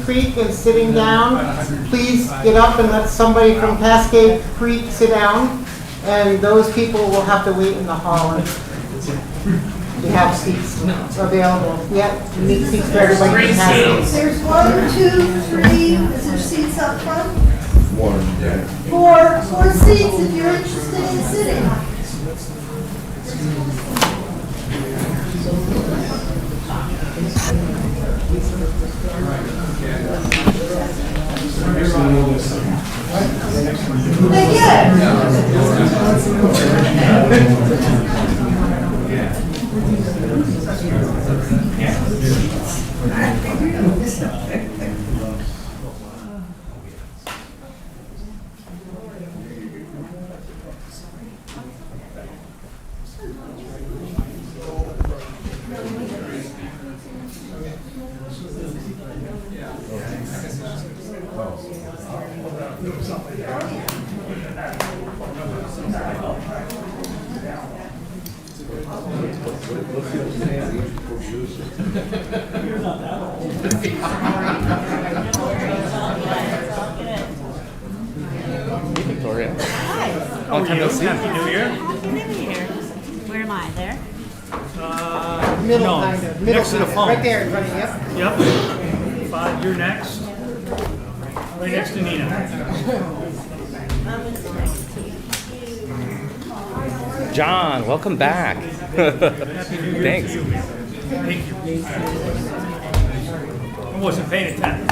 Creek and sitting down, please get up and let somebody from Cascade Creek sit down, and those people will have to wait in the hall. We have seats available. Yeah, we need seats for everybody from Cascade. There's 1, 2, 3. Is there seats up front? 4 seats if you're interested in sitting. Victoria. Hi. Long time no see. Happy New Year. Happy New Year. Where am I? There? Middle, No, kind of. Middle, next to the kind of. phone. Right there in front of you. Yep. Yep. 5, you're next. Right next to Nina. John, welcome back. Thanks. Thank you. I wasn't paying attention.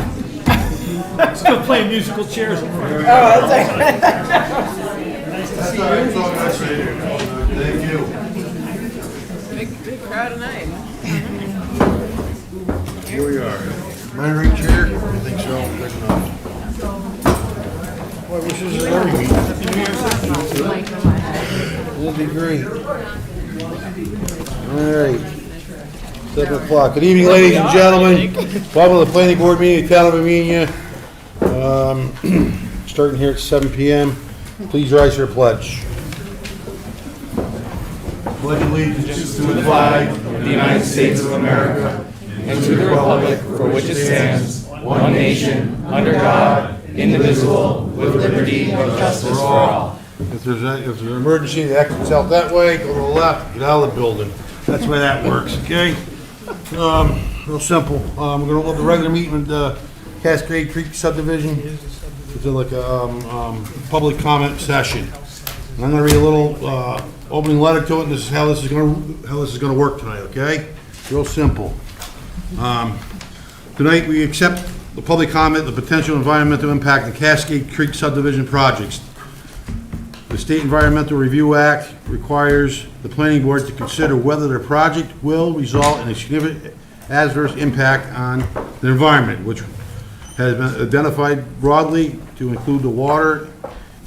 Still playing musical chairs in front of me. Nice to see you. Thank you. Big crowd tonight. Here we are. Am I right, Chair? I think so. Good enough. Well, this is a early meeting. It'll be great. All right. 7 o'clock. Good evening, ladies and gentlemen. Welcome to the planning board meeting of Town of Armenia. Starting here at 7 p.m. Please rise for a pledge. Pledge allegiance to the flag of the United States of America and to the republic for which it stands, one nation, under God, indivisible, with liberty and justice for all. If there's an emergency, the exit's out that way, go to the left, get out of the building. That's the way that works, okay? Real simple. We're gonna hold the regular meeting with the Cascade Creek subdivision. It's like a public comment session. And I'm gonna read a little opening letter to it, and this is how this is gonna work tonight, okay? Real simple. Tonight, we accept the public comment, the potential environmental impact of Cascade Creek subdivision projects. The State Environmental Review Act requires the planning board to consider whether the project will result in a significant adverse impact on the environment, which has been identified broadly to include the water,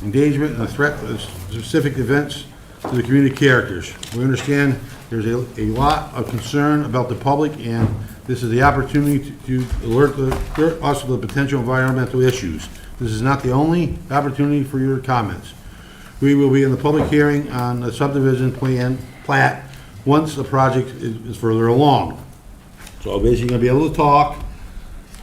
endangerment, and the threat of specific events to the community characters. We understand there's a lot of concern about the public, and this is the opportunity to alert us of the potential environmental issues. This is not the only opportunity for your comments. We will be in the public hearing on the subdivision plat once the project is further along. So basically, you're gonna be able to talk,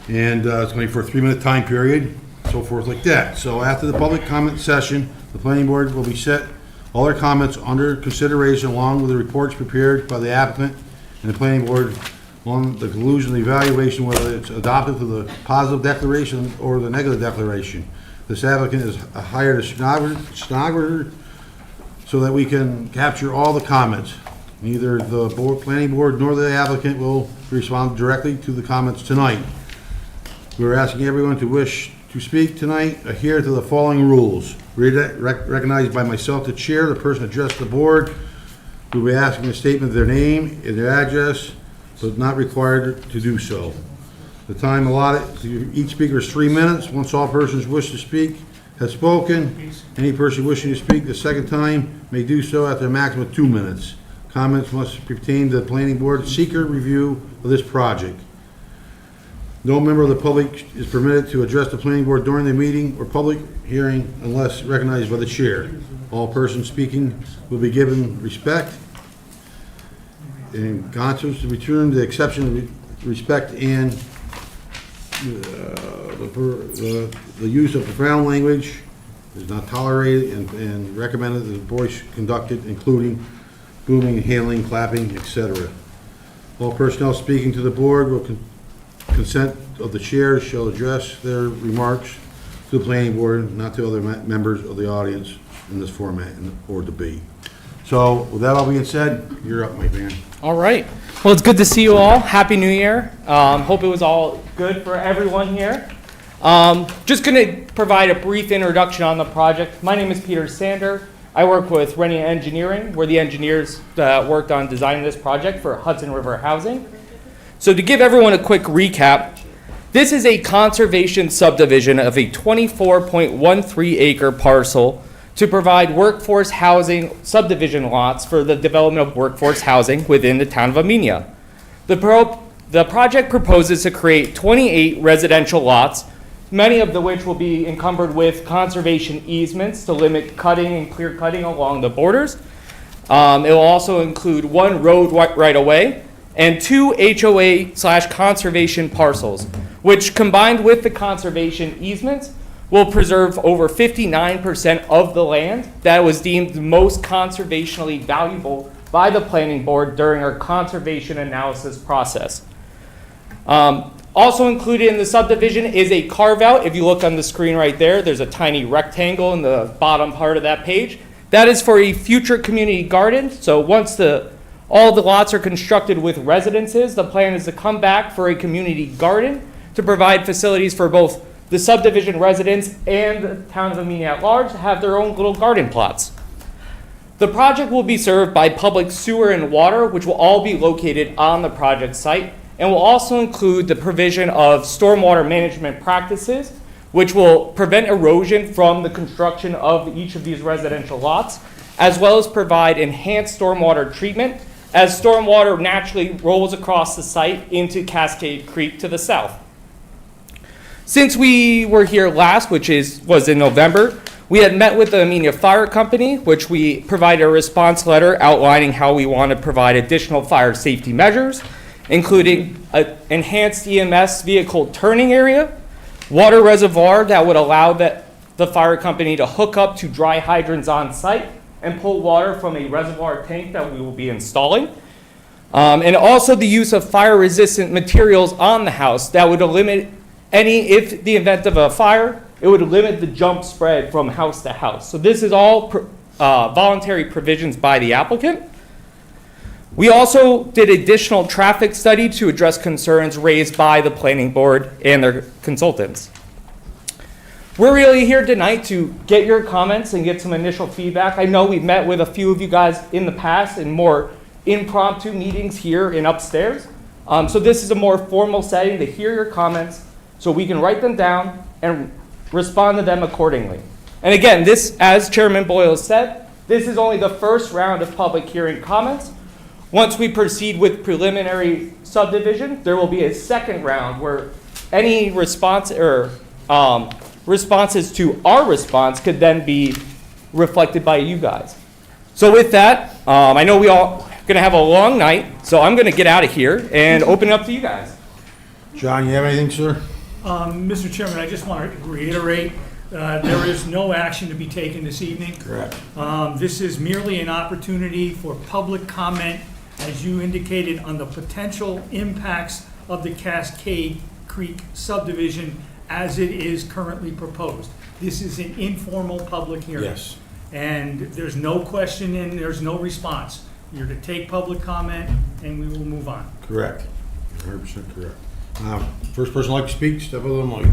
and it's gonna be for a 3-minute time period, so forth like that. So after the public comment session, the planning board will be set all their comments under consideration along with the reports prepared by the applicant and the planning board on the conclusion of the evaluation, whether it's adopted to the positive declaration or the negative declaration. This applicant has hired a stenographer so that we can capture all the comments. Neither the planning board nor the applicant will respond directly to the comments tonight. We're asking everyone to wish to speak tonight adhere to the following rules. Recognized by myself, the chair, the person addressed the board will be asking a statement of their name and their address, but not required to do so. The time allotted to each speaker is 3 minutes. Once all persons wish to speak have spoken, any person wishing to speak the second time may do so after a maximum of 2 minutes. Comments must pertain to the planning board seeker review of this project. No member of the public is permitted to address the planning board during the meeting or public hearing unless recognized by the chair. All persons speaking will be given respect and conscience to return the exception of respect and the use of profound language is not tolerated and recommended that the voice conducted, including booming, hailing, clapping, etc. All personnel speaking to the board will consent of the chair shall address their remarks to the planning board, not to other members of the audience in this format or debate. So with that all being said, you're up, my man. All right. Well, it's good to see you all. Happy New Year. Hope it was all good for everyone here. Just going to provide a brief introduction on the project. My name is Peter Sander. I work with Rennie Engineering. We're the engineers that worked on designing this project for Hudson River Housing. So to give everyone a quick recap, this is a conservation subdivision of a 24.13 acre parcel to provide workforce housing subdivision lots for the development of workforce housing within the town of Amenia. The project proposes to create 28 residential lots, many of which will be encumbered with conservation easements to limit cutting and clear cutting along the borders. It will also include one road right-of-way and 2 HOA/conservation parcels, which combined with the conservation easements will preserve over 59% of the land that was deemed most conservationally valuable by the planning board during our conservation analysis process. Also included in the subdivision is a carve-out. If you look on the screen right there, there's a tiny rectangle in the bottom part of that page. That is for a future community garden. So once all the lots are constructed with residences, the plan is to come back for a community garden to provide facilities for both the subdivision residents and the town of Amenia at large to have their own little garden plots. The project will be served by public sewer and water, which will all be located on the project site, and will also include the provision of stormwater management practices, which will prevent erosion from the construction of each of these residential lots, as well as provide enhanced stormwater treatment as stormwater naturally rolls across the site into Cascade Creek to the south. Since we were here last, which was in November, we had met with the Amenia Fire Company, which we provided a response letter outlining how we want to provide additional fire safety measures, including an enhanced EMS vehicle turning area, water reservoir that would allow the fire company to hook up to dry hydrants on site and pull water from a reservoir tank that we will be installing. And also the use of fire-resistant materials on the house that would limit if the event of a fire, it would limit the jump spread from house to house. So this is all voluntary provisions by the applicant. We also did additional traffic study to address concerns raised by the planning board and their consultants. We're really here tonight to get your comments and get some initial feedback. I know we've met with a few of you guys in the past in more impromptu meetings here and upstairs. So this is a more formal setting to hear your comments so we can write them down and respond to them accordingly. And again, this, as Chairman Boyle said, this is only the first round of public hearing comments. Once we proceed with preliminary subdivision, there will be a second round where any response or responses to our response could then be reflected by you guys. So with that, I know we all going to have a long night, so I'm going to get out of here and open it up to you guys. John, you have anything, sir? Mr. Chairman, I just want to reiterate, there is no action to be taken this evening. Correct. This is merely an opportunity for public comment, as you indicated, on the potential impacts of the Cascade Creek subdivision as it is currently proposed. This is an informal public hearing. Yes. And there's no question and there's no response. You're to take public comment and we will move on. Correct. 100% correct. First person like to speak, step up to the mic.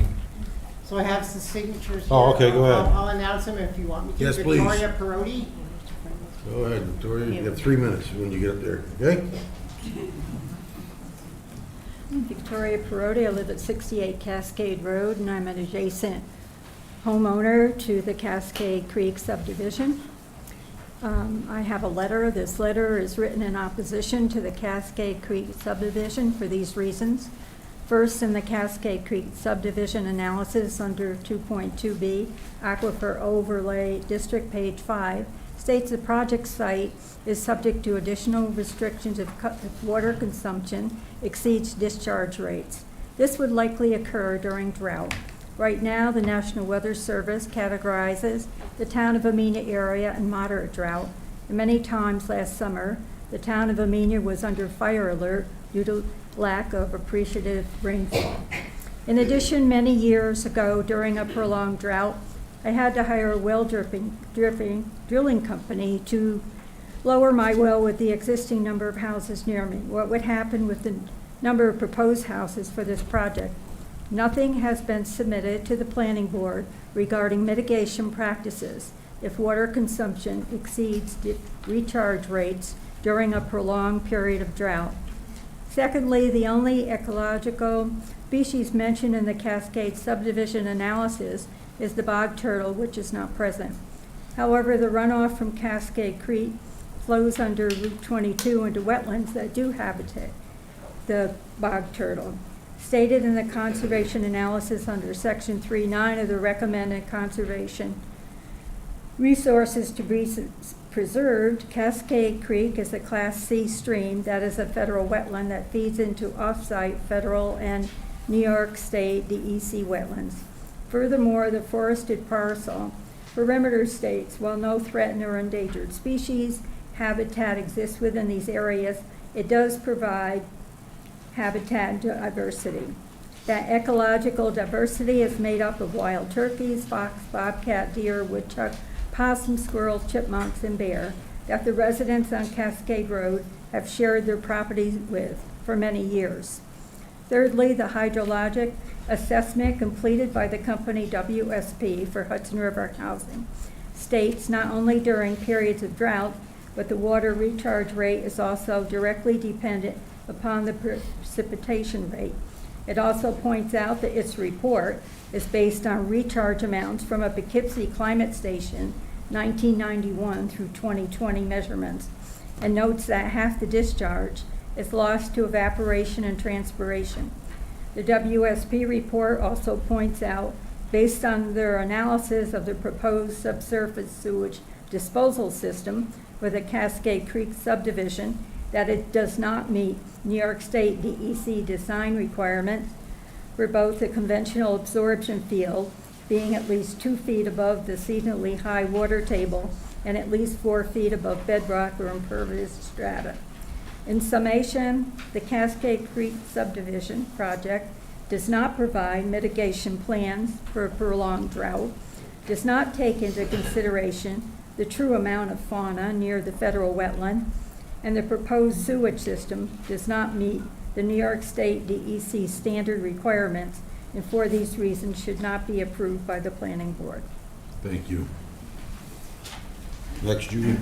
So I have some signatures here. Oh, okay, go ahead. I'll announce them if you want me to. Yes, please. Victoria Perotti. Go ahead, Victoria. You have 3 minutes when you get up there, okay? I'm Victoria Perotti. I live at 68 Cascade Road, and I'm an adjacent homeowner to the Cascade Creek subdivision. I have a letter. This letter is written in opposition to the Cascade Creek subdivision for these reasons. First, in the Cascade Creek subdivision analysis under 2.2b, Aquifer Overlay District, page 5, states the project site is subject to additional restrictions if water consumption exceeds discharge rates. This would likely occur during drought. Right now, the National Weather Service categorizes the town of Amenia area in moderate drought, and many times last summer, the town of Amenia was under fire alert due to lack of appreciative rainfall. In addition, many years ago, during a prolonged drought, I had to hire a well drilling company to lower my well with the existing number of houses near me. What would happen with the number of proposed houses for this project? Nothing has been submitted to the planning board regarding mitigation practices if water consumption exceeds the recharge rates during a prolonged period of drought. Secondly, the only ecological species mentioned in the Cascade subdivision analysis is the bog turtle, which is not present. However, the runoff from Cascade Creek flows under Route 22 into wetlands that do habitat the bog turtle. Stated in the conservation analysis under Section 3.9 of the recommended conservation resources to be preserved, Cascade Creek is a Class C stream that is a federal wetland that feeds into off-site federal and New York State DEC wetlands. Furthermore, the forested parcel perimeter states, while no threatened or endangered species habitat exists within these areas, it does provide habitat diversity. That ecological diversity is made up of wild turkeys, fox, bobcat, deer, woodchuck, possum, squirrel, chipmunks, and bear that the residents on Cascade Road have shared their properties with for many years. Thirdly, the hydrologic assessment completed by the company WSP for Hudson River Housing states not only during periods of drought, but the water recharge rate is also directly dependent upon the precipitation rate. It also points out that its report is based on recharge amounts from a Poughkeepsie Climate Station 1991 through 2020 measurements, and notes that half the discharge is lost to evaporation and transpiration. The WSP report also points out, based on their analysis of the proposed subsurface sewage disposal system for the Cascade Creek subdivision, that it does not meet New York State DEC design requirements for both the conventional absorption field, being at least 2 feet above the seasonally high water table and at least 4 feet above bedrock or impervious strata. In summation, the Cascade Creek subdivision project does not provide mitigation plans for a prolonged drought, does not take into consideration the true amount of fauna near the federal wetland, and the proposed sewage system does not meet the New York State DEC standard requirements, and for these reasons should not be approved by the planning board. Thank you. Next, Judy.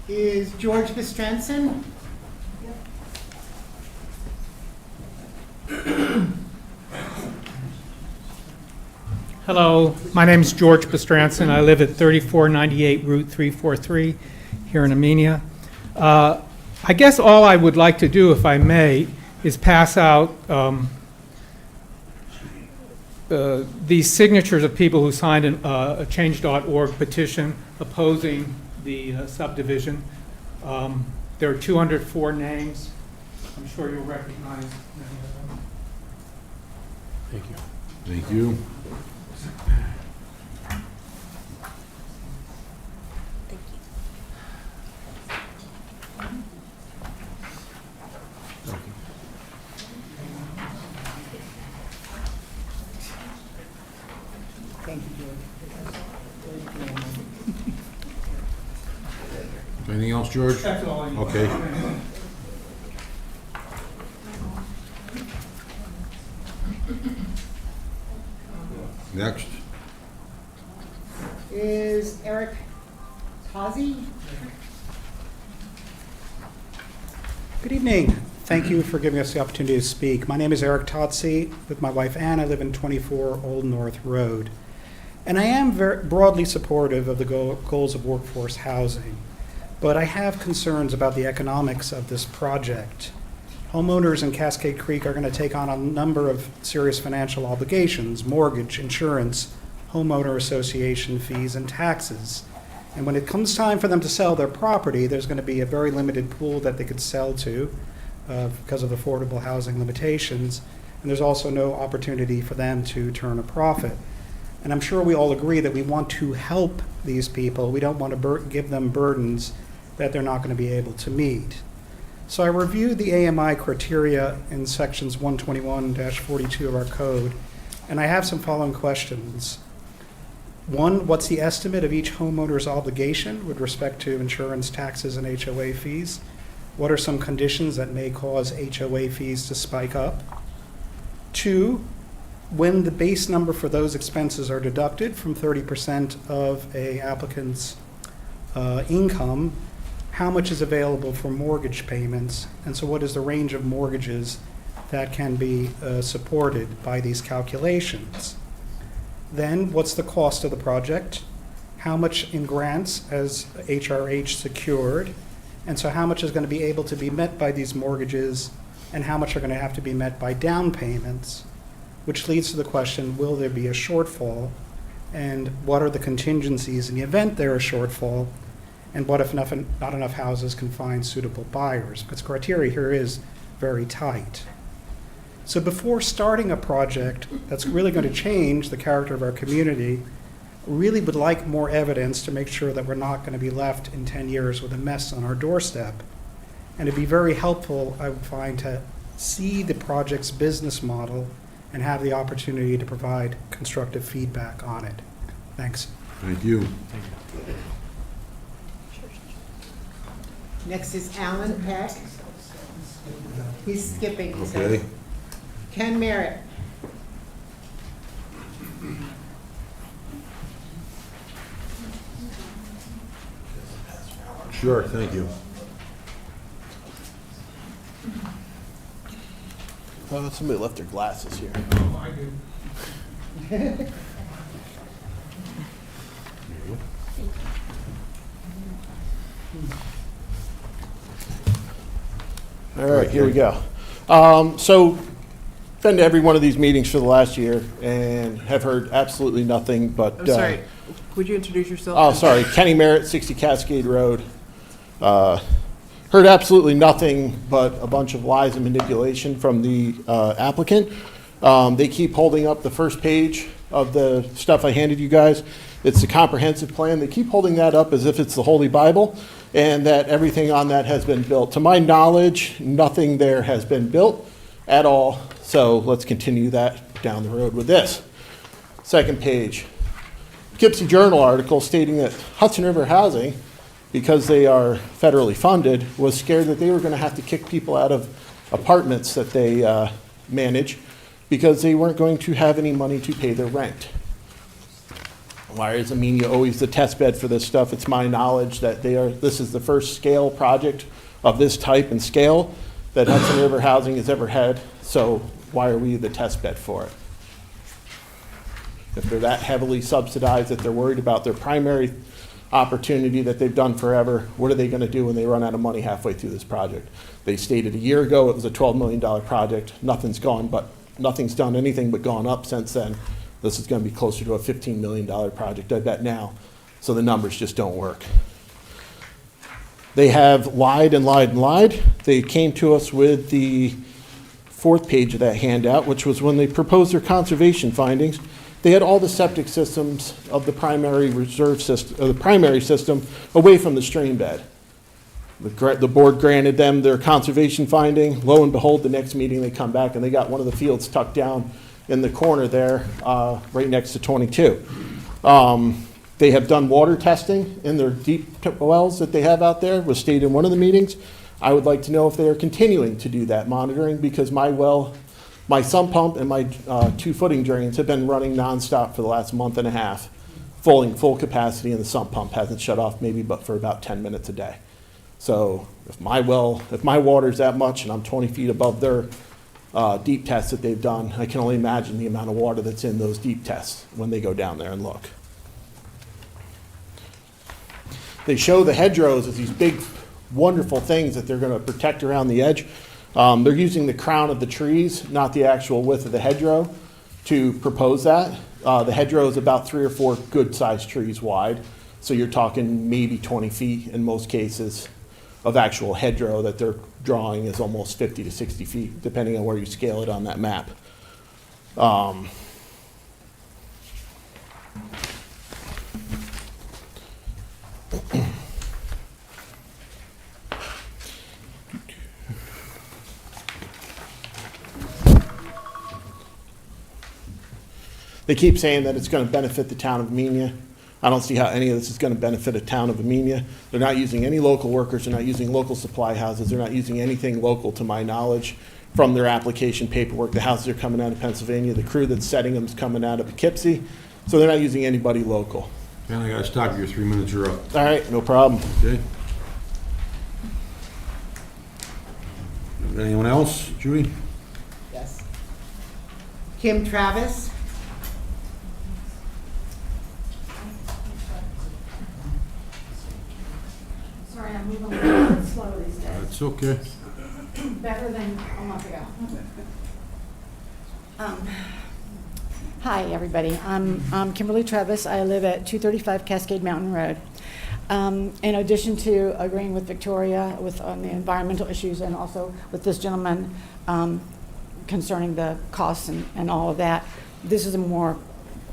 Is George Bestranson? Hello, my name is George Bestranson. I live at 3498 Route 343 here in Amenia. I guess all I would like to do, if I may, is pass out these signatures of people who signed a Change.org petition opposing the subdivision. There are 204 names. I'm sure you'll recognize many of them. Thank you. Thank you. Thank you, George. Anything else, George? That's all I need. Okay. Next. Is Eric Tazi? Good evening. Thank you for giving us the opportunity to speak. My name is Eric Totsi. With my wife Ann, I live in 24 Old North Road. And I am very broadly supportive of the goals of workforce housing, but I have concerns about the economics of this project. Homeowners in Cascade Creek are going to take on a number of serious financial obligations: mortgage, insurance, homeowner association fees, and taxes. And when it comes time for them to sell their property, there's going to be a very limited pool that they could sell to. because of affordable housing limitations, and there's also no opportunity for them to turn a profit. And I'm sure we all agree that we want to help these people. We don't want to give them burdens that they're not going to be able to meet. So I reviewed the AMI criteria in sections 121-42 of our code, and I have some following questions. One, what's the estimate of each homeowner's obligation with respect to insurance, taxes, and HOA fees? What are some conditions that may cause HOA fees to spike up? Two, when the base number for those expenses are deducted from 30% of a applicant's income, how much is available for mortgage payments? And so what is the range of mortgages that can be supported by these calculations? Then, what's the cost of the project? How much in grants has HRH secured? And so how much is going to be able to be met by these mortgages, and how much are going to have to be met by down payments? Which leads to the question, will there be a shortfall? And what are the contingencies in the event there is a shortfall? And what if not enough houses can find suitable buyers? Because criteria here is very tight. So before starting a project that's really going to change the character of our community, really would like more evidence to make sure that we're not going to be left in 10 years with a mess on our doorstep. And it'd be very helpful, I would find, to see the project's business model and have the opportunity to provide constructive feedback on it. Thanks. Thank you. Next is Alan Peck. He's skipping. he Okay. says. Ken Merritt. Sure, thank you. Somebody left their glasses here. All right, here we go. So, been to every one of these meetings for the last year and have heard absolutely nothing but. I'm sorry, would you introduce yourself? Oh, sorry, Kenny Merritt, 60 Cascade Road. Heard absolutely nothing but a bunch of lies and manipulation from the applicant. They keep holding up the first page of the stuff I handed you guys. It's the comprehensive plan. They keep holding that up as if it's the Holy Bible and that everything on that has been built. To my knowledge, nothing there has been built at all. So let's continue that down the road with this. Second page, Poughkeepsie Journal article stating that Hudson River Housing, because they are federally funded, was scared that they were going to have to kick people out of apartments that they manage because they weren't going to have any money to pay their rent. Why is Amenia always the test bed for this stuff? It's my knowledge that this is the first scale project of this type and scale that Hudson River Housing has ever had, so why are we the test bed for it? If they're that heavily subsidized, that they're worried about their primary opportunity that they've done forever, what are they going to do when they run out of money halfway through this project? They stated a year ago it was a $12 million project. Nothing's done anything but gone up since then. This is going to be closer to a $15 million project, I bet now. So the numbers just don't work. They have lied and lied and lied. They came to us with the fourth page of that handout, which was when they proposed their conservation findings. They had all the septic systems of the primary reserve system, or the primary system, away from the stream bed. The board granted them their conservation finding. Lo and behold, the next meeting they come back and they got one of the fields tucked down in the corner there, right next to 22. They have done water testing in their deep wells that they have out there, was stated in one of the meetings. I would like to know if they are continuing to do that monitoring, because my well, my sump pump and my 2 footing drains have been running nonstop for the last month and a half, full capacity, and the sump pump hasn't shut off maybe but for about 10 minutes a day. So if my water's that much and I'm 20 feet above their deep tests that they've done, I can only imagine the amount of water that's in those deep tests when they go down there and look. They show the hedgerows as these big, wonderful things that they're going to protect around the edge. They're using the crown of the trees, not the actual width of the hedgerow, to propose that. The hedgerow is about 3 or 4 good-sized trees wide, so you're talking maybe 20 feet in most cases. of actual hedgerow that they're drawing is almost 50 to 60 feet, depending on where you scale it on that map. They keep saying that it's going to benefit the town of Amenia. I don't see how any of this is going to benefit a town of Amenia. They're not using any local workers, they're not using local supply houses, they're not using anything local to my knowledge from their application paperwork. The houses are coming out of Pennsylvania, the crew that's setting them is coming out of Poughkeepsie, so they're not using anybody local. And I gotta stop you, your 3 minutes are up, All right, no problem. okay? Anyone else? Judy? Yes. Kim Travis. Sorry, I'm moving a little bit slow these days. That's okay. Better than a month ago. Hi, everybody. I'm Kimberly Travis. I live at 235 Cascade Mountain Road. In addition to agreeing with Victoria on the environmental issues and also with this gentleman concerning the costs and all of that, this is a more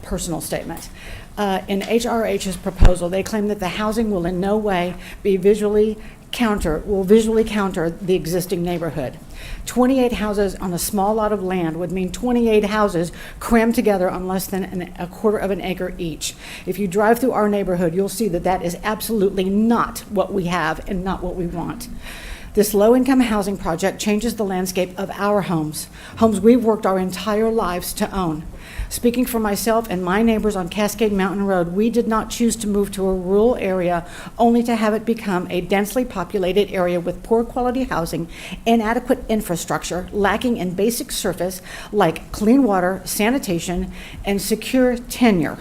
personal statement. In HRH's proposal, they claim that the housing will in no way be visually counter the existing neighborhood. 28 houses on a small lot of land would mean 28 houses crammed together on less than a quarter of an acre each. If you drive through our neighborhood, you'll see that that is absolutely not what we have and not what we want. This low-income housing project changes the landscape of our homes we've worked our entire lives to own. Speaking for myself and my neighbors on Cascade Mountain Road, we did not choose to move to a rural area only to have it become a densely populated area with poor quality housing, inadequate infrastructure, lacking in basic service like clean water, sanitation, and secure tenure.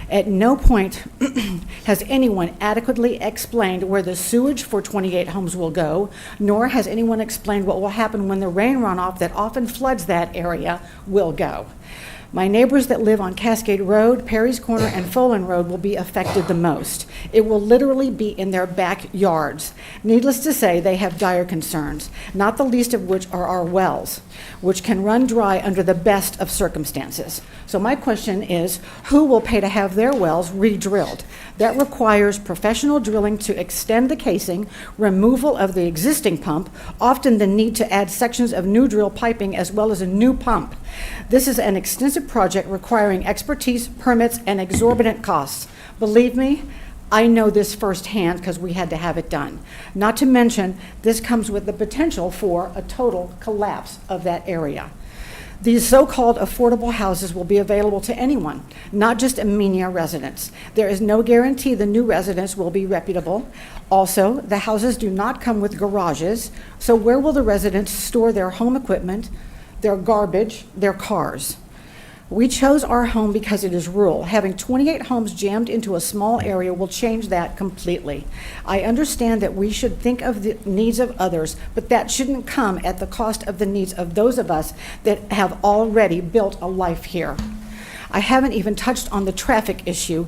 At no point has anyone adequately explained where the sewage for 28 homes will go, nor has anyone explained what will happen when the rain runoff that often floods that area will go. My neighbors that live on Cascade Road, Perry's Corner, and Folan Road will be affected the most. It will literally be in their backyards. Needless to say, they have dire concerns, not the least of which are our wells, which can run dry under the best of circumstances. So my question is, who will pay to have their wells re-drilled? That requires professional drilling to extend the casing, removal of the existing pump, often the need to add sections of new drill piping as well as a new pump. This is an extensive project requiring expertise, permits, and exorbitant costs. Believe me, I know this firsthand because we had to have it done. Not to mention, this comes with the potential for a total collapse of that area. These so-called affordable houses will be available to anyone, not just Amenia residents. There is no guarantee the new residents will be reputable. Also, the houses do not come with garages, so where will the residents store their home equipment, their garbage, their cars? We chose our home because it is rural. Having 28 homes jammed into a small area will change that completely. I understand that we should think of the needs of others, but that shouldn't come at the cost of the needs of those of us that have already built a life here. I haven't even touched on the traffic issue.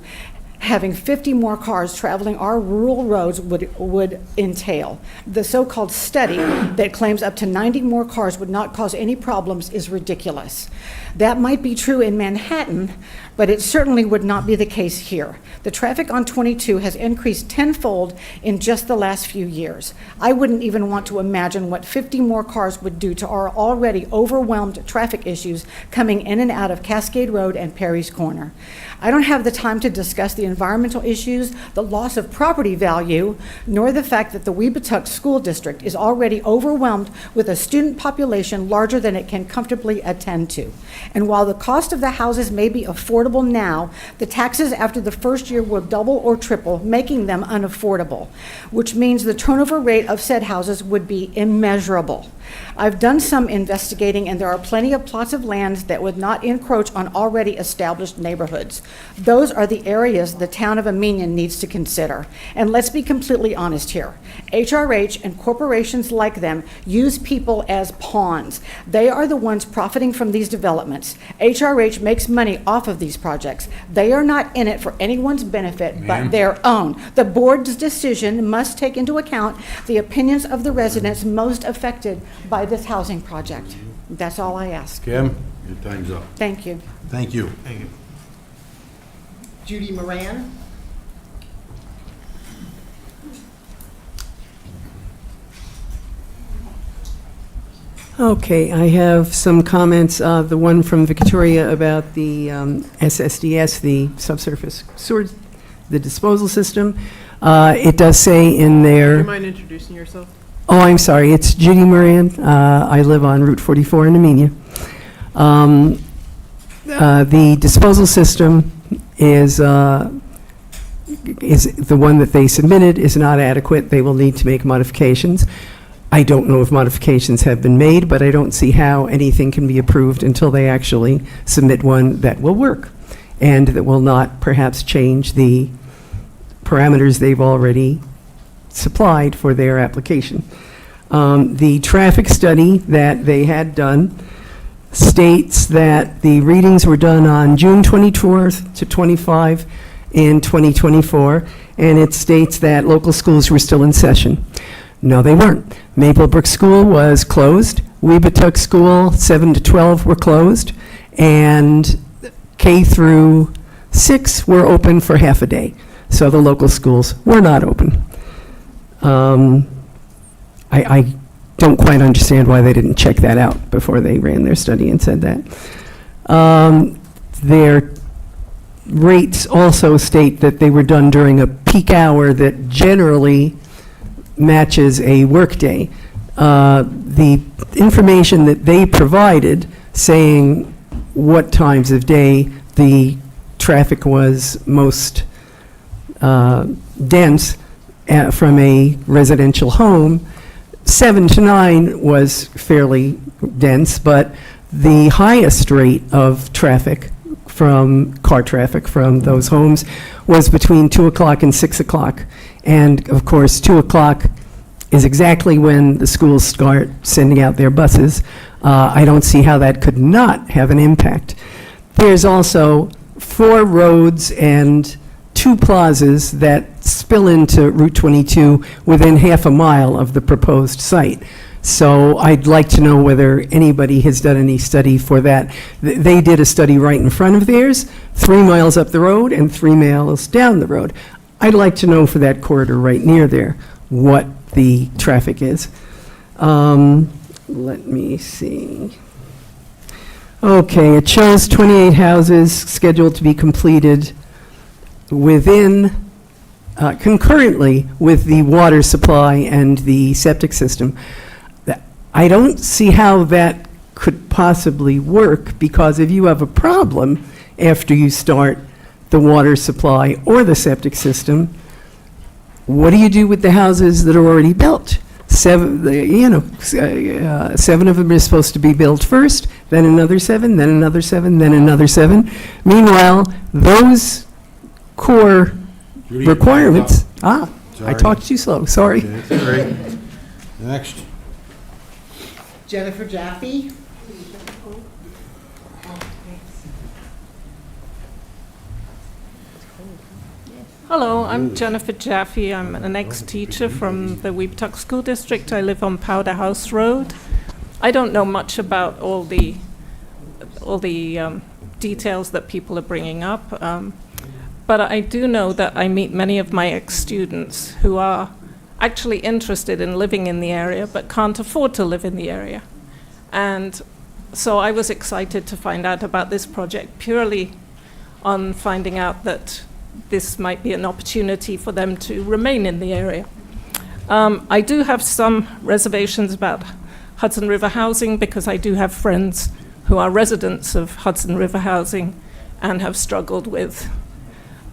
Having 50 more cars traveling our rural roads would entail. The so-called study that claims up to 90 more cars would not cause any problems is ridiculous. That might be true in Manhattan, but it certainly would not be the case here. The traffic on 22 has increased tenfold in just the last few years. I wouldn't even want to imagine what 50 more cars would do to our already overwhelmed traffic issues coming in and out of Cascade Road and Perry's Corner. I don't have the time to discuss the environmental issues, the loss of property value, nor the fact that the Weebatuck School District is already overwhelmed with a student population larger than it can comfortably attend to. And while the cost of the houses may be affordable now, the taxes after the first year will double or triple, making them unaffordable, which means the turnover rate of said houses would be immeasurable. I've done some investigating, and there are plenty of plots of land that would not encroach on already established neighborhoods. Those are the areas the town of Amenia needs to consider. And let's be completely honest here. HRH and corporations like them use people as pawns. They are the ones profiting from these developments. HRH makes money off of these projects. They are not in it for anyone's benefit but their own. The board's decision must take into account the opinions of the residents most affected by this housing project. That's all I ask. Kim, your time's up. Thank you. Thank you. Thank you. Judy Moran? Okay, I have some comments. The one from Victoria about the SSDS, the subsurface sewer, the disposal system. It does say in Do there. you mind introducing yourself? Oh, I'm sorry. It's Judy Moran. I live on Route 44 in Amenia. The disposal system is the one that they submitted is not adequate. They will need to make modifications. I don't know if modifications have been made, but I don't see how anything can be approved until they actually submit one that will work and that will not perhaps change the parameters they've already supplied for their application. The traffic study that they had done states that the readings were done on June 24th to 25 in 2024, and it states that local schools were still in session. No, they weren't. Maplebrook School was closed. Weebatuck School, 7 to 12 were closed, and K through 6 were open for half a day. So the local schools were not open. I don't quite understand why they didn't check that out before they ran their study and said that. Their rates also state that they were done during a peak hour that generally matches a workday. The information that they provided saying what times of day the traffic was most dense from a residential home, 7 to 9 was fairly dense, but the highest rate of traffic from car traffic from those homes was between 2 o'clock and 6 o'clock. And of course, 2 o'clock is exactly when the schools start sending out their buses. I don't see how that could not have an impact. There's also 4 roads and 2 plazas that spill into Route 22 within half a mile of the proposed site. So I'd like to know whether anybody has done any study for that. They did a study right in front of theirs, 3 miles up the road and 3 miles down the road. I'd like to know for that corridor right near there what the traffic is. Let me see. Okay, it shows 28 houses scheduled to be completed within, concurrently with the water supply and the septic system. I don't see how that could possibly work, because if you have a problem after you start the water supply or the septic system, what do you do with the houses that are already built? 7 of them are supposed to be built first, then another 7, then another 7, then another 7. Meanwhile, those core Judy, requirements, I Sorry. talked too slow, sorry. Okay, that's all right. Next. Jennifer Jaffe? Hello, I'm Jennifer Jaffe. I'm an ex-teacher from the Weebatuck School District. I live on Powder House Road. I don't know much about all the details that people are bringing up, but I do know that I meet many of my ex-students who are actually interested in living in the area but can't afford to live in the area. And so I was excited to find out about this project purely on finding out that this might be an opportunity for them to remain in the area. I do have some reservations about Hudson River Housing, because I do have friends who are residents of Hudson River Housing and have struggled with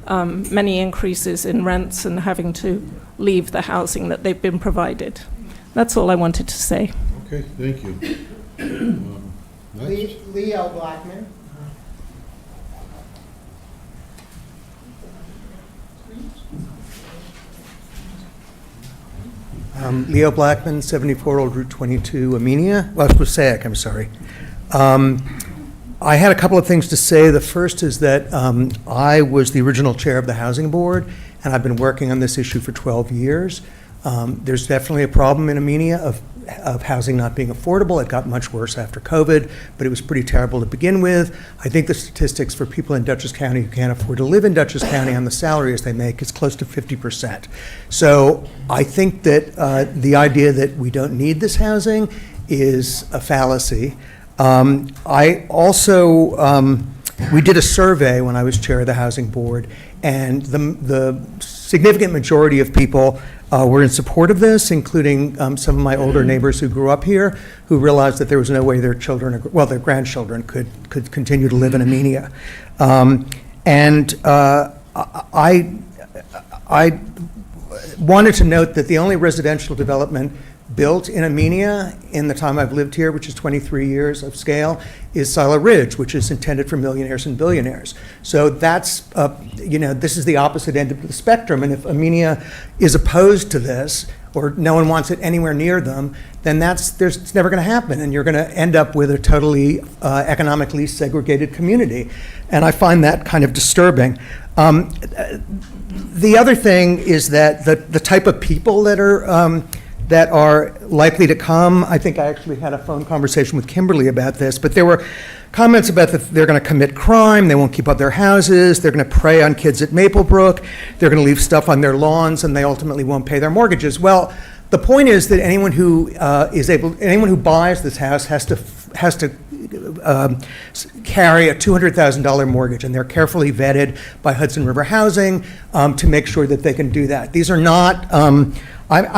many increases in rents and having to leave the housing that they've been provided. That's all I wanted to say. Okay, thank you. Next. Leo Blackman. Leo Blackman, 74 Old Route 22, Amenia, well, Passaic, I'm sorry. I had a couple of things to say. The first is that I was the original chair of the Housing Board, and I've been working on this issue for 12 years. There's definitely a problem in Amenia of housing not being affordable. It got much worse after COVID, but it was pretty terrible to begin with. I think the statistics for people in Dutchess County who can't afford to live in Dutchess County on the salaries they make is close to 50%. So I think that the idea that we don't need this housing is a fallacy. I also, we did a survey when I was chair of the Housing Board, and the significant majority of people were in support of this, including some of my older neighbors who grew up here, who realized that there was no way their children, well, their grandchildren could continue to live in Amenia. I wanted to note that the only residential development built in Amenia in the time I've lived here, which is 23 years of scale, is Sila Ridge, which is intended for millionaires and billionaires. So that's, this is the opposite end of the spectrum. And if Amenia is opposed to this, or no one wants it anywhere near them, then it's never going to happen. And you're going to end up with a totally economically segregated community. And I find that kind of disturbing. The other thing is that the type of people that are likely to come. I think I actually had a phone conversation with Kimberly about this, but there were comments about that they're going to commit crime, they won't keep up their houses, they're going to prey on kids at Maplebrook, they're going to leave stuff on their lawns, and they ultimately won't pay their mortgages. Well, the point is that anyone who buys this house has to carry a $200,000 mortgage, and they're carefully vetted by Hudson River Housing to make sure that they can do that. These are not, I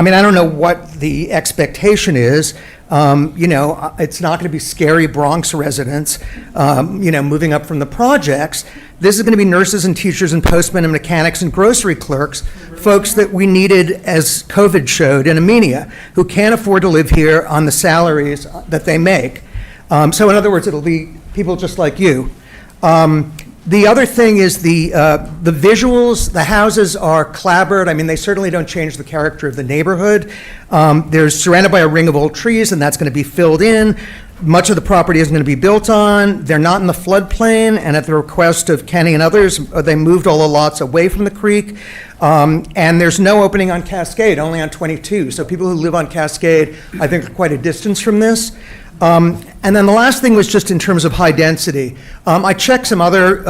mean, I don't know what the expectation is. It's not going to be scary Bronx residents, moving up from the projects. This is going to be nurses and teachers and postmen and mechanics and grocery clerks, folks that we needed, as COVID showed, in Amenia, who can't afford to live here on the salaries that they make. So in other words, it'll be people just like you. The other thing is the visuals. The houses are clapboard. I mean, they certainly don't change the character of the neighborhood. They're surrounded by a ring of old trees, and that's going to be filled in. Much of the property isn't going to be built on. They're not in the floodplain, and at the request of Kenny and others, they moved all the lots away from the creek. And there's no opening on Cascade, only on 22. So people who live on Cascade, I think, are quite a distance from this. And then the last thing was just in terms of high density. I checked some other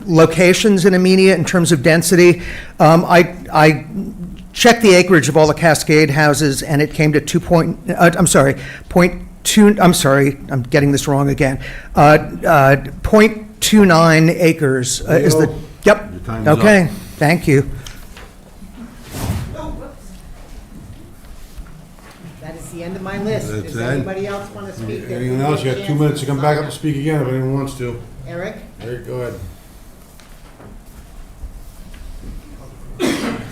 locations in Amenia in terms of density. I checked the acreage of all the Cascade houses, and it came to 0.2, I'm sorry, I'm getting this wrong again. 0.29 acres is the, yep, Your time is okay, up. thank you. That is the end of my list. That's Does it. anybody else want to speak? Anyone else? You got 2 minutes to come back up and speak again if anyone wants to. Eric? Eric, go ahead.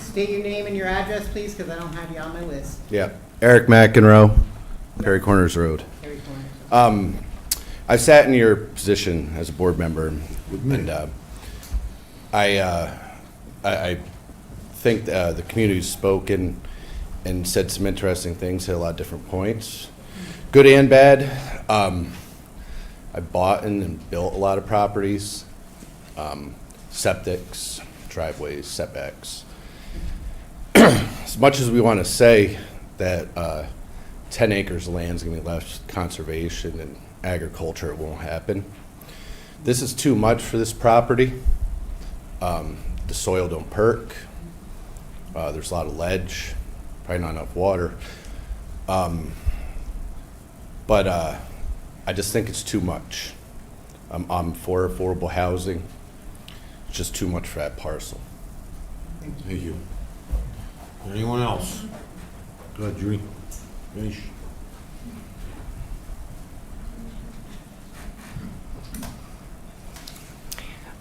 State your name and your address, please, because I don't have you on my list. Yeah, Eric McEnroe, Perry Corners Road. Harry Corners. I sat in your position as a board member, and I think the community's spoken and said some interesting things, hit a lot of different points, good and bad. I bought and built a lot of properties, septics, driveways, setbacks. As much as we want to say that 10 acres of land is going to be left conservation and agriculture, it won't happen. This is too much for this property. The soil don't perk. There's a lot of ledge, probably not enough water. But I just think it's too much. I'm for affordable housing. It's just too much for that parcel. Thank you. Anyone else? Go ahead, Julie. Finish.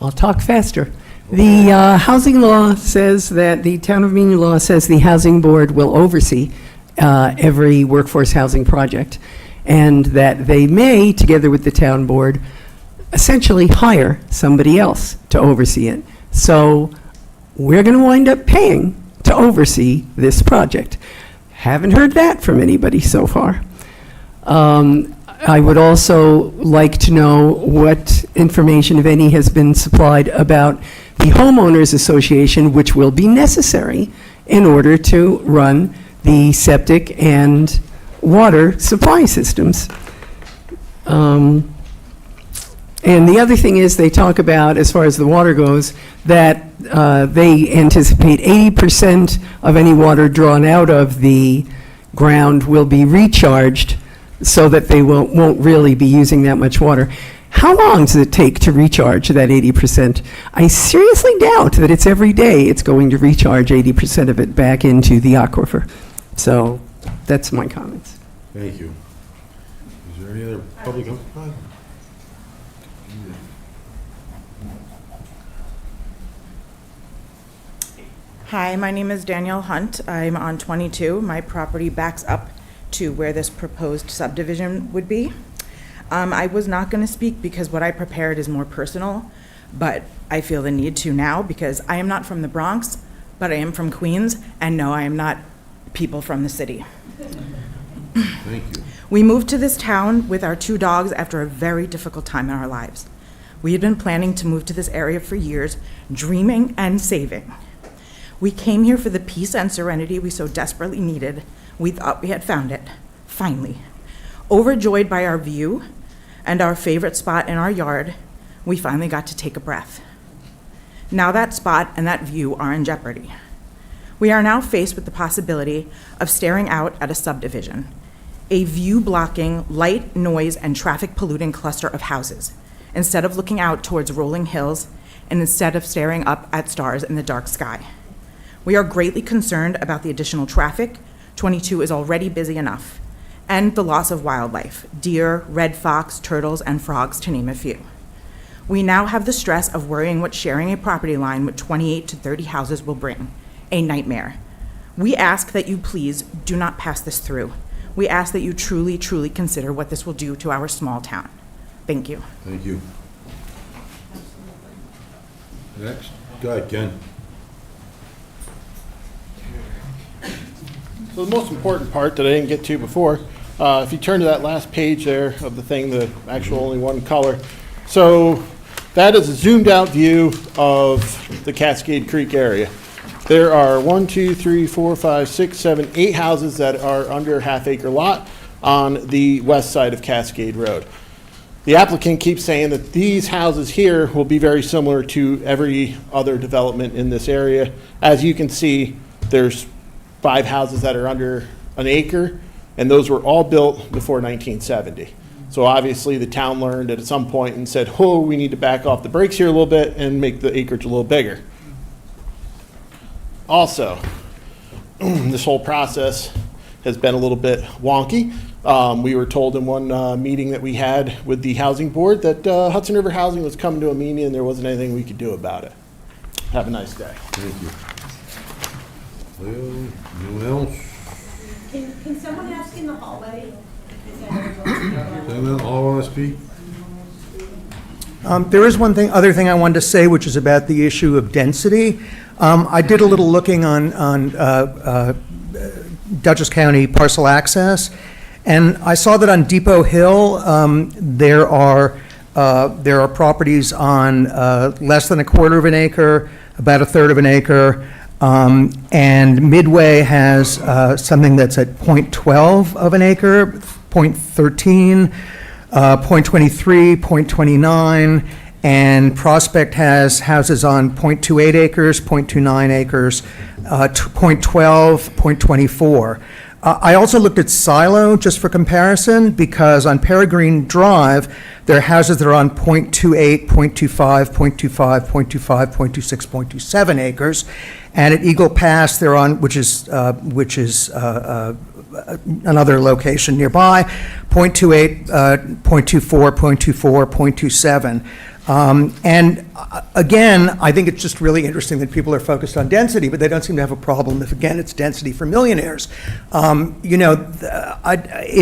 I'll talk faster. The housing law says that, the Town of Amenia law says the Housing Board will oversee every workforce housing project. and that they may, together with the town board, essentially hire somebody else to oversee it. So we're going to wind up paying to oversee this project. Haven't heard that from anybody so far. I would also like to know what information, if any, has been supplied about the homeowners association, which will be necessary in order to run the septic and water supply systems. And the other thing is, they talk about, as far as the water goes, that they anticipate 80% of any water drawn out of the ground will be recharged, so that they won't really be using that much water. How long does it take to recharge that 80%? I seriously doubt that it's every day it's going to recharge 80% of it back into the aquifer. So that's my comments. Thank you. Is there any other public comment? Hi, my name is Danielle Hunt. I'm on 22. My property backs up to where this proposed subdivision would be. I was not going to speak because what I prepared is more personal, but I feel the need to now because I am not from the Bronx, but I am from Queens, and no, I am not people from the city. Thank you. We moved to this town with our 2 dogs after a very difficult time in our lives. We had been planning to move to this area for years, dreaming and saving. We came here for the peace and serenity we so desperately needed. We thought we had found it, finally. Overjoyed by our view and our favorite spot in our yard, we finally got to take a breath. Now that spot and that view are in jeopardy. We are now faced with the possibility of staring out at a subdivision, a view-blocking, light, noise, and traffic-polluting cluster of houses, instead of looking out towards rolling hills and instead of staring up at stars in the dark sky. We are greatly concerned about the additional traffic. 22 is already busy enough, and the loss of wildlife, deer, red fox, turtles, and frogs, to name a few. We now have the stress of worrying what sharing a property line with 28 to 30 houses will bring, a nightmare. We ask that you please do not pass this through. We ask that you truly, truly consider what this will do to our small town. Thank you. Thank you. Next. Go ahead, Ken. So the most important part that I didn't get to before, if you turn to that last page there of the thing, the actual only one color. So that is a zoomed out view of the Cascade Creek area. There are 1, 2, 3, 4, 5, 6, 7, 8 houses that are under half-acre lot on the west side of Cascade Road. The applicant keeps saying that these houses here will be very similar to every other development in this area. As you can see, there's 5 houses that are under an acre, and those were all built before 1970. So obviously the town learned at some point and said, oh, we need to back off the brakes here a little bit and make the acreage a little bigger. Also, this whole process has been a little bit wonky. We were told in one meeting that we had with the housing board that Hudson River Housing was coming to a meeting and there wasn't anything we could do about it. Have a nice day. Thank you. Well, anyone else? Can someone ask in the hallway? Anyone all want to speak? There is one other thing I wanted to say, which is about the issue of density. I did a little looking on Dutchess County parcel access, and I saw that on Depot Hill, there are properties on less than a quarter of an acre, about a third of an acre, and Midway has something that's at 0.12 of an acre, 0.13, 0.23, 0.29, and Prospect has houses on 0.28 acres, 0.29 acres, 0.12, 0.24. I also looked at Silo just for comparison, because on Peregrine Drive, there are houses that are on 0.28, 0.25, 0.25, 0.25, 0.26, 0.27 acres, and at Eagle Pass, they're on, which is another location nearby, 0.28, 0.24, 0.24, 0.27. Again, I think it's just really interesting that people are focused on density, but they don't seem to have a problem if, again, it's density for millionaires. It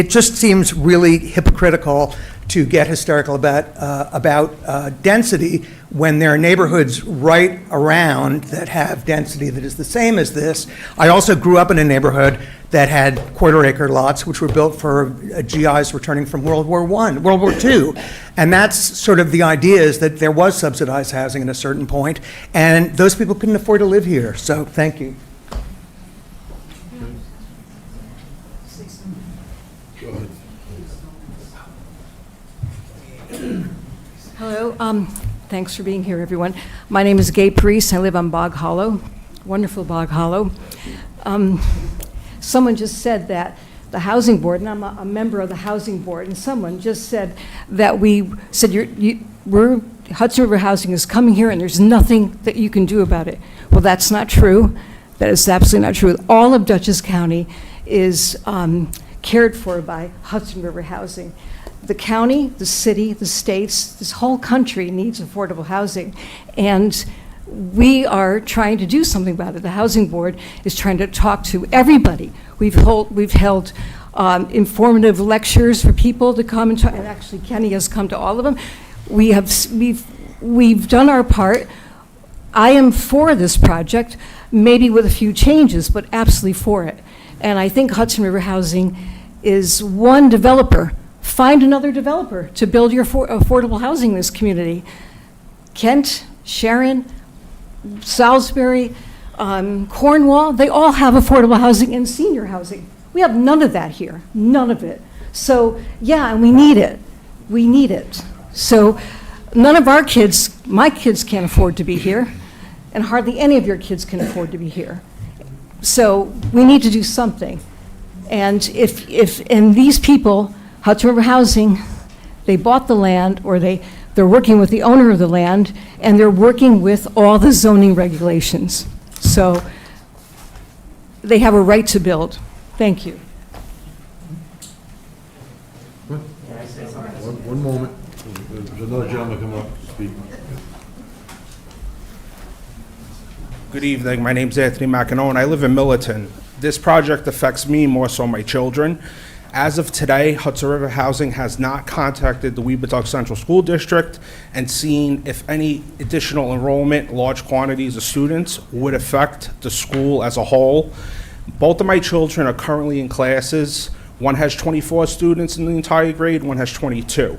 just seems really hypocritical to get hysterical about density when there are neighborhoods right around that have density that is the same as this. I also grew up in a neighborhood that had quarter-acre lots, which were built for GIs returning from World War II. And that's sort of the idea, is that there was subsidized housing at a certain point, and those people couldn't afford to live here. So, thank you. Hello, thanks for being here, everyone. My name is Gay Priest. I live on Bog Hollow, wonderful Bog Hollow. Someone just said that the housing board, and I'm a member of the housing board, and someone just said that we're Hudson River Housing is coming here and there's nothing that you can do about it. Well, that's not true. That is absolutely not true. All of Dutchess County is cared for by Hudson River Housing. The county, the city, the states, this whole country needs affordable housing. And we are trying to do something about it. The housing board is trying to talk to everybody. We've held informative lectures for people to come and talk, and actually Kenny has come to all of them. We've done our part. I am for this project, maybe with a few changes, but absolutely for it. And I think Hudson River Housing is one developer. Find another developer to build your affordable housing in this community. Kent, Sharon, Salisbury, Cornwall, they all have affordable housing and senior housing. We have none of that here, none of it. So, yeah, and we need it. We need it. So, none of our kids, my kids can't afford to be here, and hardly any of your kids can afford to be here. So, we need to do something. And and these people, Hudson River Housing, they bought the land, or they're working with the owner of the land, and they're working with all the zoning regulations. So they have a right to build. Thank you. One moment. There's another gentleman coming up to speak. Good evening. My name's Anthony McEnone. I live in Millerton. This project affects me more so my children. As of today, Hudson River Housing has not contacted the Webutuck Central School District and seen if any additional enrollment, large quantities of students, would affect the school as a whole. Both of my children are currently in classes. One has 24 students in the entire grade, one has 22.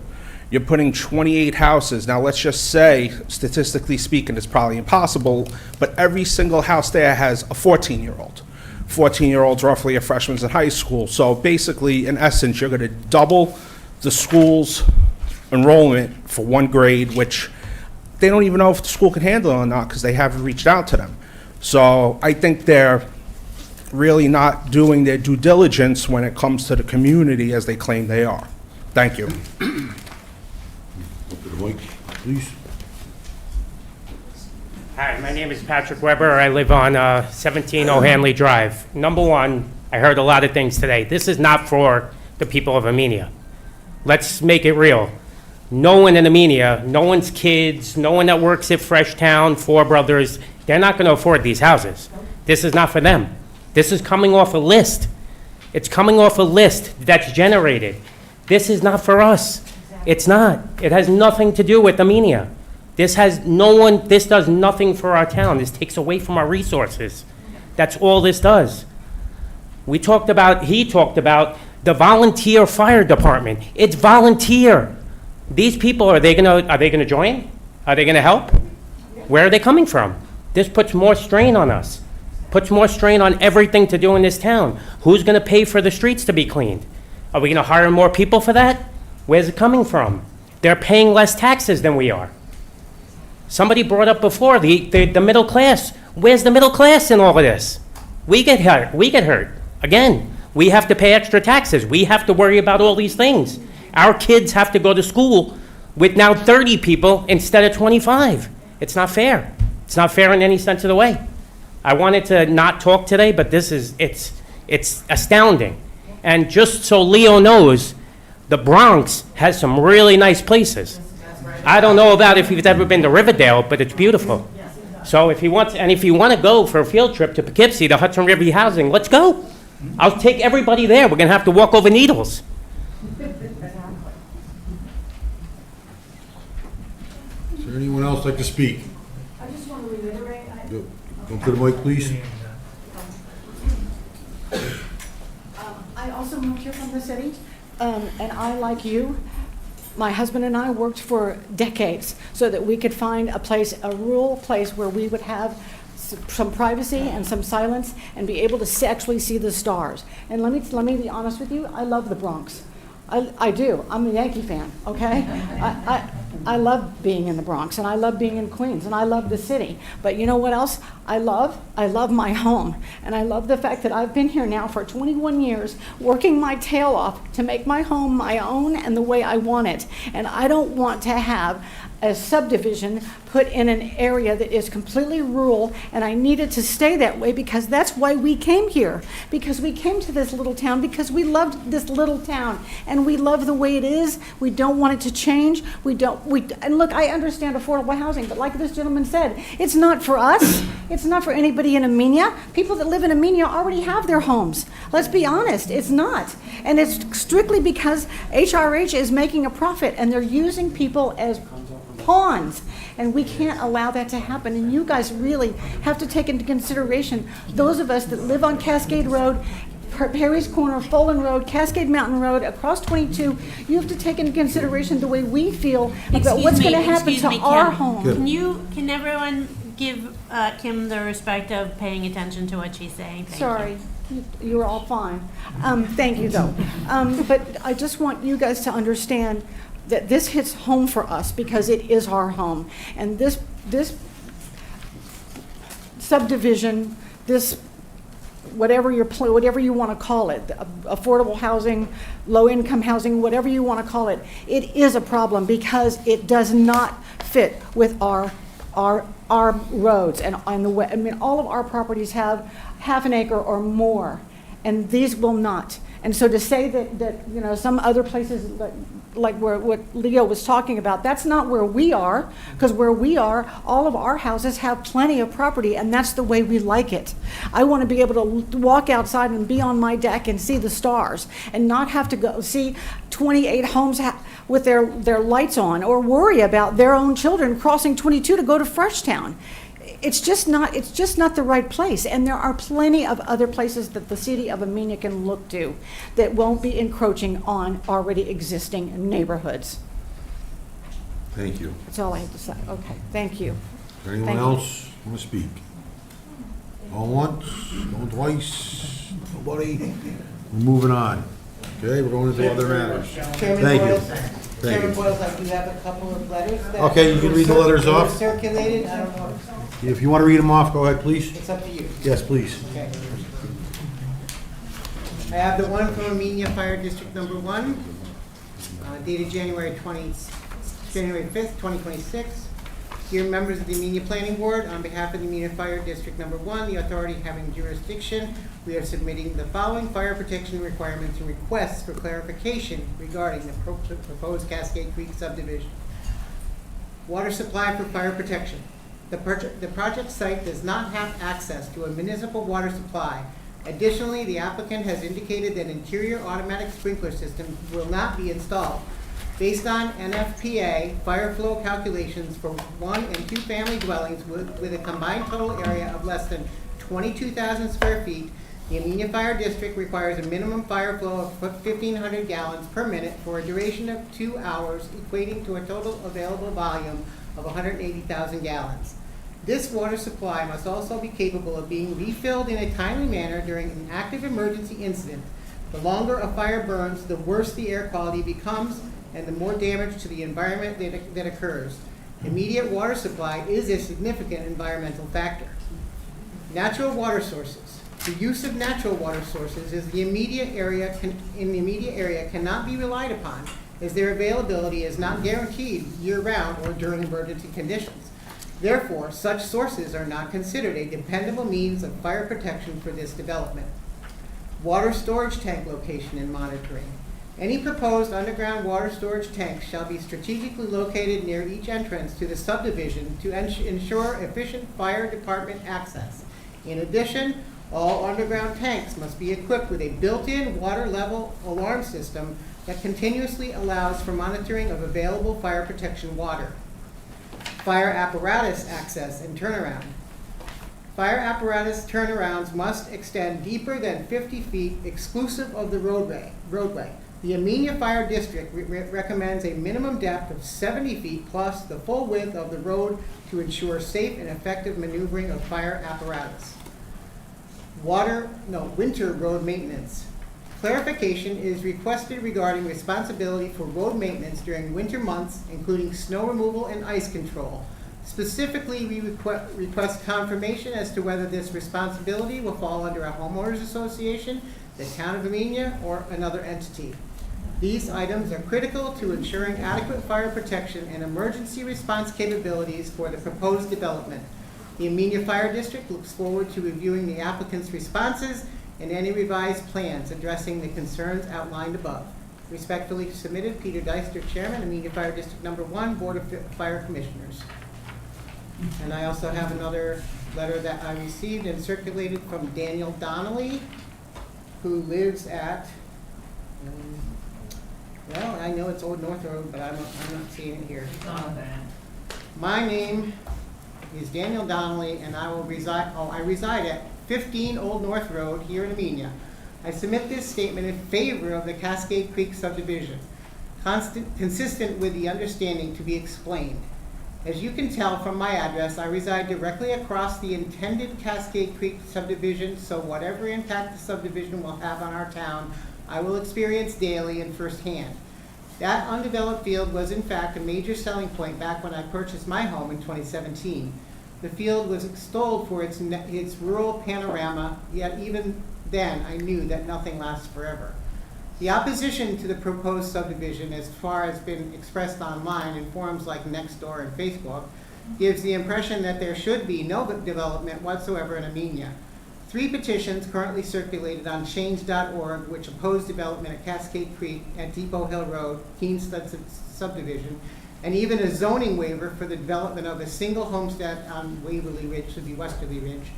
You're putting 28 houses. Now, let's just say, statistically speaking, it's probably impossible, but every single house there has a 14-year-old. 14-year-olds, roughly a freshman in high school. So basically, in essence, you're going to double the school's enrollment for one grade, which they don't even know if the school can handle it or not because they haven't reached out to them. So I think they're really not doing their due diligence when it comes to the community as they claim they are. Thank you. Mike, please. Hi, my name is Patrick Weber. I live on 17 O'Hanley Drive. Number one, I heard a lot of things today. This is not for the people of Amenia. Let's make it real. No one in Amenia, no one's kids, no one that works at Freshtown, Four Brothers, they're not going to afford these houses. This is not for them. This is coming off a list. It's coming off a list that's generated. This is not for us. It's not. It has nothing to do with Amenia. This does nothing for our town. This takes away from our resources. That's all this does. He talked about the volunteer fire department. It's volunteer. These people, are they gonna join? Are they gonna help? Where are they coming from? This puts more strain on us. Puts more strain on everything to do in this town. Who's gonna pay for the streets to be cleaned? Are we gonna hire more people for that? Where's it coming from? They're paying less taxes than we are. Somebody brought up before the middle class. Where's the middle class in all of this? We get hurt. Again, we have to pay extra taxes. We have to worry about all these things. Our kids have to go to school with now 30 people instead of 25. It's not fair. It's not fair in any sense of the way. I wanted to not talk today, but it's astounding. And just so Leo knows, the Bronx has some really nice places. I don't know about if you've ever been to Riverdale, but it's beautiful. So if you want, and if you want to go for a field trip to Poughkeepsie, to Hudson River Housing, let's go. I'll take everybody there. We're going to have to walk over needles. Is there anyone else like to speak? I just want to reiterate. Come to the mic, please. I also moved here from the city, and I, like you, my husband and I worked for decades so that we could find a place, a rural place where we would have some privacy and some silence and be able to actually see the stars. And let me be honest with you, I love the Bronx. I do. I'm a Yankee fan, okay? I love being in the Bronx, and I love being in Queens, and I love the city. But you know what else I love? I love my home. And I love the fact that I've been here now for 21 years, working my tail off to make my home my own and the way I want it. And I don't want to have a subdivision put in an area that is completely rural, and I need it to stay that way because that's why we came here. Because we came to this little town because we loved this little town, and we love the way it is. We don't want it to change. And look, I understand affordable housing, but like this gentleman said, it's not for us. It's not for anybody in Amenia. People that live in Amenia already have their homes. Let's be honest, it's not. And it's strictly because HRH is making a profit, and they're using people as pawns, and we can't allow that to happen. And you guys really have to take into consideration those of us that live on Cascade Road, Perry's Corner, Folan Road, Cascade Mountain Road, across 22. You have to take into consideration the way we feel about what's going to happen to our home. Can everyone give Kim the respect of paying attention to what she's saying? Sorry. You were all fine. Thank you, though. But I just want you guys to understand that this hits home for us because it is our home. And this subdivision, this whatever you want to call it, affordable housing, low-income housing, whatever you want to call it, it is a problem because it does not fit with our roads and the way. I mean, all of our properties have half an acre or more, and these will not. And so to say that some other places like what Leo was talking about, that's not where we are, because where we are, all of our houses have plenty of property, and that's the way we like it. I want to be able to walk outside and be on my deck and see the stars and not have to go see 28 homes with their lights on or worry about their own children crossing 22 to go to Freshtown. It's just not the right place, and there are plenty of other places that the city of Amenia can look to that won't be encroaching on already existing neighborhoods. Thank you. That's all I have to say. Okay, thank you. Is there anyone else want to speak? Going once, going twice, nobody? We're moving on. Okay, we're going into other matters. Thank you. Chairman Boyles, I do have a couple of letters that. Okay, you can read the letters were off. Circulated, I don't know. If you want to read them off, go ahead, please. It's up to you. Yes, please. Okay. I have the one from Amenia Fire District Number 1, dated January 5th, 2026. Dear members of the Amenia Planning Board, on behalf of the Amenia Fire District Number 1, the authority having jurisdiction, we are submitting the following fire protection requirements and requests for clarification regarding the proposed Cascade Creek subdivision. Water supply for fire protection. The project site does not have access to a municipal water supply. Additionally, the applicant has indicated that interior automatic sprinkler systems will not be installed. Based on NFPA fire flow calculations for 1 and 2 family dwellings with a combined total area of less than 22,000 square feet, the Amenia Fire District requires a minimum fire flow of 1,500 gallons per minute for a duration of 2 hours, equating to a total available volume of 180,000 gallons. This water supply must also be capable of being refilled in a timely manner during an active emergency incident. The longer a fire burns, the worse the air quality becomes and the more damage to the environment that occurs. Immediate water supply is a significant environmental factor. Natural water sources. The use of natural water sources in the immediate area cannot be relied upon, as their availability is not guaranteed year-round or during emergency conditions. Therefore, such sources are not considered a dependable means of fire protection for this development. Water storage tank location and monitoring. Any proposed underground water storage tanks shall be strategically located near each entrance to the subdivision to ensure efficient fire department access. In addition, all underground tanks must be equipped with a built-in water level alarm system that continuously allows for monitoring of available fire protection water. Fire apparatus access and turnaround. Fire apparatus turnarounds must extend deeper than 50 feet exclusive of the roadway. The Amenia Fire District recommends a minimum depth of 70 feet plus the full width of the road to ensure safe and effective maneuvering of fire apparatus. Winter road maintenance. Clarification is requested regarding responsibility for road maintenance during winter months, including snow removal and ice control. Specifically, we request confirmation as to whether this responsibility will fall under a homeowners association, the town of Amenia, or another entity. These items are critical to ensuring adequate fire protection and emergency response capabilities for the proposed development. The Amenia Fire District looks forward to reviewing the applicant's responses and any revised plans addressing the concerns outlined above. Respectfully submitted, Peter Deister, Chairman, Amenia Fire District Number 1, Board of Fire Commissioners. And I also have another letter that I received and circulated from Daniel Donnelly, who lives at, well, I know it's Old North Road, but I'm not seeing it here. My name is Daniel Donnelly, and I reside at 15 Old North Road here in Amenia. I submit this statement in favor of the Cascade Creek subdivision, consistent with the understanding to be explained. As you can tell from my address, I reside directly across the intended Cascade Creek subdivision, so whatever impact the subdivision will have on our town, I will experience daily and firsthand. That undeveloped field was in fact a major selling point back when I purchased my home in 2017. The field was extolled for its rural panorama, yet even then I knew that nothing lasts forever. The opposition to the proposed subdivision, as far as been expressed online in forums like Nextdoor and Facebook, gives the impression that there should be no development whatsoever in Amenia. 3 petitions currently circulated on change.org which oppose development at Cascade Creek at Depot Hill Road, Keenstud subdivision, and even a zoning waiver for the development of a single homestead on Waverly Ridge, to be Westerly Ridge.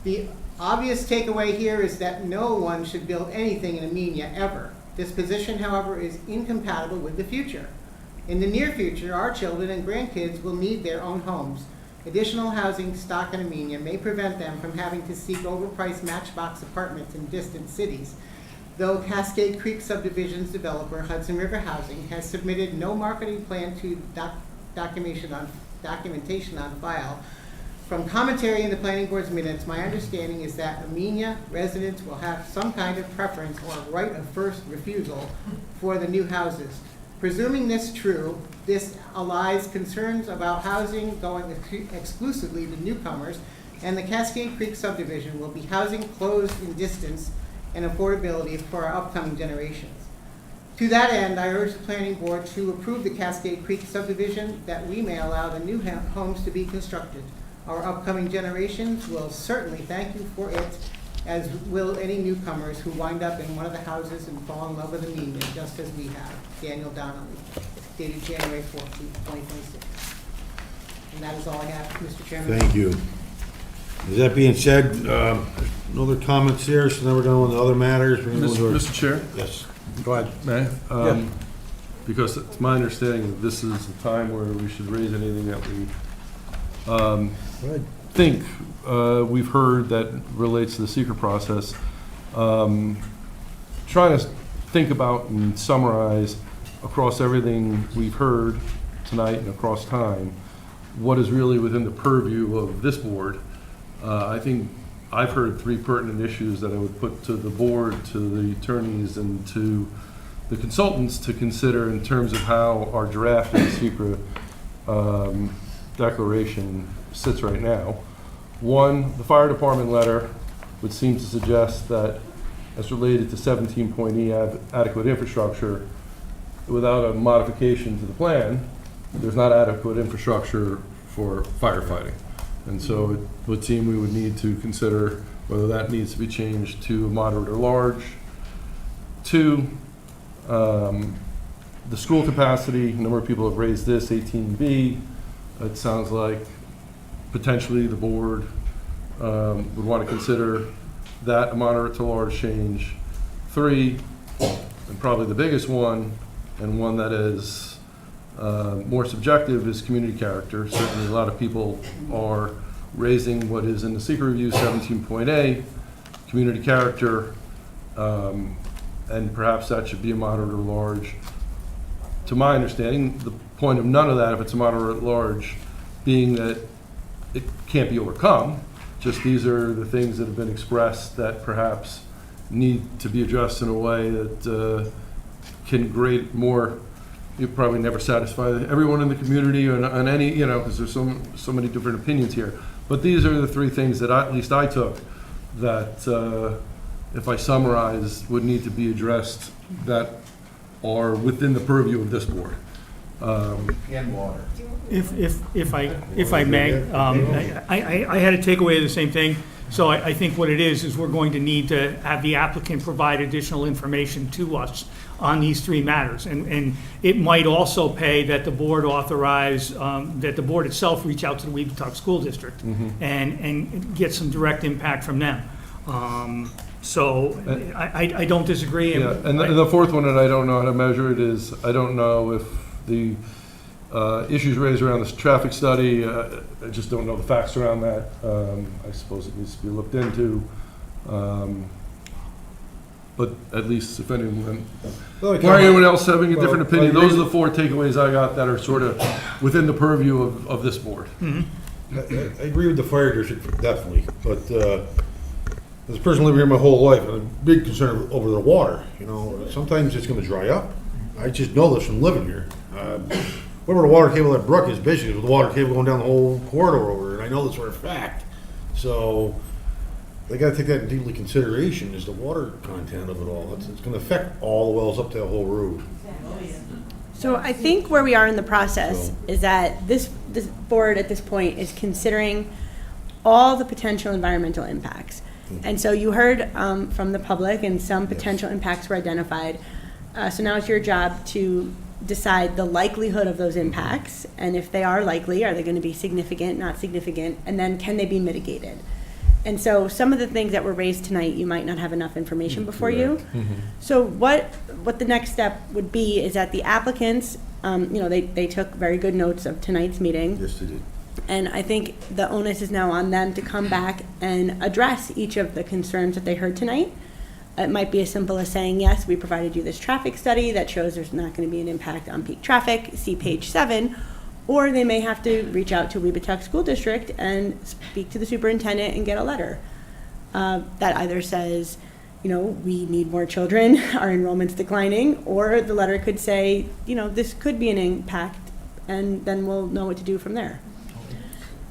The obvious takeaway here is that no one should build anything in Amenia ever. This position, however, is incompatible with the future. In the near future, our children and grandkids will need their own homes. Additional housing stock in Amenia may prevent them from having to seek overpriced matchbox apartments in distant cities. Though Cascade Creek subdivision's developer, Hudson River Housing, has submitted no marketing plan to documentation on file, from commentary in the planning board's minutes, my understanding is that Amenia residents will have some kind of preference or right of first refusal for the new houses. Presuming this true, this allies concerns about housing going exclusively to newcomers, and the Cascade Creek subdivision will be housing closed in distance and affordability for our upcoming generations. To that end, I urge the planning board to approve the Cascade Creek subdivision that we may allow the new homes to be constructed. Our upcoming generations will certainly thank you for it, as will any newcomers who wind up in one of the houses and fall in love with Amenia, just as we have. Daniel Donnelly, dated January 14th, 2026. And that is all I have, Mr. Chairman. Thank you. With that being said, no other comments here, so now we're going on to other matters. We're gonna go to our- Mr. Chair? Yes. Go ahead. May I? Because it's my understanding that this is the time where we should raise anything that we think we've heard that relates to the secret process. Trying to think about and summarize across everything we've heard tonight and across time, what is really within the purview of this board. I think I've heard 3 pertinent issues that I would put to the board, to the attorneys, and to the consultants to consider in terms of how our draft of the secret declaration sits right now. 1, the fire department letter would seem to suggest that, as related to 17.E adequate infrastructure, without a modification to the plan, there's not adequate infrastructure for firefighting. And so it would seem we would need to consider whether that needs to be changed to moderate or large. 2, The school capacity, a number of people have raised this, 18B. It sounds like potentially the board would want to consider that a moderate to large change. 3, and probably the biggest one, and one that is more subjective, is community character. Certainly a lot of people are raising what is in the secret review 17.A, community character, and perhaps that should be a moderate or large. To my understanding, the point of none of that, if it's a moderate or large, being that it can't be overcome, just these are the things that have been expressed that perhaps need to be addressed in a way that can grade more. You probably never satisfy everyone in the community on any, because there's so many different opinions here. But these are the 3 things that at least I took that, if I summarize, would need to be addressed that are within the purview of this board. And water. If I may, I had a takeaway of the same thing. So I think what it is we're going to need to have the applicant provide additional information to us on these 3 matters. And it might also pay that the board authorize, that the board itself reach out to the Weebatuck School District and get some direct impact from them. So I don't disagree. Yeah, and the 4th one, and I don't know how to measure it, is I don't know if the issues raised around this traffic study, I just don't know the facts around that. I suppose it needs to be looked into. But at least if anyone else having a different opinion, those are the 4 takeaways I got that are sort of within the purview of this board. I agree with the fire district, definitely, but as a person living here my whole life, I'm a big concern over the water. Sometimes it's going to dry up. I just know this from living here. Whatever the water table at Brook is, basically the water table going down the whole corridor over, and I know this for a fact. So they got to take that in deeply consideration, is the water content of it all. It's going to affect all the wells up that whole road. So I think where we are in the process is that this board at this point is considering all the potential environmental impacts. And so you heard from the public, and some potential impacts were identified. So now it's your job to decide the likelihood of those impacts, and if they are likely, are they going to be significant, not significant, and then can they be mitigated? And so some of the things that were raised tonight, you might not have enough information before you. So what the next step would be is that the applicants, they took very good notes of tonight's meeting. Yes, they did. And I think the onus is now on them to come back and address each of the concerns that they heard tonight. It might be as simple as saying, yes, we provided you this traffic study that shows there's not going to be an impact on peak traffic, see page 7, or they may have to reach out to Weebatuck School District and speak to the superintendent and get a letter that either says, we need more children, our enrollment's declining, or the letter could say, this could be an impact, and then we'll know what to do from there.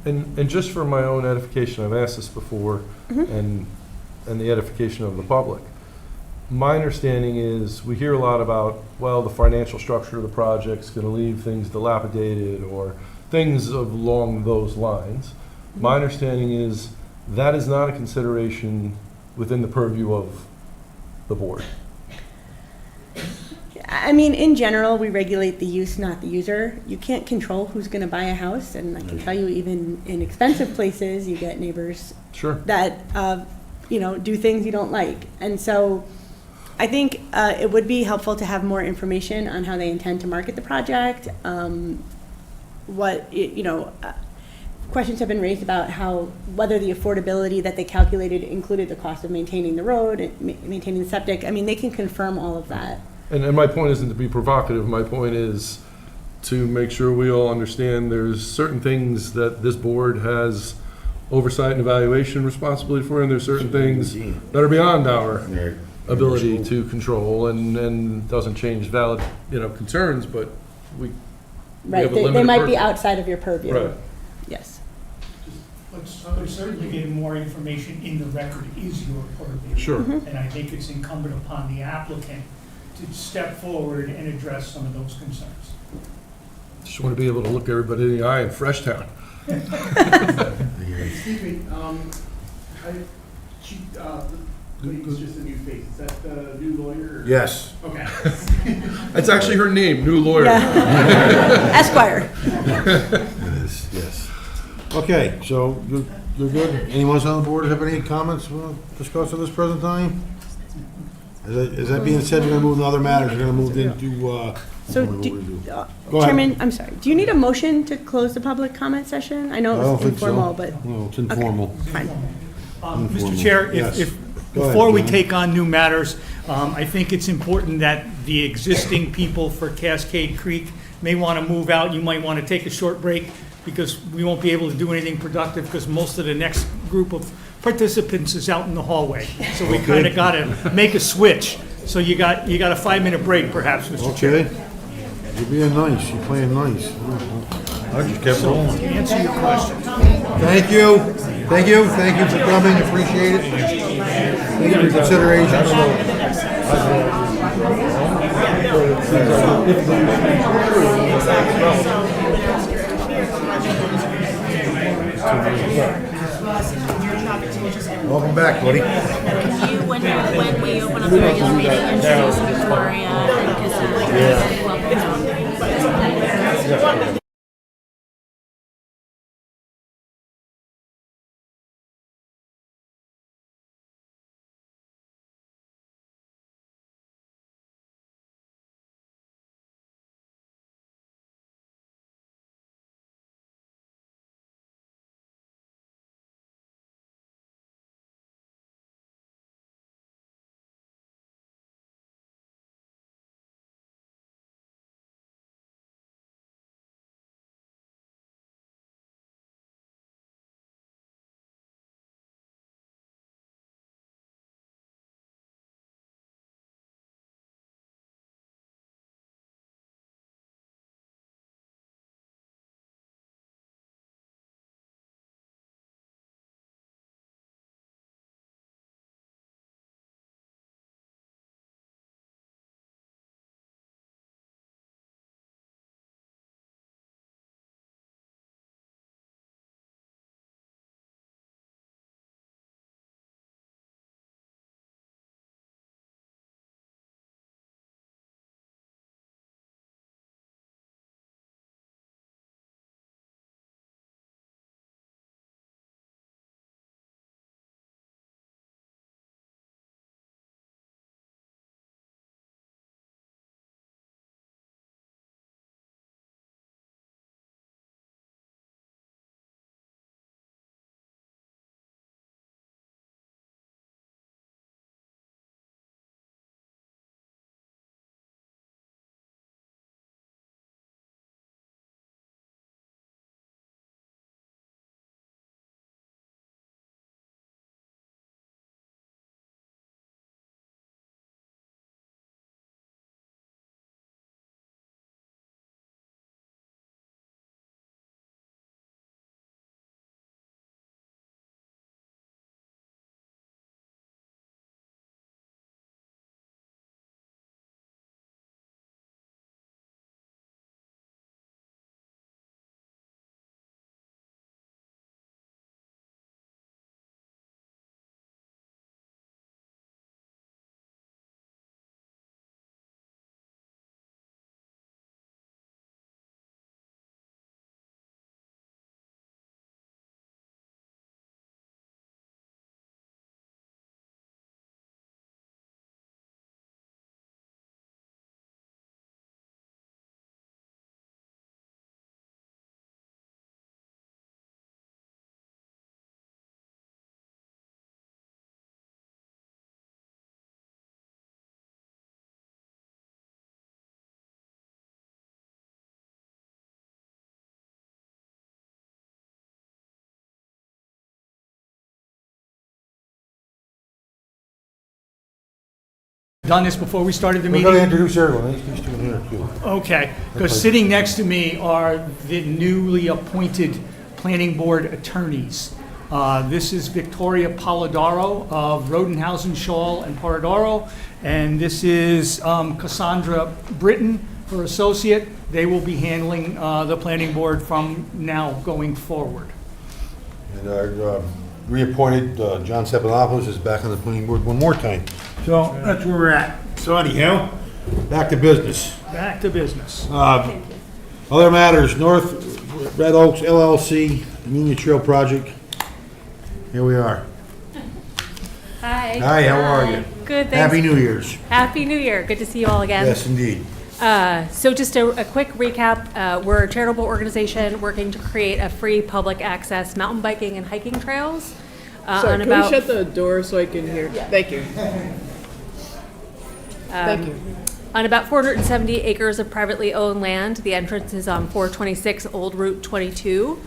And just for my own edification, I've asked this before, and the edification of the public. My understanding is we hear a lot about, the financial structure of the project's going to leave things dilapidated or things along those lines. My understanding is that is not a consideration within the purview of the board. I mean, in general, we regulate the use, not the user. You can't control who's going to buy a house, and I can tell you, even in expensive places, you get neighbors that do things you don't like. And so I think it would be helpful to have more information on how they intend to market the project. Questions have been raised about whether the affordability that they calculated included the cost of maintaining the road and maintaining the septic. I mean, they can confirm all of that. And my point isn't to be provocative. My point is to make sure we all understand there's certain things that this board has oversight and evaluation responsibility for, and there's certain things that are beyond our ability to control, and doesn't change valid, concerns, but we have a limited they might be purview. outside of your purview. Right. Yes. Let's certainly getting more information in the record is your purview. Sure. And I think it's incumbent upon the applicant to step forward and address some of those concerns. Just want to be able to look everybody in the eye in Freshtown. Excuse me, He's just a new face. Is that the new lawyer? Yes. Okay. That's actually her name, new lawyer. Esquire. It is, yes. Okay, so you're good? Anyone else on the board have any comments we want to discuss at this present time? As that being said, we're going to move to other matters. We're going to move into, So, what we're gonna do. do- Go ahead. Chairman, I'm sorry, do you need a motion to close the public comment session? I know I it don't was think so. informal, but. No, it's informal. Fine. Mr. Chair, Yes. if, Go ahead, before we John. take on new matters, I think it's important that the existing people for Cascade Creek may want to move out. You might want to take a short break because we won't be able to do anything productive because most of the next group of participants is out in the hallway. So we kind of got to make a switch. So you got a 5-minute break perhaps, Mr. Chair. Okay. You're being nice. You're playing nice. I just kept So, rolling. to answer your question. Thank you. Thank you. Thank you for coming. Appreciate it. Thank you for your consideration. Welcome back, buddy. Can you, when we open up the regular meeting, introduce Victoria and Cassandra? Welcome. Done this before we started the We're meeting? going to introduce everyone. These two in here, too. Okay, because sitting next to me are the newly appointed planning board attorneys. This is Victoria Polidoro of Rodenhausen, Shaw, and Polidoro, and this is Cassandra Britton, her associate. They will be handling the planning board from now going forward. And our reappointed John Stephanopoulos is back on the planning board one more time. So that's where we're at. So anyhow, back to business. Back to business. Other matters, North Red Oaks LLC, Union Trail Project. Here we are. Hi. Hi, how are you? Good, thanks. Happy New Year's. Happy New Year. Good to see you all again. Yes, indeed. So just a quick recap. We're a charitable organization working to create a free public access mountain biking and hiking trails. Sorry, can we shut the door so I can hear? Thank you. Thank you. On about 470 acres of privately owned land. The entrance is on 426 Old Route 22.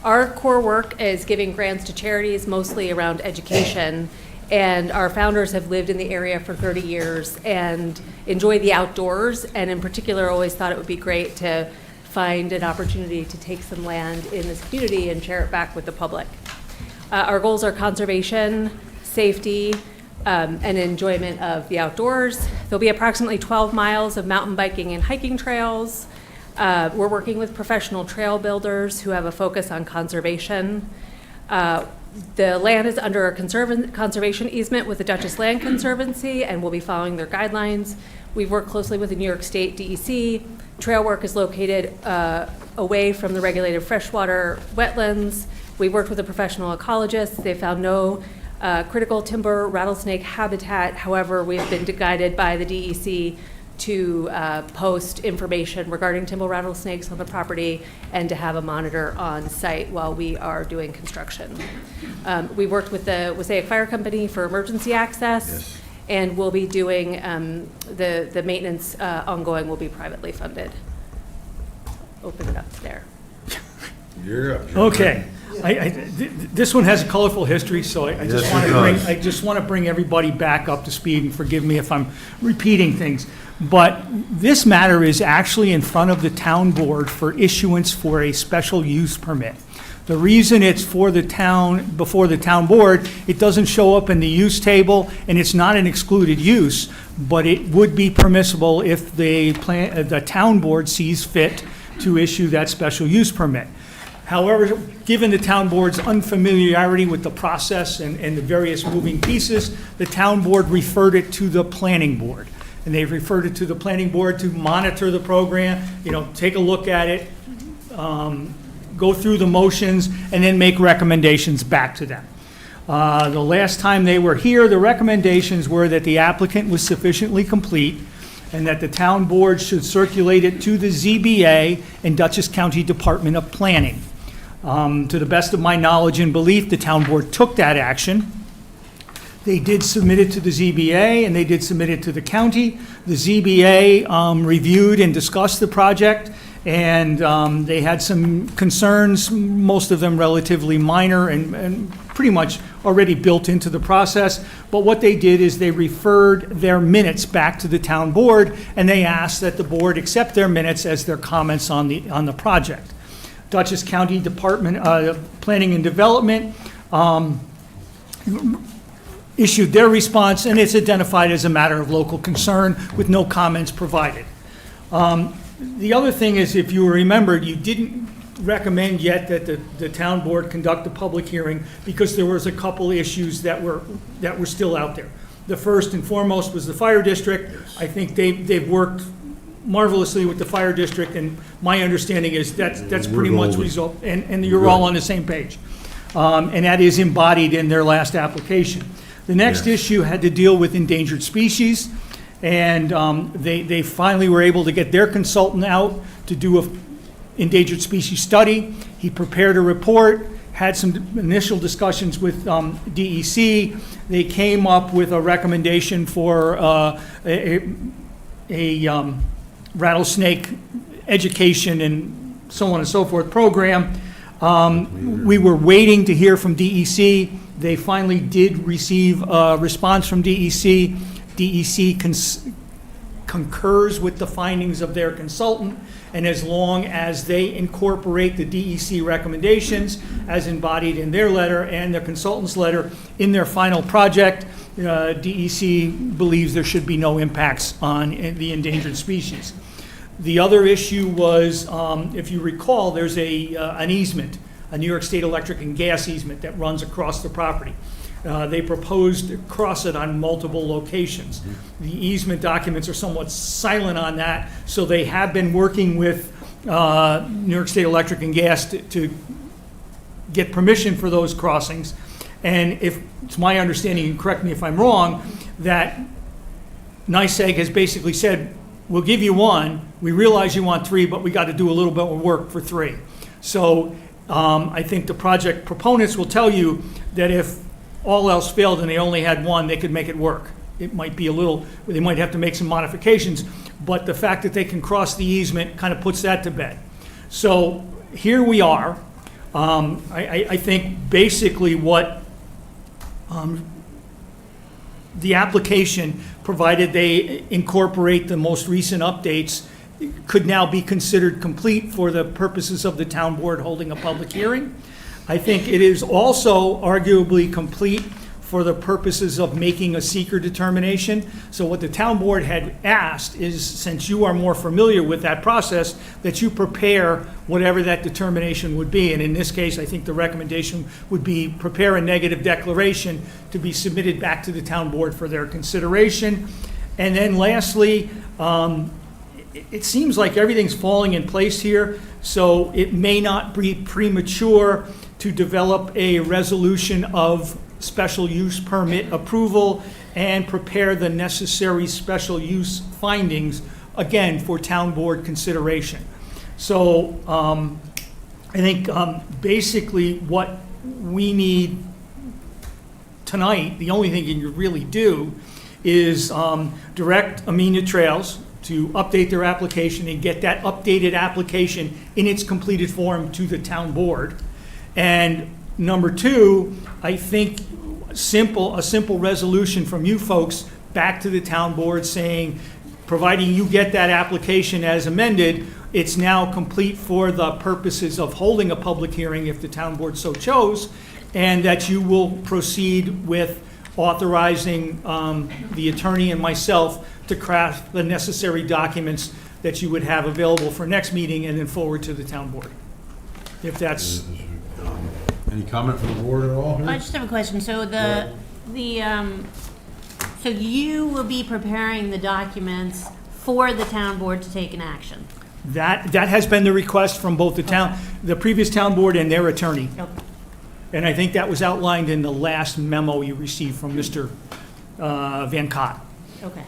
Our core work is giving grants to charities, mostly around education. And our founders have lived in the area for 30 years and enjoy the outdoors, and in particular always thought it would be great to find an opportunity to take some land in this community and share it back with the public. Our goals are conservation, safety, and enjoyment of the outdoors. There'll be approximately 12 miles of mountain biking and hiking trails. We're working with professional trail builders who have a focus on conservation. The land is under a conservation easement with the Dutchess Land Conservancy, and we'll be following their guidelines. We've worked closely with the New York State DEC. Trail work is located away from the regulated freshwater wetlands. We worked with a professional ecologist. They found no critical timber rattlesnake habitat. However, we've been guided by the DEC to post information regarding timber rattlesnakes on the property and to have a monitor on site while we are doing construction. We worked with the Wassaic Fire Company for emergency access, and we'll be doing the maintenance ongoing will be privately funded. Open it up to there. You're up. Okay. This one has a colorful history, so I just want to bring everybody back up to speed, and forgive me if I'm repeating things. But this matter is actually in front of the town board for issuance for a special use permit. The reason it's for the town, before the town board, it doesn't show up in the use table, and it's not an excluded use, but it would be permissible if the town board sees fit to issue that special use permit. However, given the town board's unfamiliarity with the process and the various moving pieces, the town board referred it to the planning board. And they've referred it to the planning board to monitor the program, take a look at it, go through the motions, and then make recommendations back to them. The last time they were here, the recommendations were that the applicant was sufficiently complete and that the town board should circulate it to the ZBA and Dutchess County Department of Planning. To the best of my knowledge and belief, the town board took that action. They did submit it to the ZBA, and they did submit it to the county. The ZBA reviewed and discussed the project, and they had some concerns, most of them relatively minor and pretty much already built into the process. But what they did is they referred their minutes back to the town board, and they asked that the board accept their minutes as their comments on the project. Dutchess County Department of Planning and Development issued their response, and it's identified as a matter of local concern with no comments provided. The other thing is, if you remember, you didn't recommend yet that the town board conduct a public hearing because there was a couple issues that were still out there. The first and foremost was the fire district. I think they've worked marvelously with the fire district, and my understanding is that's pretty much resolved, and you're all on the same page. And that is embodied in their last application. The next issue had to deal with endangered species, and they finally were able to get their consultant out to do an endangered species study. He prepared a report, had some initial discussions with DEC. They came up with a recommendation for a rattlesnake education and so on and so forth program. We were waiting to hear from DEC. They finally did receive a response from DEC. DEC concurs with the findings of their consultant, and as long as they incorporate the DEC recommendations as embodied in their letter and their consultant's letter in their final project, DEC believes there should be no impacts on the endangered species. The other issue was, if you recall, there's an easement a New York State electric and gas easement that runs across the property. They proposed to cross it on multiple locations. The easement documents are somewhat silent on that, so they have been working with New York State Electric and Gas to get permission for those crossings. And if it's my understanding, and correct me if I'm wrong, that NYSEG has basically said, we'll give you one, we realize you want three, but we got to do a little bit more work for three. So I think the project proponents will tell you that if all else failed and they only had one, they could make it work. It might be a little, they might have to make some modifications, but the fact that they can cross the easement kind of puts that to bed. So here we are. I think basically what the application, provided they incorporate the most recent updates, could now be considered complete for the purposes of the town board holding a public hearing. I think it is also arguably complete for the purposes of making a seeker determination. So what the town board had asked is, since you are more familiar with that process, that you prepare whatever that determination would be. And in this case, I think the recommendation would be prepare a negative declaration to be submitted back to the town board for their consideration. And then lastly, it seems like everything's falling in place here, so it may not be premature to develop a resolution of special use permit approval and prepare the necessary special use findings, again, for town board consideration. So I think basically what we need tonight, the only thing you can really do is direct Amenia Trails to update their application and get that updated application in its completed form to the town board. And number two, I think a simple resolution from you folks back to the town board saying, providing you get that application as amended, it's now complete for the purposes of holding a public hearing if the town board so chose, and that you will proceed with authorizing the attorney and myself to craft the necessary documents that you would have available for next meeting and then forward to the town board. If that's... Any comment from the board at all? I just have a question. So so you will be preparing the documents for the town board to take an action? That has been the request from both the previous town board and their attorney. Okay. And I think that was outlined in the last memo you received from Mr. Van Cott. Okay.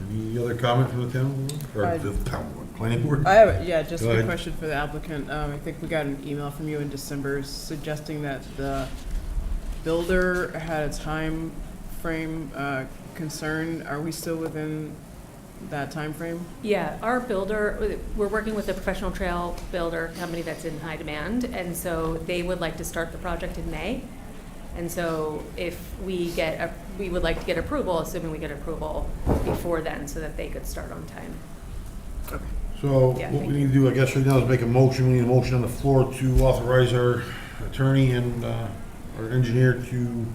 Any other comment from the town board? Or the town board, planning board? I have, just Go a ahead. question for the applicant. I think we got an email from you in December suggesting that the builder had a time frame concern. Are we still within that time frame? Yeah, our builder, we're working with a professional trail builder company that's in high demand, and so they would like to start the project in May. And so if we would like to get approval, assuming we get approval before then, so that they could start on time. Okay. So Yeah, what thank we need to do, I guess, right now is make a motion. We need a motion on the floor to authorize our attorney and our engineer to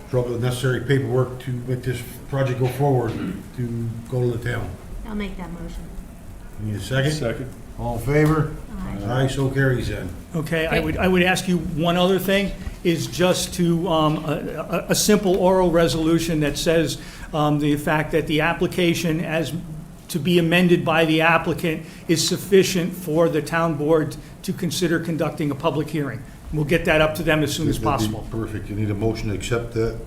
draw up the necessary paperwork to make this project go forward, to go to the town. I'll make that motion. Need a second? Second. All in favor? Aye, so carries then. Okay, I would ask you one other thing, is just to, a simple oral resolution that says the fact that the application as to be amended by the applicant is sufficient for the town board to consider conducting a public hearing. We'll get that up to them as soon as That'd be possible. Perfect. You need a motion to accept that,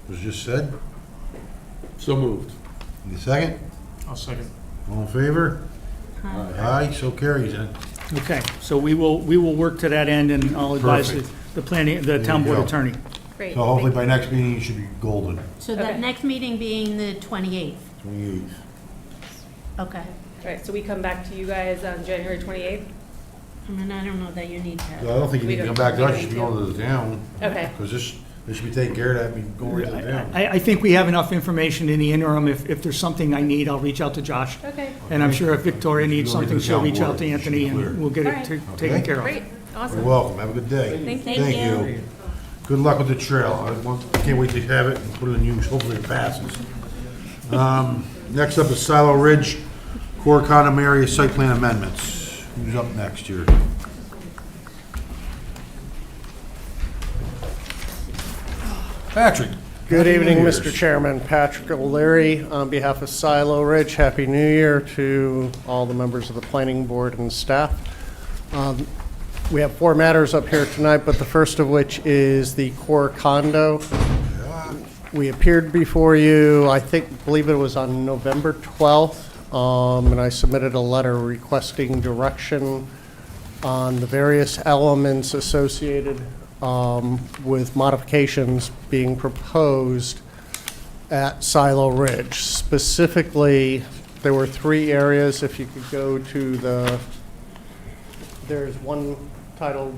was just said? So moved. Need a second? I'll second. All in favor? Aye, so carries then. Okay, so we will work to that end, and I'll advise the town board go. attorney. Great. So hopefully by next meeting, you should be golden. So that next meeting being the 28th? 28th. Okay. All right, so we come back to you guys on January 28th? And then I don't know that you need to. So I don't think you need to come back to us, you should be going to the town. Okay. Because they should be taking care of that, and go right to the town. I think we have enough information in the interim. If there's something I need, I'll reach out to Josh. Okay. And I'm sure if Victoria needs Go right to something, the she'll town reach out board. to It should Anthony, be clear. and we'll get All it right. taken care of. Great, awesome. You're welcome, have a good day. Thank you. Good luck with the trail. I can't wait to have it and put it in use, hopefully it passes. Next up is Silo Ridge Core Condom Area Site Plan Amendments. Who's up next here? Patrick. Good Happy evening, New Mr. Year's. Chairman. Patrick O'Leary on behalf of Silo Ridge. Happy New Year to all the members of the planning board and staff. We have 4 matters up here tonight, but the first of which is the core condo. We appeared before you, believe it was on November 12th, and I submitted a letter requesting direction on the various elements associated with modifications being proposed at Silo Ridge. Specifically, there were 3 areas. If you could go to there's one titled,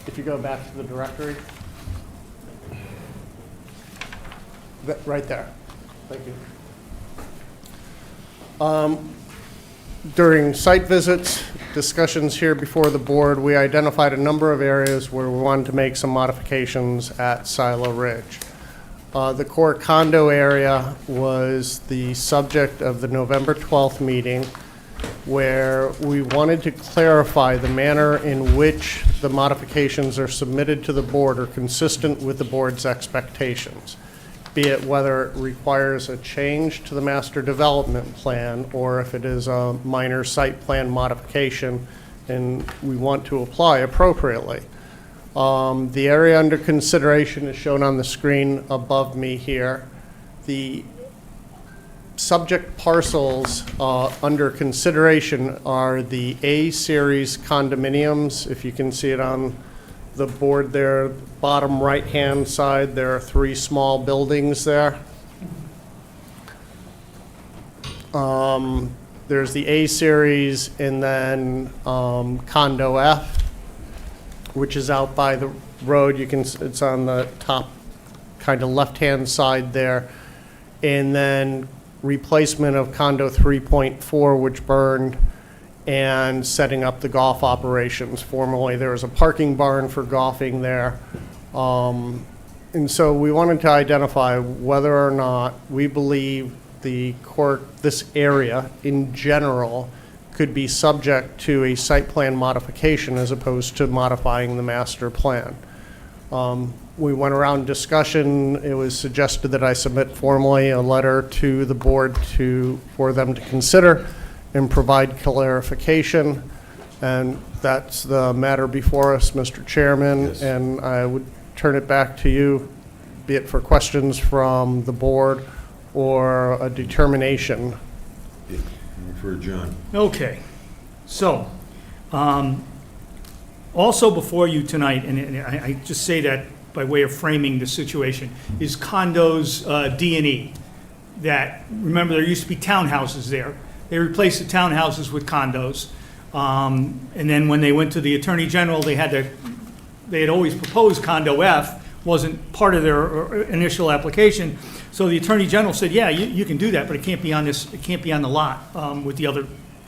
if you go back to the directory. Right there. Thank you. During site visits, discussions here before the board, we identified a number of areas where we wanted to make some modifications at Silo Ridge. The core condo area was the subject of the November 12th meeting, where we wanted to clarify the manner in which the modifications are submitted to the board are consistent with the board's expectations, be it whether it requires a change to the master development plan or if it is a minor site plan modification and we want to apply appropriately. The area under consideration is shown on the screen above me here. The subject parcels under consideration are the A-series condominiums. If you can see it on the board there, bottom right-hand side, there are 3 small buildings there. There's the A-series and then Condo F, which is out by the road. It's on the top kind of left-hand side there. And then replacement of Condo 3.4, which burned, and setting up the golf operations. Formerly, there was a parking barn for golfing there. And so we wanted to identify whether or not we believe this area in general could be subject to a site plan modification as opposed to modifying the master plan. We went around discussion. It was suggested that I submit formally a letter to the board for them to consider and provide clarification. And that's the matter before us, Mr. Chairman. Yes. And I would turn it back to you, be it for questions from the board or a determination. For John. Okay, so, also before you tonight, and I just say that by way of framing the situation, is condos D&E. That, remember, there used to be townhouses there. They replaced the townhouses with condos. And then when they went to the Attorney General, they had always proposed Condo F, wasn't part of their initial application. So the Attorney General said, yeah, you can do that, but it can't be on the lot with the other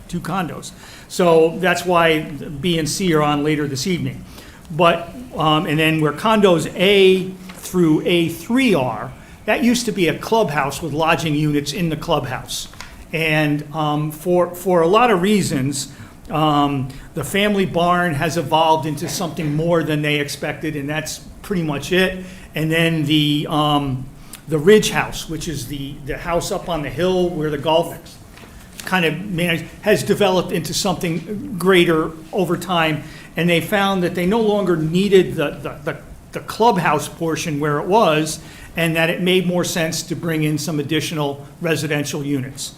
2 condos. So that's why B and C are on later this evening. But, and then where condos A through A3 are, that used to be a clubhouse with lodging units in the clubhouse. And for a lot of reasons, the family barn has evolved into something more than they expected, and that's pretty much it. And then the Ridge House, which is the house up on the hill where the golf kind of managed, has developed into something greater over time. And they found that they no longer needed the clubhouse portion where it was, and that it made more sense to bring in some additional residential units.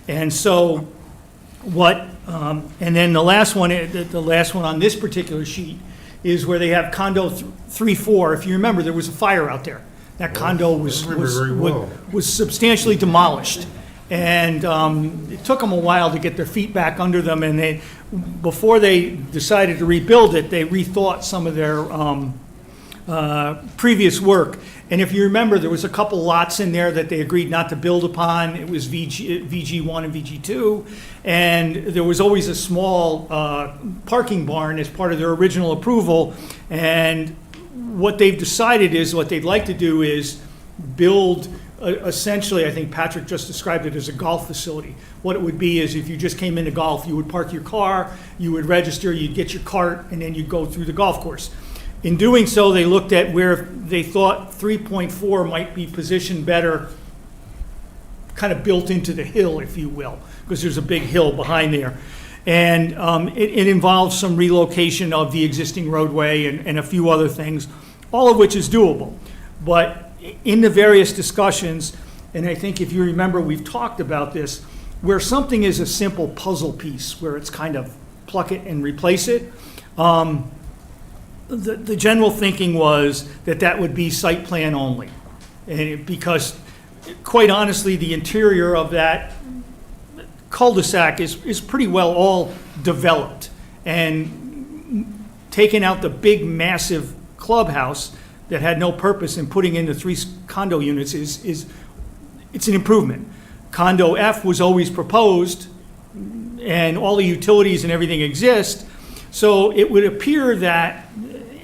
And so and then the last one on this particular sheet is where they have condo 3-4. If you remember, there was a fire out there. That condo was substantially demolished. And it took them a while to get their feet back under them. And before they decided to rebuild it, they rethought some of their previous work. And if you remember, there was a couple lots in there that they agreed not to build upon. It was VG1 and VG2. And there was always a small parking barn as part of their original approval. And what they've decided is, what they'd like to do is build, essentially, I think Patrick just described it as a golf facility. What it would be is, if you just came into golf, you would park your car, you would register, you'd get your cart, and then you'd go through the golf course. In doing so, they looked at where they thought 3.4 might be positioned better, kind of built into the hill, if you will, because there's a big hill behind there. And it involves some relocation of the existing roadway and a few other things, all of which is doable. But in the various discussions, and I think if you remember, we've talked about this, where something is a simple puzzle piece, where it's kind of pluck it and replace it, the general thinking was that that would be site plan only. And because, quite honestly, the interior of that cul-de-sac is pretty well all developed. And taking out the big, massive clubhouse that had no purpose and putting in the 3 condo units it's an improvement. Condo F was always proposed, and all the utilities and everything exist. So it would appear that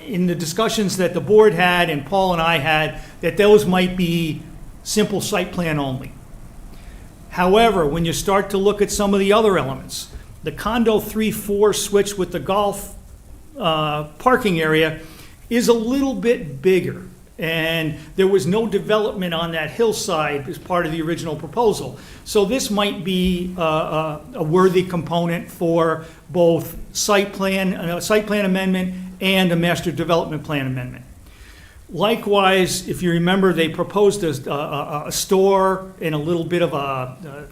in the discussions that the board had and Paul and I had, that those might be simple site plan only. However, when you start to look at some of the other elements, the condo 3-4 switch with the golf parking area is a little bit bigger. And there was no development on that hillside as part of the original proposal. So this might be a worthy component for both site plan amendment and a master development plan amendment. Likewise, if you remember, they proposed a store and a little bit of a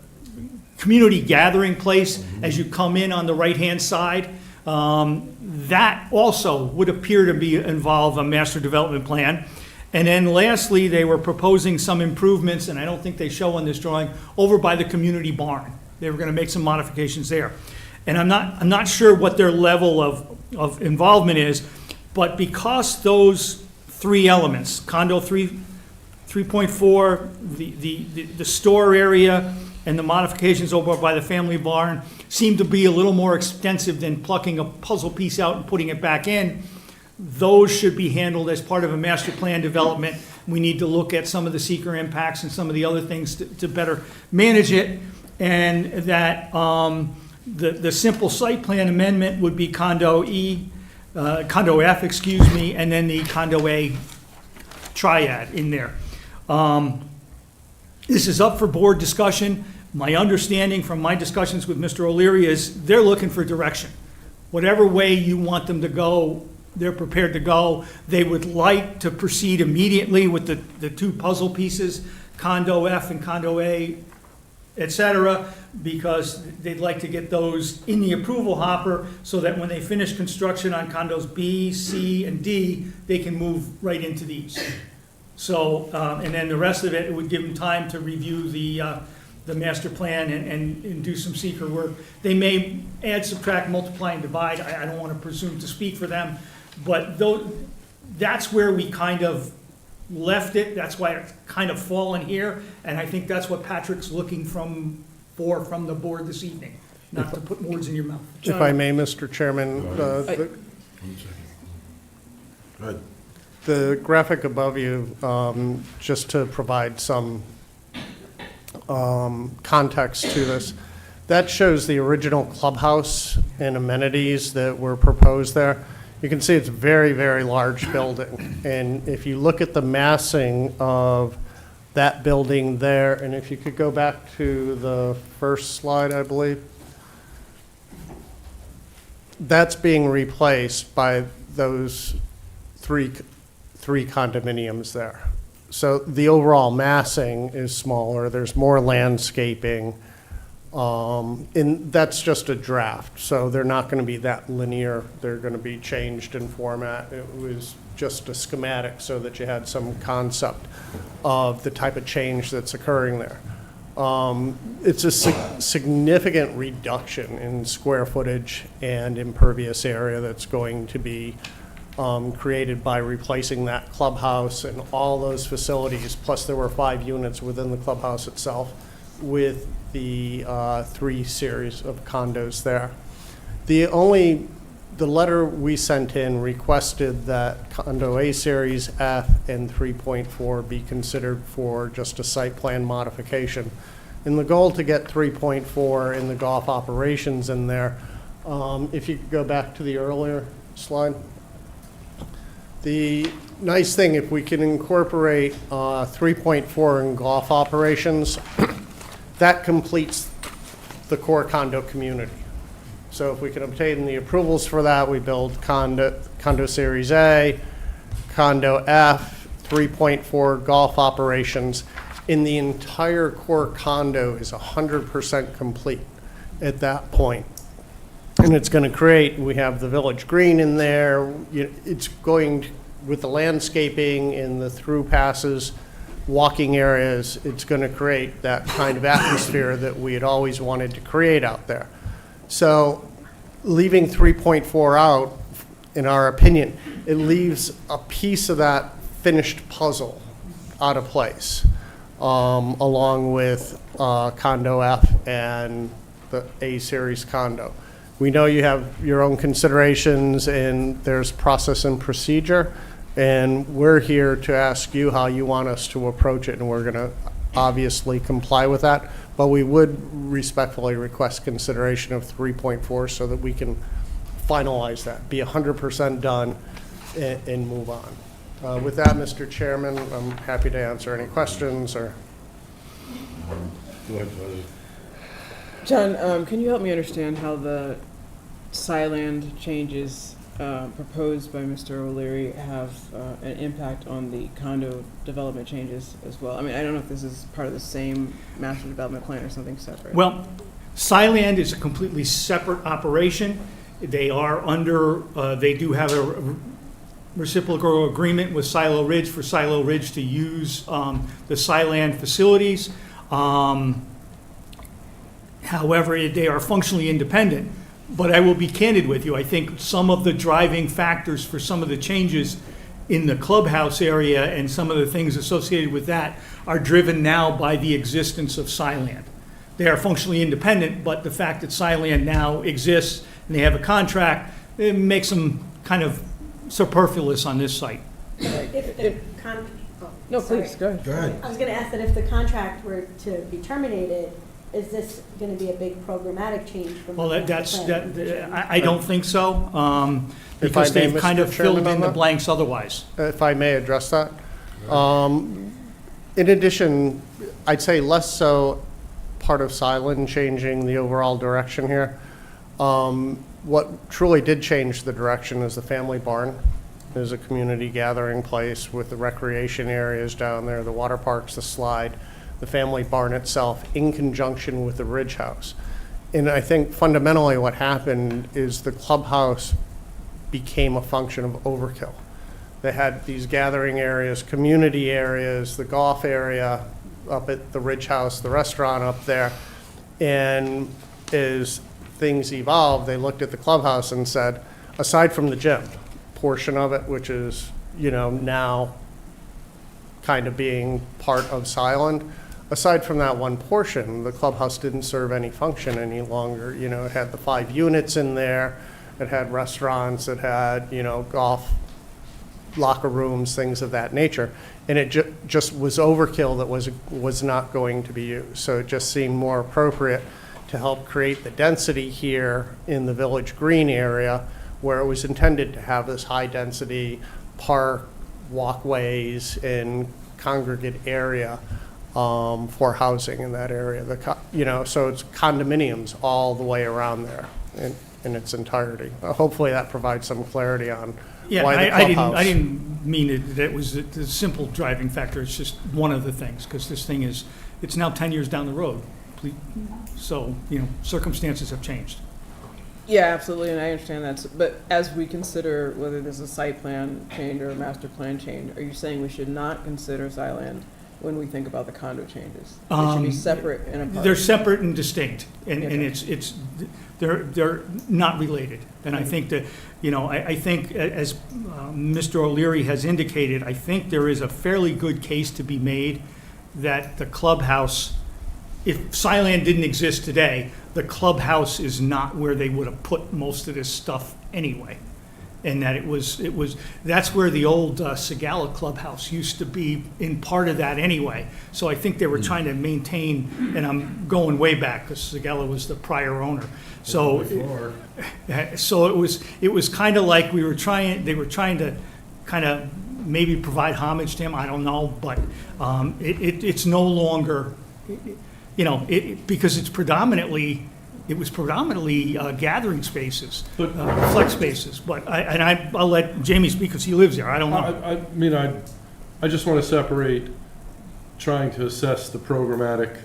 community gathering place as you come in on the right-hand side. That also would appear to involve a master development plan. And then lastly, they were proposing some improvements, and I don't think they show on this drawing, over by the community barn. They were going to make some modifications there. And I'm not sure what their level of involvement is, but because those 3 elements, condo 3.4, the store area, and the modifications over by the family barn seem to be a little more extensive than plucking a puzzle piece out and putting it back in. Those should be handled as part of a master plan development. We need to look at some of the seeker impacts and some of the other things to better manage it. And that the simple site plan amendment would be condo F, excuse me, and then the condo A triad in there. This is up for board discussion. My understanding from my discussions with Mr. O'Leary is they're looking for direction. Whatever way you want them to go, they're prepared to go. They would like to proceed immediately with the 2 puzzle pieces, condo F and condo A, et cetera, because they'd like to get those in the approval hopper so that when they finish construction on condos B, C, and D, they can move right into these. So, and then the rest of it would give them time to review the master plan and do some seeker work. They may add, subtract, multiply, and divide. I don't want to presume to speak for them, but that's where we kind of left it. That's why it's kind of fallen here, and I think that's what Patrick's looking from the board this evening, not to put words in your mouth. If I may, Mr. Chairman, the graphic above you, just to provide some context to this, that shows the original clubhouse and amenities that were proposed there. You can see it's a very, very large building. And if you look at the massing of that building there, and if you could go back to the first slide, I believe, that's being replaced by those three condominiums there. So the overall massing is smaller. There's more landscaping. And that's just a draft, so they're not going to be that linear. They're going to be changed in format. It was just a schematic so that you had some concept of the type of change that's occurring there. It's a significant reduction in square footage and impervious area that's going to be created by replacing that clubhouse and all those facilities, plus there were 5 units within the clubhouse itself, with the 3 series of condos there. The letter we sent in requested that condo A series F and 3.4 be considered for just a site plan modification. And the goal to get 3.4 in the golf operations in there, if you could go back to the earlier slide. The nice thing, if we can incorporate 3.4 in golf operations, that completes the core condo community. So if we can obtain the approvals for that, we build condo Series A, condo F, 3.4 golf operations, and the entire core condo is 100% complete at that point. And it's going to create, we have the village green in there, it's going, with the landscaping and the through passes, walking areas, it's going to create that kind of atmosphere that we had always wanted to create out there. So leaving 3.4 out, in our opinion, it leaves a piece of that finished puzzle out of place, along with condo F and the A-series condo. We know you have your own considerations and there's process and procedure, and we're here to ask you how you want us to approach it, and we're going to obviously comply with that, but we would respectfully request consideration of 3.4 so that we can finalize that, be 100% done, and move on. With that, Mr. Chairman, I'm happy to answer any questions or. John, can you help me understand how the Siland changes proposed by Mr. O'Leary have an impact on the condo development changes as well? I mean, I don't know if this is part of the same master development plan or something separate. Well, Siland is a completely separate operation. They are under, they do have a reciprocal agreement with Silo Ridge for Silo Ridge to use the Siland facilities. However, they are functionally independent. But I will be candid with you. I think some of the driving factors for some of the changes in the clubhouse area and some of the things associated with that are driven now by the existence of Siland. They are functionally independent, but the fact that Siland now exists and they have a contract, it makes them kind of superfluous on this site. No, please, go ahead. Go ahead. I was going to ask that if the contract were to be terminated, is this going to be a big programmatic change from? Well, I don't think so, If I because may, they've kind Mr. of Chairman, filled in on the that? blanks otherwise. If I may address that. In addition, I'd say less so part of Siland changing the overall direction here. What truly did change the direction is the family barn. There's a community gathering place with the recreation areas down there, the water parks, the slide, the family barn itself in conjunction with the Ridge House. And I think fundamentally what happened is the clubhouse became a function of overkill. They had these gathering areas, community areas, the golf area up at the Ridge House, the restaurant up there. And as things evolved, they looked at the clubhouse and said, aside from the gym portion of it, which is, now kind of being part of Siland, aside from that one portion, the clubhouse didn't serve any function any longer. It had the 5 units in there, it had restaurants, it had, golf locker rooms, things of that nature. And it just was overkill that was not going to be used. So it just seemed more appropriate to help create the density here in the Village Green area, where it was intended to have this high-density park, walkways, and congregate area for housing in that area. So it's condominiums all the way around there in its entirety. Hopefully that provides some clarity on why the clubhouse. I didn't mean that it was the simple driving factor. It's just one of the things, because this thing it's now 10 years down the road. So, circumstances have changed. Yeah, absolutely, and I understand that. But as we consider whether there's a site plan change or a master plan change, are you saying we should not consider Siland when we think about the condo changes? It should be separate and apart. They're separate and distinct, and Okay. they're not related. And I think that, I think as Mr. O'Leary has indicated, I think there is a fairly good case to be made that the clubhouse, if Siland didn't exist today, the clubhouse is not where they would have put most of this stuff anyway. And that that's where the old Sagala clubhouse used to be, in part of that anyway. So I think they were trying to maintain, and I'm going way back because Sagala was the prior owner. So it was kind of like they were trying to kind of maybe provide homage to him, I don't know, but it's no longer, you know, because it was predominantly gathering spaces, flex spaces, but I'll let Jamie speak because he lives there, I don't know. I just want to separate trying to assess the programmatic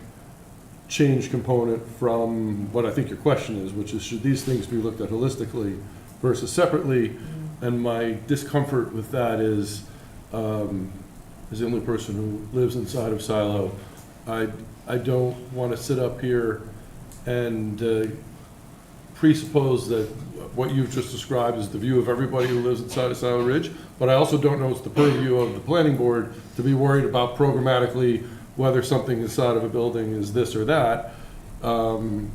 change component from what I think your question is, which is, should these things be looked at holistically versus separately? And my discomfort with that is, as the only person who lives inside of Silo, I don't want to sit up here and presuppose that what you've just described is the view of everybody who lives inside of Silo Ridge, but I also don't know it's the purview of the planning board to be worried about programmatically whether something inside of a building is this or that. You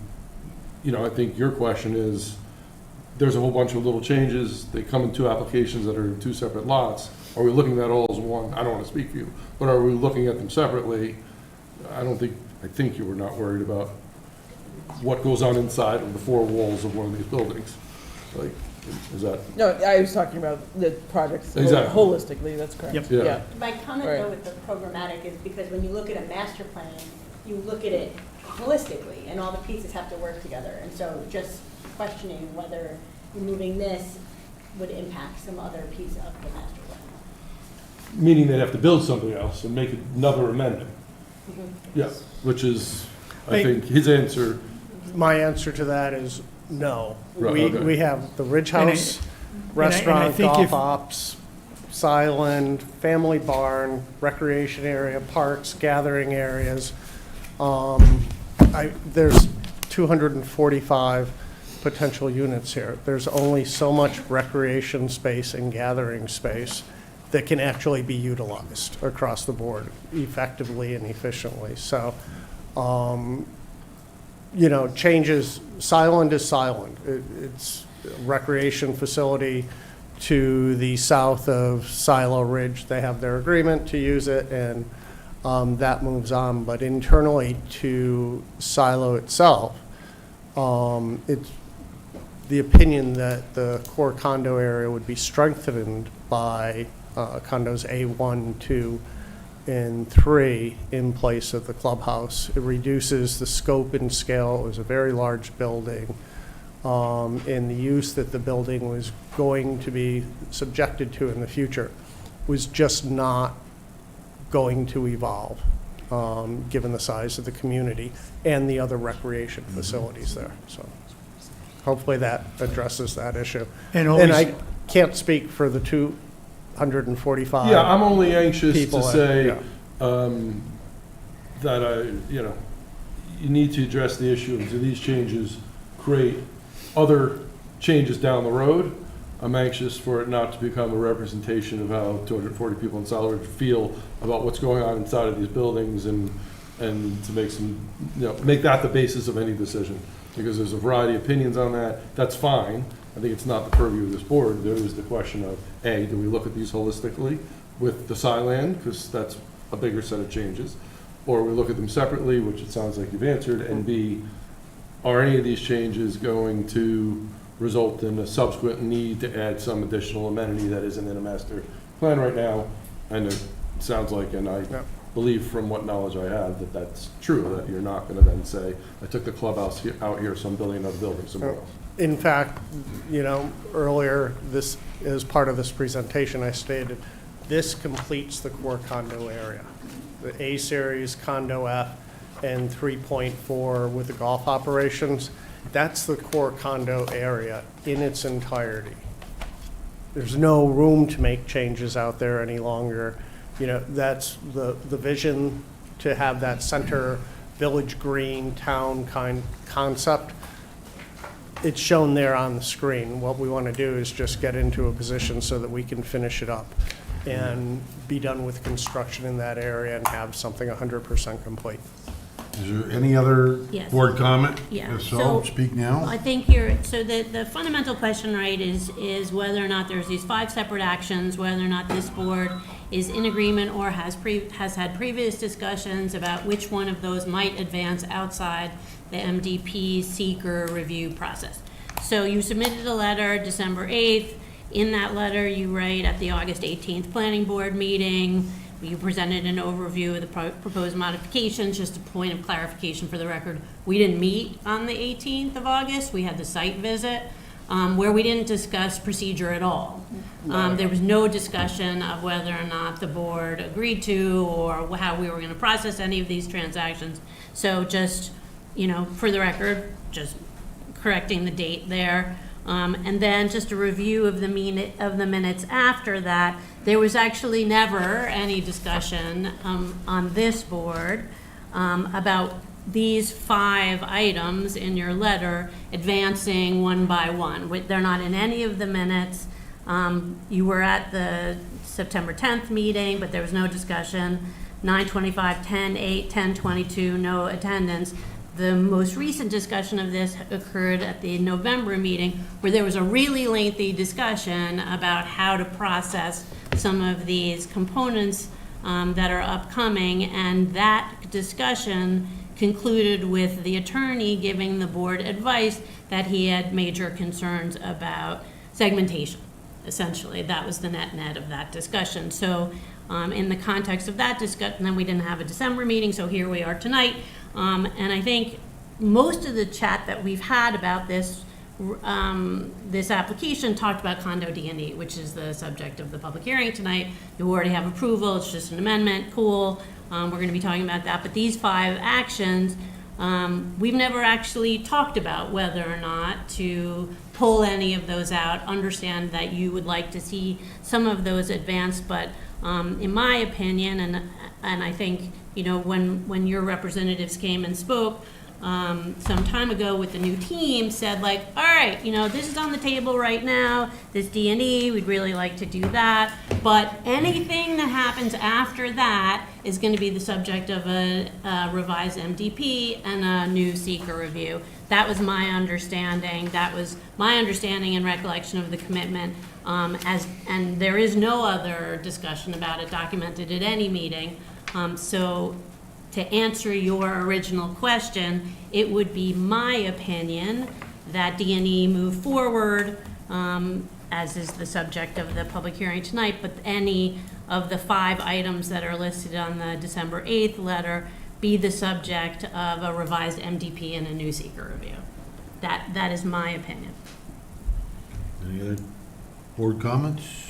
know, I think your question is, there's a whole bunch of little changes, they come in two applications that are in two separate lots. Are we looking at all as one? I don't want to speak for you, but are we looking at them separately? I think you were not worried about what goes on inside of the four walls of one of these buildings. Like, is that? No, I was talking about the projects Exactly. holistically, that's correct. Yep. Yeah. Yeah. My comment Right. though with the programmatic is because when you look at a master plan, you look at it holistically and all the pieces have to work together. And so just questioning whether removing this would impact some other piece of the master plan. Meaning they'd have to build something else and make another amendment. Mm-hmm. Yeah, which is, I think, his answer. My answer to that is no. Right, We, okay. we have the Ridge House, and I restaurant, think golf if- ops, Siland, family barn, recreation area, parks, gathering areas. There's 245 potential units here. There's only so much recreation space and gathering space that can actually be utilized across the board effectively and efficiently. So, you know, changes, Siland is Siland. It's a recreation facility to the south of Silo Ridge. They have their agreement to use it, and that moves on. But internally to Silo itself, it's the opinion that the core condo area would be strengthened by condos A1, 2, and 3 in place of the clubhouse. It reduces the scope and scale. It was a very large building. And the use that the building was going to be subjected to in the future was just not going to evolve, given the size of the community and the other recreation facilities there. So hopefully that addresses that issue. And always- I can't speak for the 245. Yeah, I'm only anxious people to that- say yeah. that you need to address the issue of, do these changes create other changes down the road? I'm anxious for it not to become a representation of how 240 people in Silo Ridge feel about what's going on inside of these buildings, and to make some, make that the basis of any decision, because there's a variety of opinions on that. That's fine. I think it's not the purview of this board. There is the question of, A, do we look at these holistically with the Siland, because that's a bigger set of changes, or we look at them separately, which it sounds like you've answered, and B, are any of these changes going to result in a subsequent need to add some additional amenity that isn't in a master plan right now? And it sounds like, and I believe from what knowledge I have, that that's true, that you're not going to then say, I took the clubhouse out here, so I'm building another building somewhere else. In fact, earlier, this, as part of this presentation, I stated, this completes the core condo area. The A-series, condo F, and 3.4 with the golf operations, that's the core condo area in its entirety. There's no room to make changes out there any longer. That's the vision, to have that center village green town concept. It's shown there on the screen. What we want to do is just get into a position so that we can finish it up and be done with construction in that area and have something 100% complete. Is there any other Yes. board comment? Yeah. If so, speak now. I think so the fundamental question, right, is whether or not there's these 5 separate actions, whether or not this board is in agreement or has had previous discussions about which one of those might advance outside the MDP seeker review process. So you submitted a letter December 8th. In that letter, you write, at the August 18th Planning Board meeting, you presented an overview of the proposed modifications. Just a point of clarification for the record, we didn't meet on the 18th of August. We had the site visit where we didn't discuss procedure at all. There was no discussion of whether or not the board agreed to or how we were going to process any of these transactions. So just, for the record, just correcting the date there. And then just a review of the minutes after that. There was actually never any discussion on this board about these 5 items in your letter advancing one by one. They're not in any of the minutes. You were at the September 10th meeting, but there was no discussion. 9/25, 10/8, 10/22, no attendance. The most recent discussion of this occurred at the November meeting, where there was a really lengthy discussion about how to process some of these components that are upcoming, and that discussion concluded with the attorney giving the board advice that he had major concerns about segmentation. Essentially, that was the net of that discussion. So in the context of that discussion, then we didn't have a December meeting, so here we are tonight. And I think most of the chat that we've had about this application talked about condo D&E, which is the subject of the public hearing tonight. You already have approval, it's just an amendment, cool. We're going to be talking about that. But these 5 actions, we've never actually talked about whether or not to pull any of those out. Understand that you would like to see some of those advanced, but in my opinion, and I think, when your representatives came and spoke some time ago with the new team, said like, all right, this is on the table right now, this D&E, we'd really like to do that, but anything that happens after that is going to be the subject of a revised MDP and a new seeker review. That was my understanding. That was my understanding and recollection of the commitment. And there is no other discussion about it documented at any meeting. So to answer your original question, it would be my opinion that D&E move forward, as is the subject of the public hearing tonight, but any of the 5 items that are listed on the December 8th letter be the subject of a revised MDP and a new seeker review. That is my opinion. Any other board comments?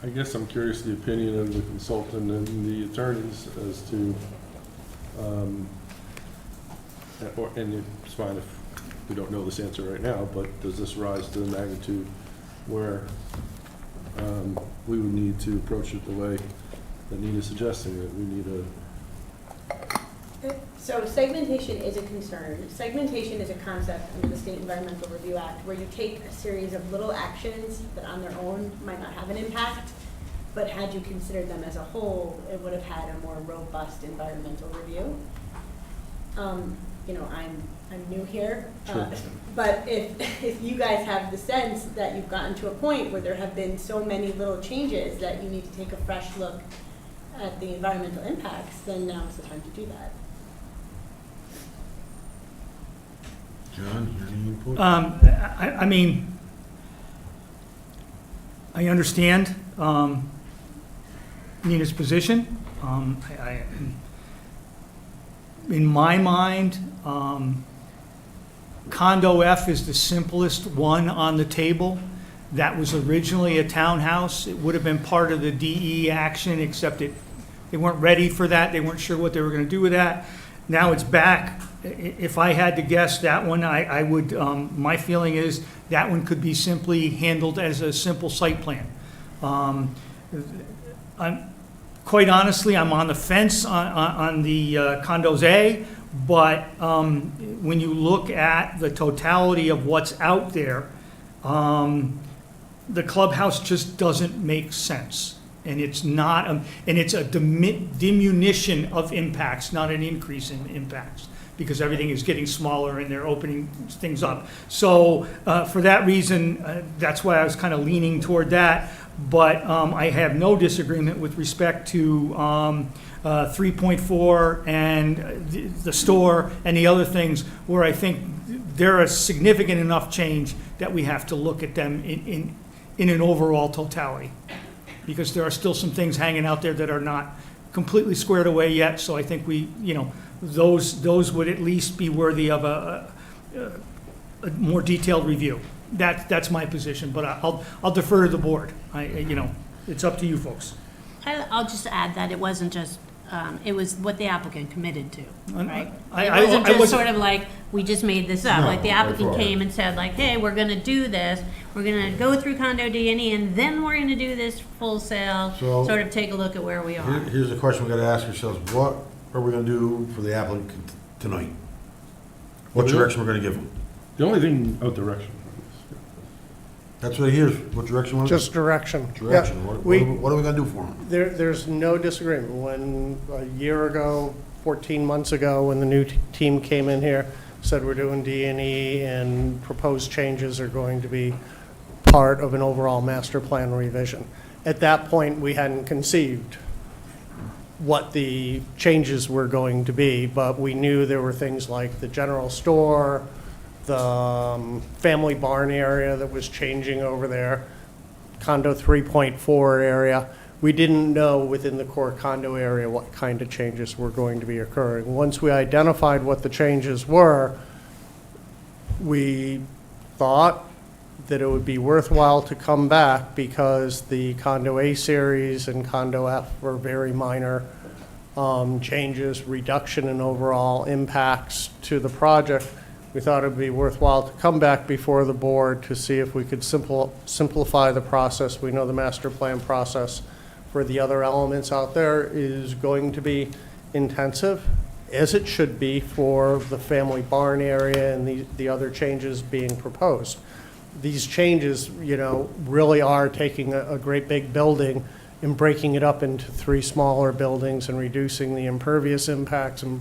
I guess I'm curious the opinion of the consultant and the attorneys as to, and it's fine if we don't know this answer right now, but does this rise to the magnitude where we would need to approach it the way that Nina's suggesting, that we need a... So segmentation is a concern. Segmentation is a concept under the State Environmental Review Act where you take a series of little actions that on their own might not have an impact, but had you considered them as a whole, it would have had a more robust environmental review. I'm new here, but if you guys have the sense that you've gotten to a point where there have been so many little changes that you need to take a fresh look at the environmental impacts, then now is the time to do that. John, any input? I mean, I understand Nina's position. In my mind, Condo F is the simplest one on the table. That was originally a townhouse. It would have been part of the DE action, except they weren't ready for that. They weren't sure what they were going to do with that. Now it's back. If I had to guess, that one, I would, my feeling is that one could be simply handled as a simple site plan. Quite honestly, I'm on the fence on the condos A, but when you look at the totality of what's out there, the clubhouse just doesn't make sense. And it's not, and it's a diminution of impacts, not an increase in impacts, because everything is getting smaller and they're opening things up. So for that reason, that's why I was kind of leaning toward that. But I have no disagreement with respect to 3.4 and the store and the other things where I think they're a significant enough change that we have to look at them in in an overall totality. Because there are still some things hanging out there that are not completely squared away yet, so I think we, those would at least be worthy of a more detailed review. That's my position, but I'll defer to the board. It's up to you folks. I'll just add that it wasn't just, it was what the applicant committed to, right? I It wasn't just wasn't- sort of like, we just made this up. No, Like, the by applicant far. came and said like, hey, we're gonna do this, we're gonna go through condo D&E, and then we're gonna do this full sale, So- sort of take a look at where we are. Here's the question we gotta ask ourselves, what are we gonna do for the applicant tonight? What direction we're gonna give them? The only thing, direction. That's what it is, what direction we want? Just direction. Direction, Yeah, what are we gonna do for them? There's no disagreement. When a year ago, 14 months ago, when the new team came in here, said we're doing D&E and proposed changes are going to be part of an overall master plan revision. At that point, we hadn't conceived what the changes were going to be, but we knew there were things like the general store, the family barn area that was changing over there, condo 3.4 area. We didn't know within the core condo area what kind of changes were going to be occurring. Once we identified what the changes were, we thought that it would be worthwhile to come back because the condo A series and condo F were very minor changes, reduction in overall impacts to the project. We thought it would be worthwhile to come back before the board to see if we could simplify the process. We know the master plan process for the other elements out there is going to be intensive, as it should be for the family barn area and the other changes being proposed. These changes, really are taking a great big building and breaking it up into 3 smaller buildings and reducing the impervious impacts. And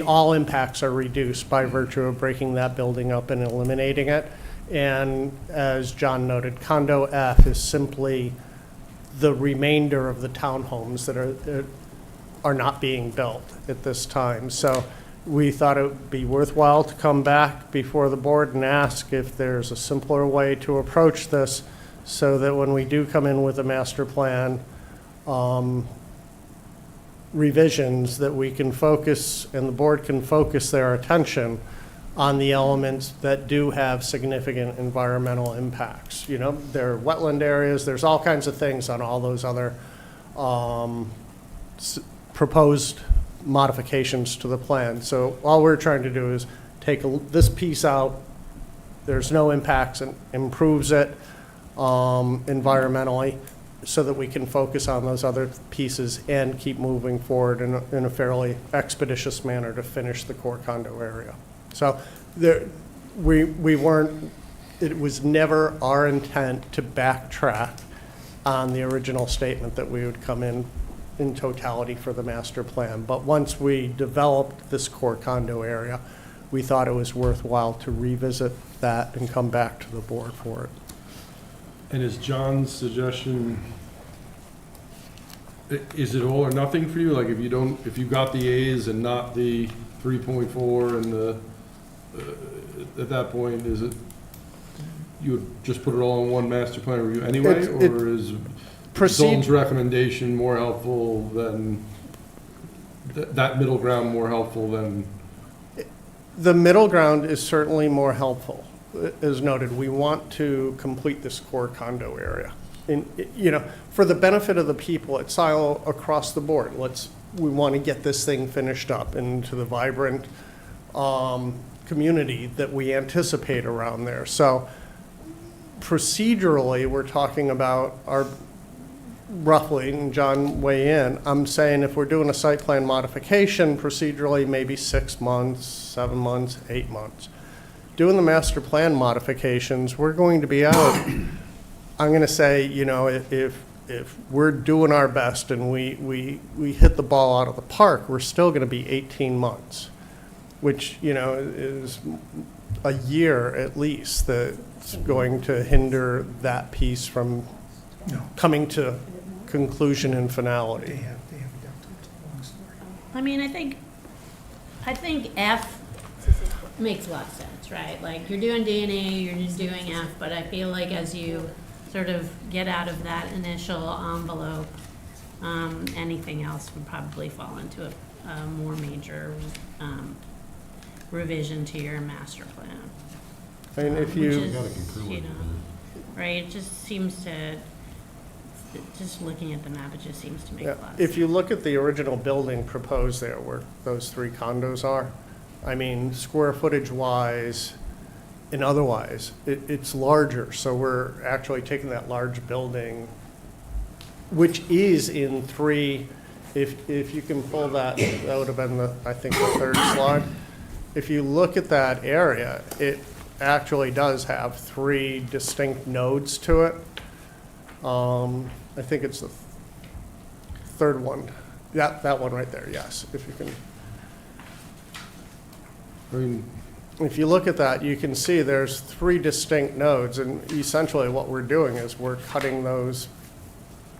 all impacts are reduced by virtue of breaking that building up and eliminating it. And as John noted, condo F is simply the remainder of the townhomes that are not being built at this time. So we thought it would be worthwhile to come back before the board and ask if there's a simpler way to approach this so that when we do come in with a master plan revisions, that we can focus and the board can focus their attention on the elements that do have significant environmental impacts. There are wetland areas, there's all kinds of things on all those other proposed modifications to the plan. So all we're trying to do is take this piece out, there's no impacts, and improves it environmentally so that we can focus on those other pieces and keep moving forward in a fairly expeditious manner to finish the core condo area. So we weren't, it was never our intent to backtrack on the original statement that we would come in totality for the master plan. But once we developed this core condo area, we thought it was worthwhile to revisit that and come back to the board for it. And is John's suggestion, is it all or nothing for you? Like if you got the A's and not the 3.4 and at that point, is it, you would just put it all in one master plan review anyway? Or is Zoltan's recommendation more helpful than, that middle ground more helpful than? The middle ground is certainly more helpful. As noted, we want to complete this core condo area. For the benefit of the people at Silo across the board, we want to get this thing finished up into the vibrant community that we anticipate around there. So procedurally, we're talking about roughly, and John weigh in, I'm saying if we're doing a site plan modification, procedurally, maybe 6 months, 7 months, 8 months. Doing the master plan modifications, we're going to be out, I'm going to say, if we're doing our best and we hit the ball out of the park, we're still going to be 18 months, which, is a year at least that's going to hinder that piece from coming to conclusion and finality. I think F makes a lot of sense, right? Like, you're doing D&E, you're just doing F, but I feel like as you sort of get out of that initial envelope. Anything else would probably fall into a more major revision to your master plan. I mean, if Which you, is, you know, right, it just seems to, just looking at the map, it just seems to make a lot of sense. if you look at the original building proposed there, where those 3 condos are, I mean, square footage wise and otherwise, it's larger. So we're actually taking that large building, which is in 3, if you can pull that, that would have been the, I think, the 3rd slide. If you look at that area, it actually does have 3 distinct nodes to it. I think it's the 3rd one. That one right there, yes, if you can. I mean, If you look at that, you can see there's 3 distinct nodes, and essentially what we're doing is we're cutting those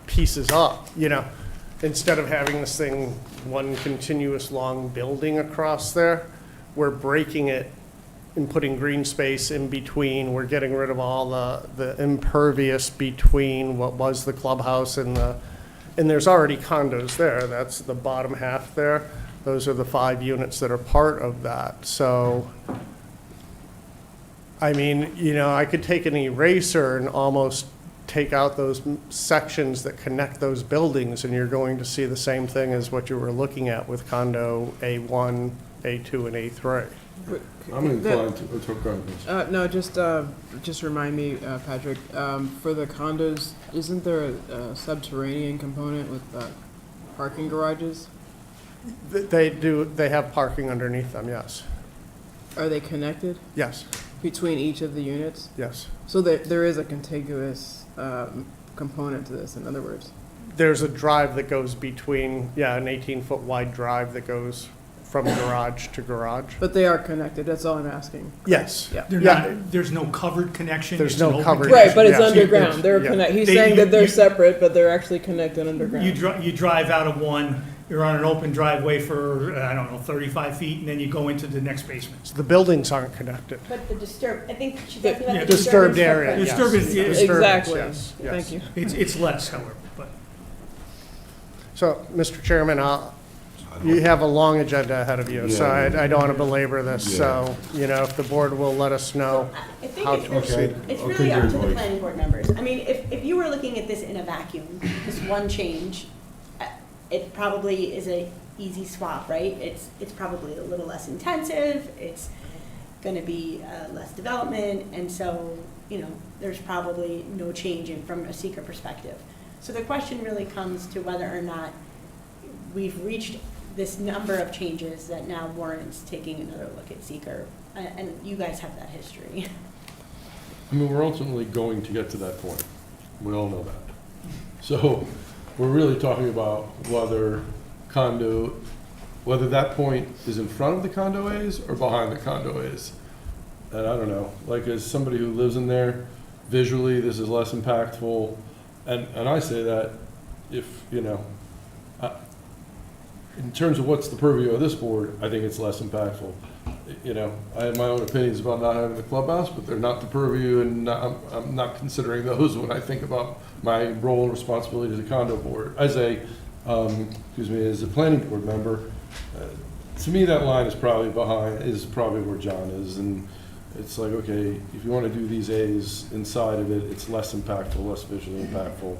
pieces up, you know, instead of having this thing, one continuous long building across there, we're breaking it and putting green space in between. We're getting rid of all the impervious between what was the clubhouse and there's already condos there. That's the bottom half there. Those are the 5 units that are part of that. So, I mean, you know, I could take an eraser and almost take out those sections that connect those buildings, and you're going to see the same thing as what you were looking at with condo A1, A2, and A3. I'm inclined to go ahead. No, just remind me, Patrick, for the condos, isn't there a subterranean component with parking garages? They do, they have parking underneath them, yes. Are they connected Yes, between each of the units? yes. So there is a contiguous component to this, in other words? There's a drive that goes between, yeah, an 18-foot wide drive that goes from garage to garage. But they are connected, that's all I'm asking. Yes. Yeah. There's no covered connection. There's it's no an open covered- Right, but it's Yes. underground, they're Yeah. connected, he's They- saying that you- they're you- separate, but they're actually connected underground. You drive out of one, you're on an open driveway for, I don't know, 35 feet, and then you go into the next basement. The buildings aren't connected. But the disturbed, I think she's Yeah, asking about the Disturbed disturbance area, footprint. yes. Disturbance, yeah. Exactly, Yes, yes. thank you. It's less, however, but. So, Mr. Chairman, you have a long agenda ahead of you, so I don't want to belabor this. So, you know, if the board will let us know I think how it's to really, proceed. it's really up to the planning board members. I mean, if you were looking at this in a vacuum, this one change, it probably is a easy swap, right? It's probably a little less intensive, it's gonna be less development, and so, you know, there's probably no change in from a seeker perspective. So the question really comes to whether or not we've reached this number of changes that now warrants taking another look at seeker, and you guys have that history. I mean, we're ultimately going to get to that point. We all know that. So we're really talking about whether that point is in front of the condo A's or behind the condo A's. And I don't know, like as somebody who lives in there, visually, this is less impactful. And I say that if, you know, in terms of what's the purview of this board, I think it's less impactful. You know, I have my own opinions about not having the clubhouse, but they're not the purview, and I'm not considering those when I think about my role and responsibility as a condo board, as a planning board member. To me, that line is probably where John is, and it's like, okay, if you want to do these A's inside of it, it's less impactful, less visually impactful.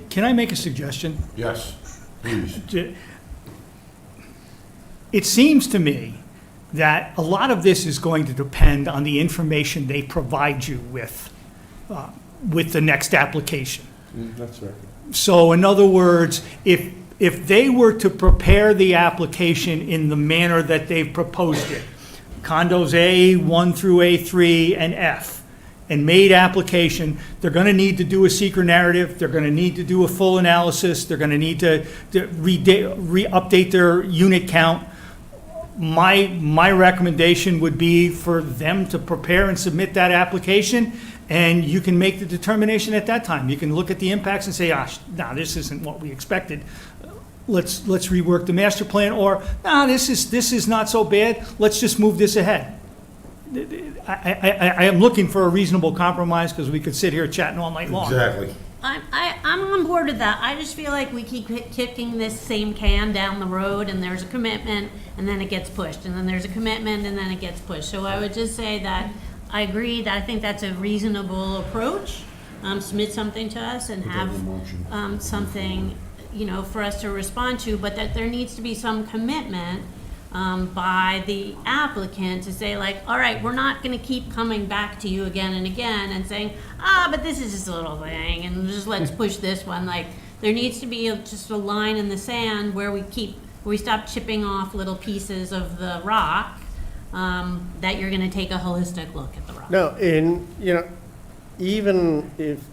Can I make a suggestion? Yes, please. It seems to me that a lot of this is going to depend on the information they provide you with the next application. That's right. So in other words, if they were to prepare the application in the manner that they've proposed it, condos A, 1 through A3, and F, and made application, they're going to need to do a seeker narrative, they're going to need to do a full analysis, they're going to need to update their unit count. My recommendation would be for them to prepare and submit that application, and you can make the determination at that time. You can look at the impacts and say, no, this isn't what we expected. Let's rework the master plan, or, this is not so bad, let's just move this ahead. I am looking for a reasonable compromise, because we could sit here chatting all night long. Exactly. I'm on board with that. I just feel like we keep kicking this same can down the road, and there's a commitment, and then it gets pushed, and then there's a commitment, and then it gets pushed. So I would just say that I agree that I think that's a reasonable approach. Submit something to us and have something, for us to respond to, but that there needs to be some commitment by the applicant to say, like, all right, we're not going to keep coming back to you again and again and saying, but this is just a little thing, and just let's push this one. Like, there needs to be just a line in the sand where we stop chipping off little pieces of the rock, that you're going to take a holistic look at the rock. No, even if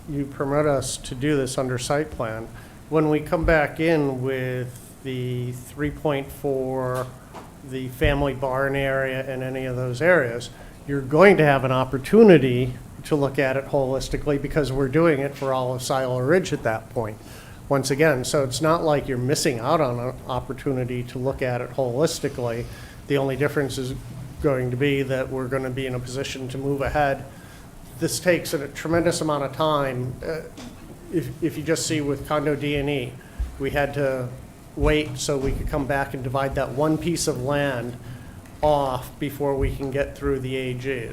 you permit us to do this under site plan, when we come back in with the 3.4, the family barn area, and any of those areas, you're going to have an opportunity to look at it holistically, because we're doing it for all of Silo Ridge at that point. Once again, so it's not like you're missing out on an opportunity to look at it holistically. The only difference is going to be that we're going to be in a position to move ahead. This takes a tremendous amount of time. If you just see with condo D&E, we had to wait so we could come back and divide that one piece of land off before we can get through the AG.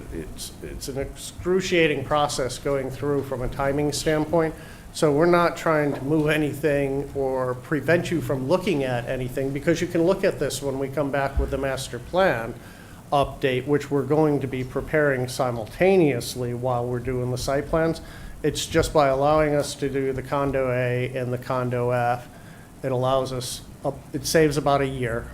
It's an excruciating process going through from a timing standpoint. So we're not trying to move anything or prevent you from looking at anything, because you can look at this when we come back with the master plan update, which we're going to be preparing simultaneously while we're doing the site plans. It's just by allowing us to do the condo A and the condo F, it allows us, it saves about a year,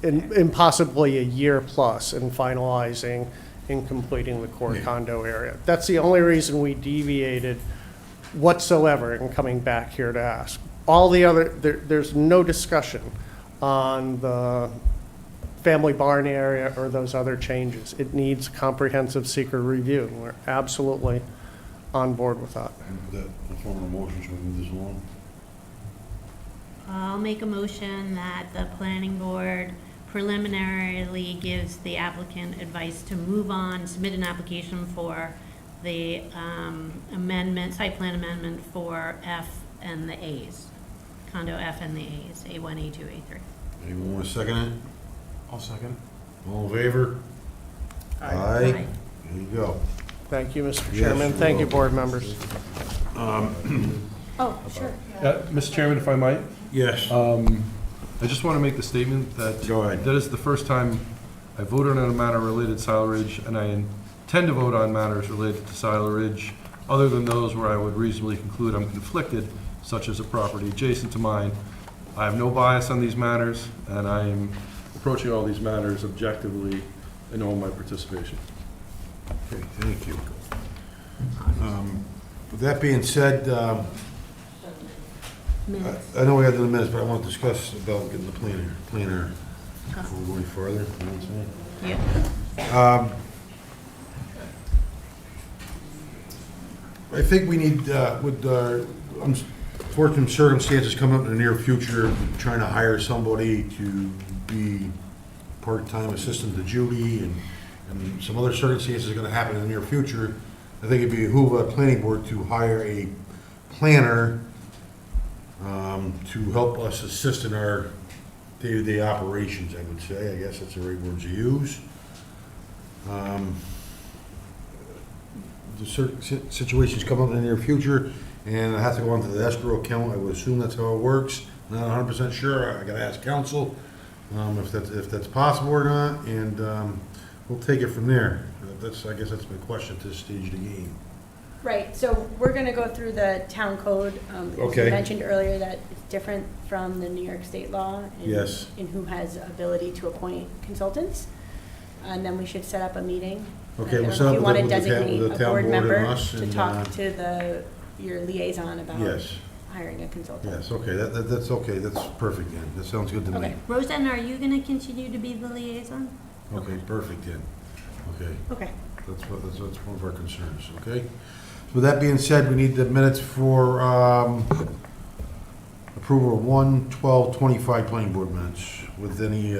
and possibly a year plus in finalizing and completing the core condo area. That's the only reason we deviated whatsoever in coming back here to ask. All the other, there's no discussion on the family barn area or those other changes. It needs comprehensive secret review, and we're absolutely on board with that. The formal motion, should we move this along? I'll make a motion that the planning board preliminarily gives the applicant advice to move on, submit an application for the amendment, site plan amendment for F and the A's, condo F and the A's, A1, A2, A3. Anyone want to second it? I'll second. All in favor? Aye. There you go. Thank you, Mr. Yes, Chairman. you're Thank you, welcome. board members. Oh, sure. Mr. Chairman, if I might? Yes. I just want to make the statement that Go ahead. that is the first time I voted on a matter related to Silo Ridge, and I intend to vote on matters related to Silo Ridge, other than those where I would reasonably conclude I'm conflicted, such as a property adjacent to mine. I have no bias on these matters, and I am approaching all these matters objectively in all my participation. Okay, thank you. With that being said, I know we got to do the minutes, but I want to discuss about getting the planner before we go any further. You know what I'm saying? Yeah. I think we need, with unfortunate circumstances coming up in the near future, trying to hire somebody to be part-time assistant to Judy, and some other circumstances are going to happen in the near future. I think it'd behoove a planning board to hire a planner to help us assist in our day-to-day operations, I would say. I guess that's the right word to use. The certain situations come up in the near future, and I have to go onto the escrow account. I would assume that's how it works. Not 100% sure. I got to ask counsel if that's possible or not, and we'll take it from there. I guess that's my question at this stage of the game. Right, so we're gonna go through the town code. As Okay. you mentioned earlier that it's different from the New York State law. Yes. In who has ability to appoint consultants. And then we should set up a meeting. Okay, I we'll don't set know up if you with wanna the town- designate with the a town board board and member us, to and, talk to your liaison about Yes. hiring a consultant. Yes, okay, that's okay, that's perfect then, that sounds good to me. Okay. Roseanne, are you going to continue to be the liaison? Okay, perfect then, okay. Okay. That's one of our concerns, okay? So with that being said, we need the minutes for approval of 1/12/25 planning board minutes with any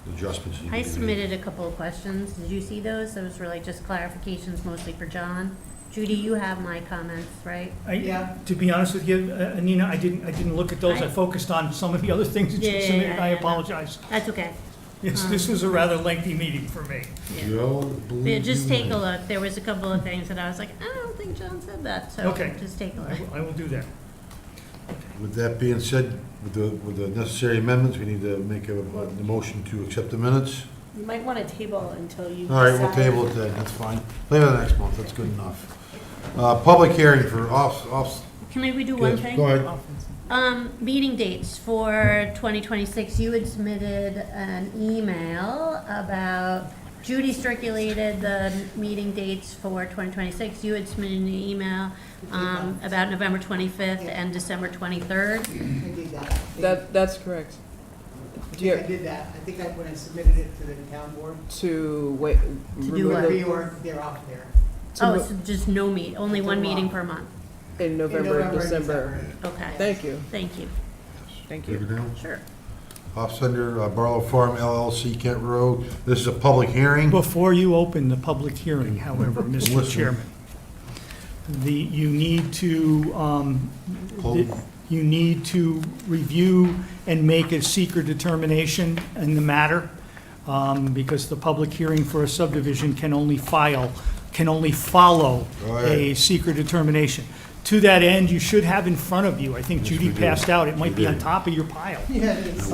adjustments. need to I be made. submitted a couple of questions. Did you see those? Those were like just clarifications mostly for John. Judy, you have my comments, right? Yeah. To be honest with you, Anina, I didn't look at those. I focused on some of the other things that you submitted. I apologize. That's okay. Yes, this was a rather lengthy meeting for me. Yeah, just take a look. There was a couple of things that I was like, I don't think John said that, so Okay. just take a look. I will do that. With that being said, with the necessary amendments, we need to make a motion to accept the minutes. You might want to table until you. All right, we'll decide. table it then, that's fine. Later next month, that's good enough. Public hearing for Can we do one thing? Go ahead. Meeting dates for 2026, you had submitted an email about, Judy circulated the meeting dates for 2026. You had submitted an email about November 25th and December 23rd. I did that. That's correct. I think I did that. I think when I submitted it to the town board. To wait. To do remove what? the- They're off there. Oh, so just no only one meeting per month? In November and November and December. Okay. Thank you. Thank you. Thank Take it you. down. Sure. Off-Center Barlow Farm LLC, Kent Road. This is a public hearing. Before you open the public hearing, however, Mr. Listen. Chairman, you need to, you need to review and make a secret determination in the matter, because the public hearing for a subdivision can only follow Go ahead. a secret determination. To that end, you should have in front of you, I think Judy we do. passed out, it might We be on did. top of your pile. Yeah, it is.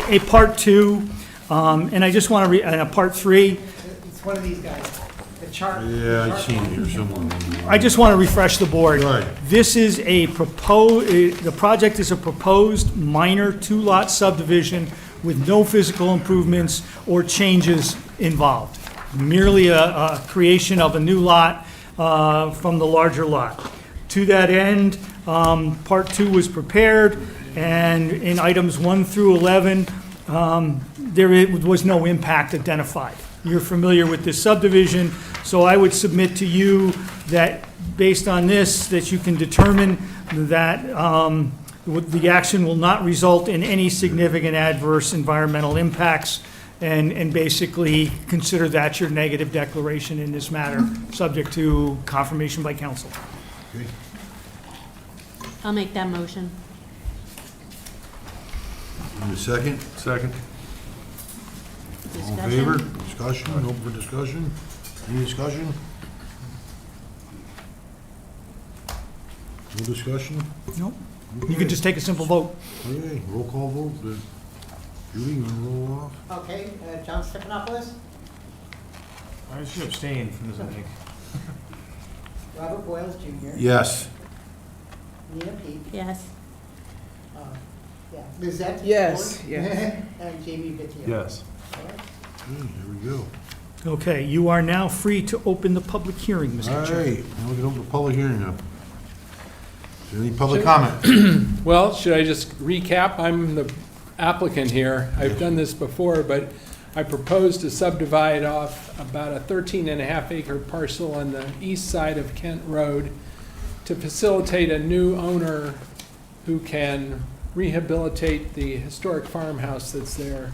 A part two, and I just want to, and a part three, It's one of these guys. The chart. Yeah, I've seen it here somewhere. I just want to refresh the board. Right. This is the project is a proposed minor two-lot subdivision with no physical improvements or changes involved. Merely a creation of a new lot from the larger lot. To that end, Part 2 was prepared, and in items 1 through 11, there was no impact identified. You're familiar with this subdivision, so I would submit to you that, based on this, that you can determine that the action will not result in any significant adverse environmental impacts, and basically consider that your negative declaration in this matter, subject to confirmation by council. Okay. I'll make that motion. Need a second? Second. All in favor? Discussion, open for discussion? Any discussion? No discussion? Nope. You can just take a simple vote. Okay, roll call vote. Judy, you wanna roll off? Okay, John Stephanopoulos, I should abstain from this, I think. Robert Boyles Jr. Yes. Nina Peak. Yes. Yeah, Lizette. Yes, Ford, yes. And Jamie Vittio. Yes. Okay, here we go. Okay, you are now free to open the public hearing, All Mr. Chair. right, now we can open the public hearing now. Is there any public comment? Well, should I just recap? I'm the applicant here. I've done this before, but I propose to subdivide off about a 13.5 acre parcel on the east side of Kent Road to facilitate a new owner who can rehabilitate the historic farmhouse that's there.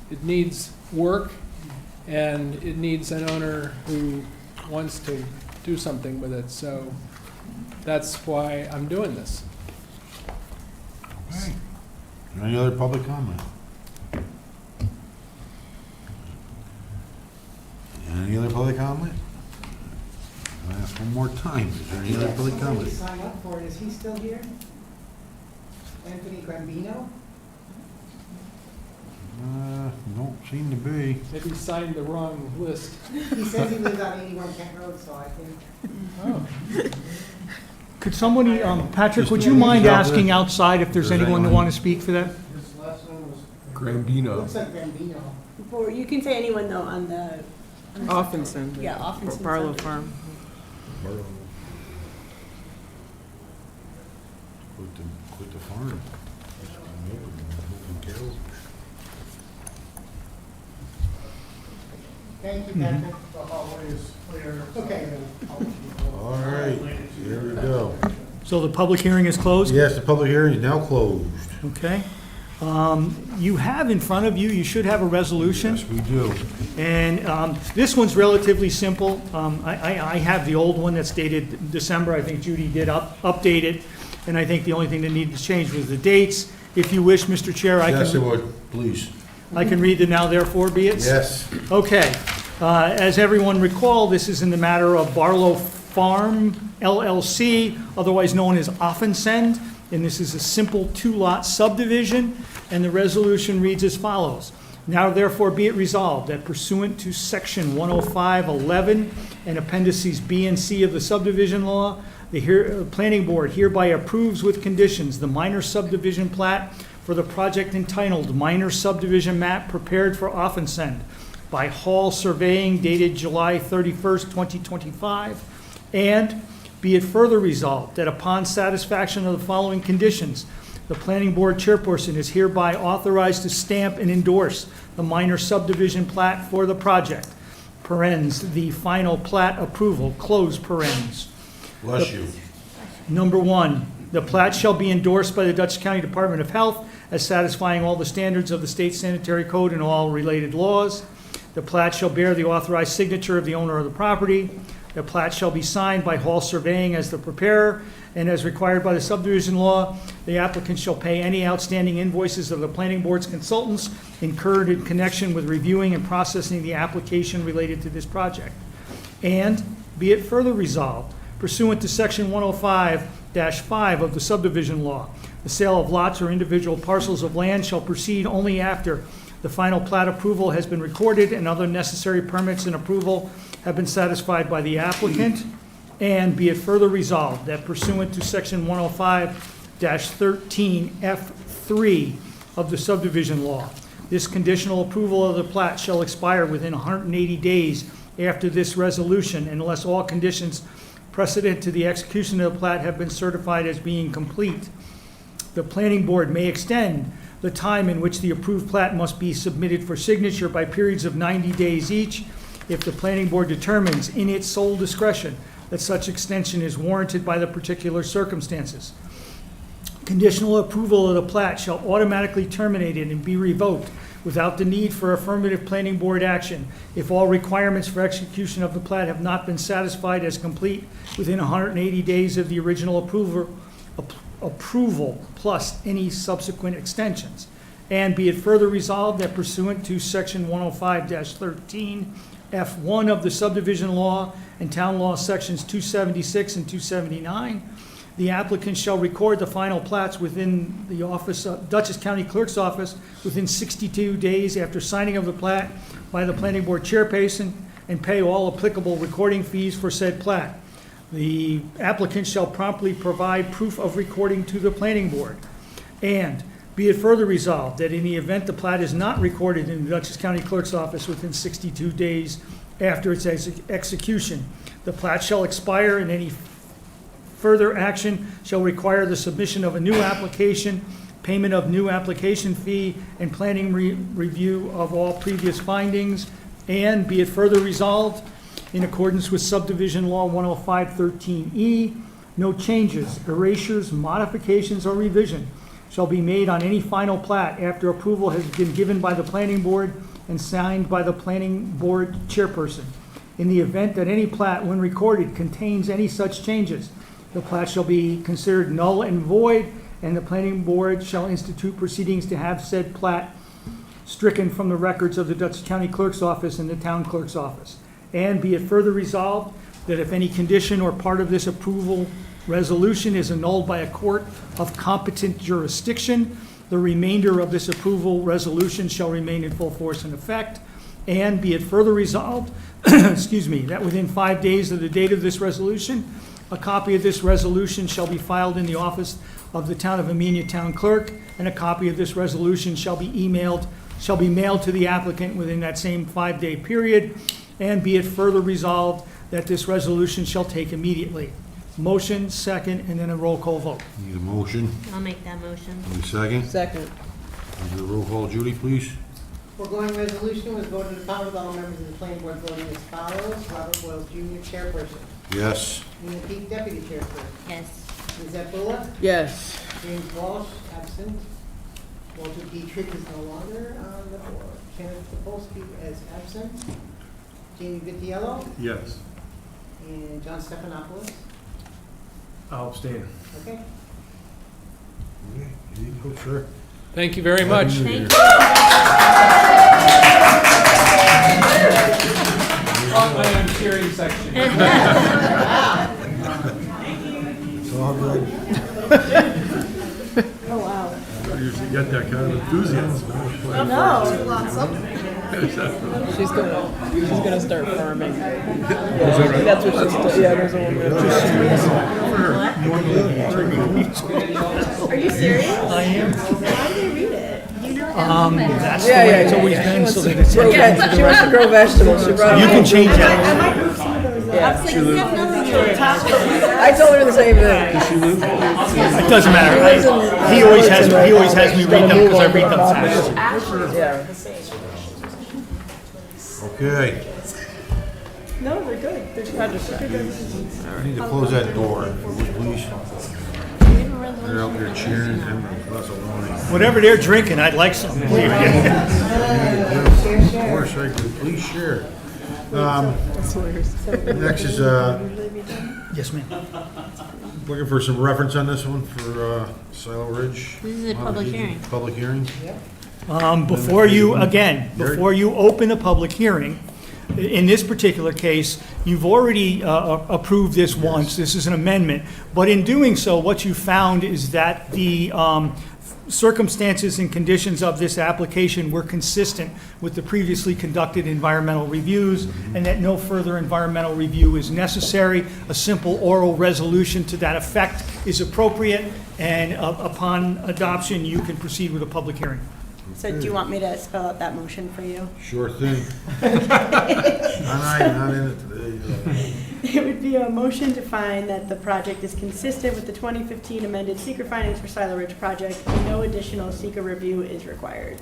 It needs work, and it needs an owner who wants to do something with it. So that's why I'm doing this. Okay. Any other public comment? Any other public comment? I'll ask one more time. Is there any other public Somebody comment? sign up for it. Is he still here? Anthony Grambino? Don't seem to be. Maybe signed the wrong list. He says he lives on 81 Kent Road, so I think. Could somebody, Patrick, would you Yeah, mind he's out asking there. outside if there's There's anyone that anyone. want to speak for that? His last name was. Grambino. Looks like Grambino. Or you can say anyone though on the. Offenson. Yeah, Offenson. Barlow Farm. Quit the farm. Thank you, Patrick. The hallway is clear. Okay. All right, here we go. So the public hearing is closed? Yes, the public hearing is now closed. Okay. You have in front of you, you should have a resolution. Yes, we do. And this one's relatively simple. I have the old one that's dated December. I think Judy did update it, and I think the only thing that needed to change was the dates. If you wish, Mr. Chair, Yes, it would, please. I can read the now therefore be it? Yes. Okay. As everyone recall, this is in the matter of Barlow Farm LLC, otherwise known as Offensend, and this is a simple two-lot subdivision, and the resolution reads as follows. Now therefore be it resolved that pursuant to section 105.11 and appendices B and C of the subdivision law, the planning board hereby approves with conditions the minor subdivision plat for the project entitled Minor Subdivision Map prepared for Offensend by Hall Surveying dated July 31st, 2025, and be it further resolved that upon satisfaction of the following conditions, the planning board chairperson is hereby authorized to stamp and endorse the minor subdivision plat for the project. Parens, the final plat approval, close parens. Bless you. Number one, the plat shall be endorsed by the Dutchess County Department of Health as satisfying all the standards of the state sanitary code and all related laws. The plat shall bear the authorized signature of the owner of the property. The plat shall be signed by Hall Surveying as the preparer, and as required by the subdivision law, the applicant shall pay any outstanding invoices of the planning board's consultants incurred in connection with reviewing and processing the application related to this project. And be it further resolved, pursuant to section 105-5 of the subdivision law, the sale of lots or individual parcels of land shall proceed only after the final plat approval has been recorded and other necessary permits and approval have been satisfied by the applicant. And be it further resolved that pursuant to section 105-13F3 of the subdivision law, this conditional approval of the plat shall expire within 180 days after this resolution unless all conditions precedent to the execution of the plat have been certified as being complete. The planning board may extend the time in which the approved plat must be submitted for signature by periods of 90 days each if the planning board determines in its sole discretion that such extension is warranted by the particular circumstances. Conditional approval of the plat shall automatically terminate it and be revoked without the need for affirmative planning board action if all requirements for execution of the plat have not been satisfied as complete within 180 days of the original approval plus any subsequent extensions. And be it further resolved that pursuant to section 105-13F1 of the subdivision law and town law sections 276 and 279, the applicant shall record the final plats within the office of Dutchess County Clerk's office within 62 days after signing of the plat by the planning board chairperson and pay all applicable recording fees for said plat. The applicant shall promptly provide proof of recording to the planning board. And be it further resolved that in the event the plat is not recorded in the Dutchess County Clerk's office within 62 days after its execution, the plat shall expire and any further action shall require the submission of a new application, payment of new application fee, and planning review of all previous findings. And be it further resolved, in accordance with subdivision law 105-13E, no changes, erasures, modifications, or revision shall be made on any final plat after approval has been given by the planning board and signed by the planning board chairperson. In the event that any plat, when recorded, contains any such changes, the plat shall be considered null and void, and the planning board shall institute proceedings to have said plat stricken from the records of the Dutchess County Clerk's office and the town clerk's office. And be it further resolved that if any condition or part of this approval resolution is annulled by a court of competent jurisdiction, the remainder of this approval resolution shall remain in full force and effect. And be it further resolved, excuse me, that within 5 days of the date of this resolution, a copy of this resolution shall be filed in the office of the Town of Amenia Town Clerk, and a copy of this resolution shall be mailed to the applicant within that same 5-day period. And be it further resolved that this resolution shall take immediately. Motion, second, and then a roll call vote. Need a motion? I'll make that motion. Need a second? Second. Do the roll call, Judy, please. Foregoing resolution was voted upon with all members of the planning board voting as follows. Robert Boyle Jr., chairperson. Yes. Nina Peak, deputy chairperson. Yes. Lizette Bullock. Yes. James Walsh, absent. Walter Dietrich is no longer on the board. Kenneth Topolsky is absent. Jamie Vitiello Yes. and John Stephanopoulos. I'll abstain. Okay. Okay, you go, sir. Thank you very much. Thank I am cheering section. It's all good. Oh, wow. I usually get that kind of enthusiasm. No. She's gonna start farming. That's what she's, yeah, there's a woman. Are you serious? I am. How do you read it? That's the way it's always been, so that it's. She wants to grow vegetables. She brought. You can change that. I told her the same thing. It doesn't matter. He always has me read them because I read them fast. Yeah. Okay, No, they're good. They're good. I need to close that door, please. They're out there cheering, and that's a warning. Whatever they're drinking, I'd like some. Of course, I could, please share. Next is, Yes, ma'am. looking for some reference on this one for Silo Ridge. This is a public hearing. Public hearing? Before you open a public hearing, in this particular case, you've already approved this once. This is an amendment. But in doing so, what you found is that the circumstances and conditions of this application were consistent with the previously conducted environmental reviews, and that no further environmental review is necessary. A simple oral resolution to that effect is appropriate, and upon adoption, you can proceed with a public hearing. So do you want me to spell out that motion for you? Sure thing. I'm not in it today. It would be a motion to find that the project is consistent with the 2015 amended seeker findings for Silo Ridge project, and no additional seeker review is required.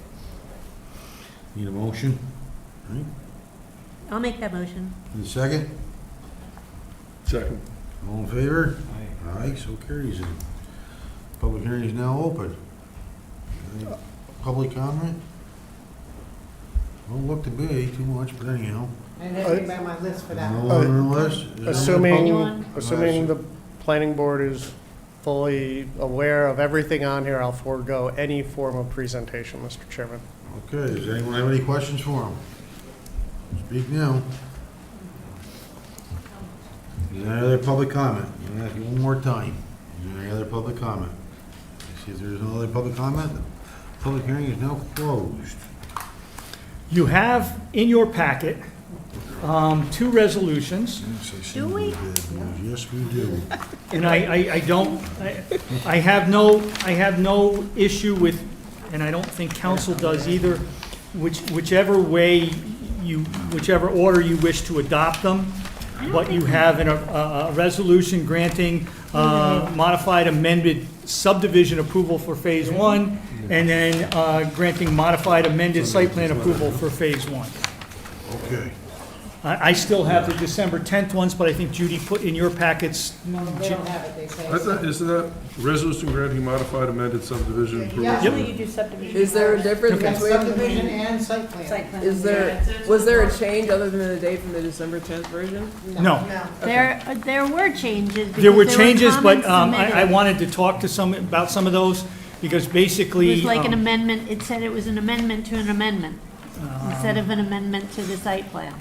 Need a motion? Right. I'll make that motion. Need a second? Second. All in favor? Aye, so carries it. Public hearing is now open. Any public comment? Don't look to be too much, but anyhow. I didn't have anybody on my list for that. No one on the list? Assuming the planning board is fully aware of everything on here, I'll forego any form of presentation, Mr. Chairman. Okay, does anyone have any questions for him? Speak now. Is there any other public comment? I'm gonna ask you one more time. Is there any other public comment? See if there's no other public comment? The public hearing is now closed. You have in your packet two resolutions. Yes, I see we did. Yes, we do. And I have no issue with, and I don't think council does either, whichever order you wish to adopt them. But you have a resolution granting modified amended subdivision approval for Phase 1, and then granting modified amended site plan approval for Phase 1. Okay. I still have the December 10th ones, but I think Judy put in your packets. No, they don't have it, they say. Isn't that resolution granting modified amended subdivision approval? Yeah, usually you do subdivision. Is there a first. difference You got between? subdivision and site plan. Site plan. Was there a change other than the date from the December 10th version? No. There were changes. There were because changes, but comments I submitted. wanted to talk to about some of those, because basically. It was like an amendment, it said it was an amendment to an amendment, instead of an amendment to the site plan.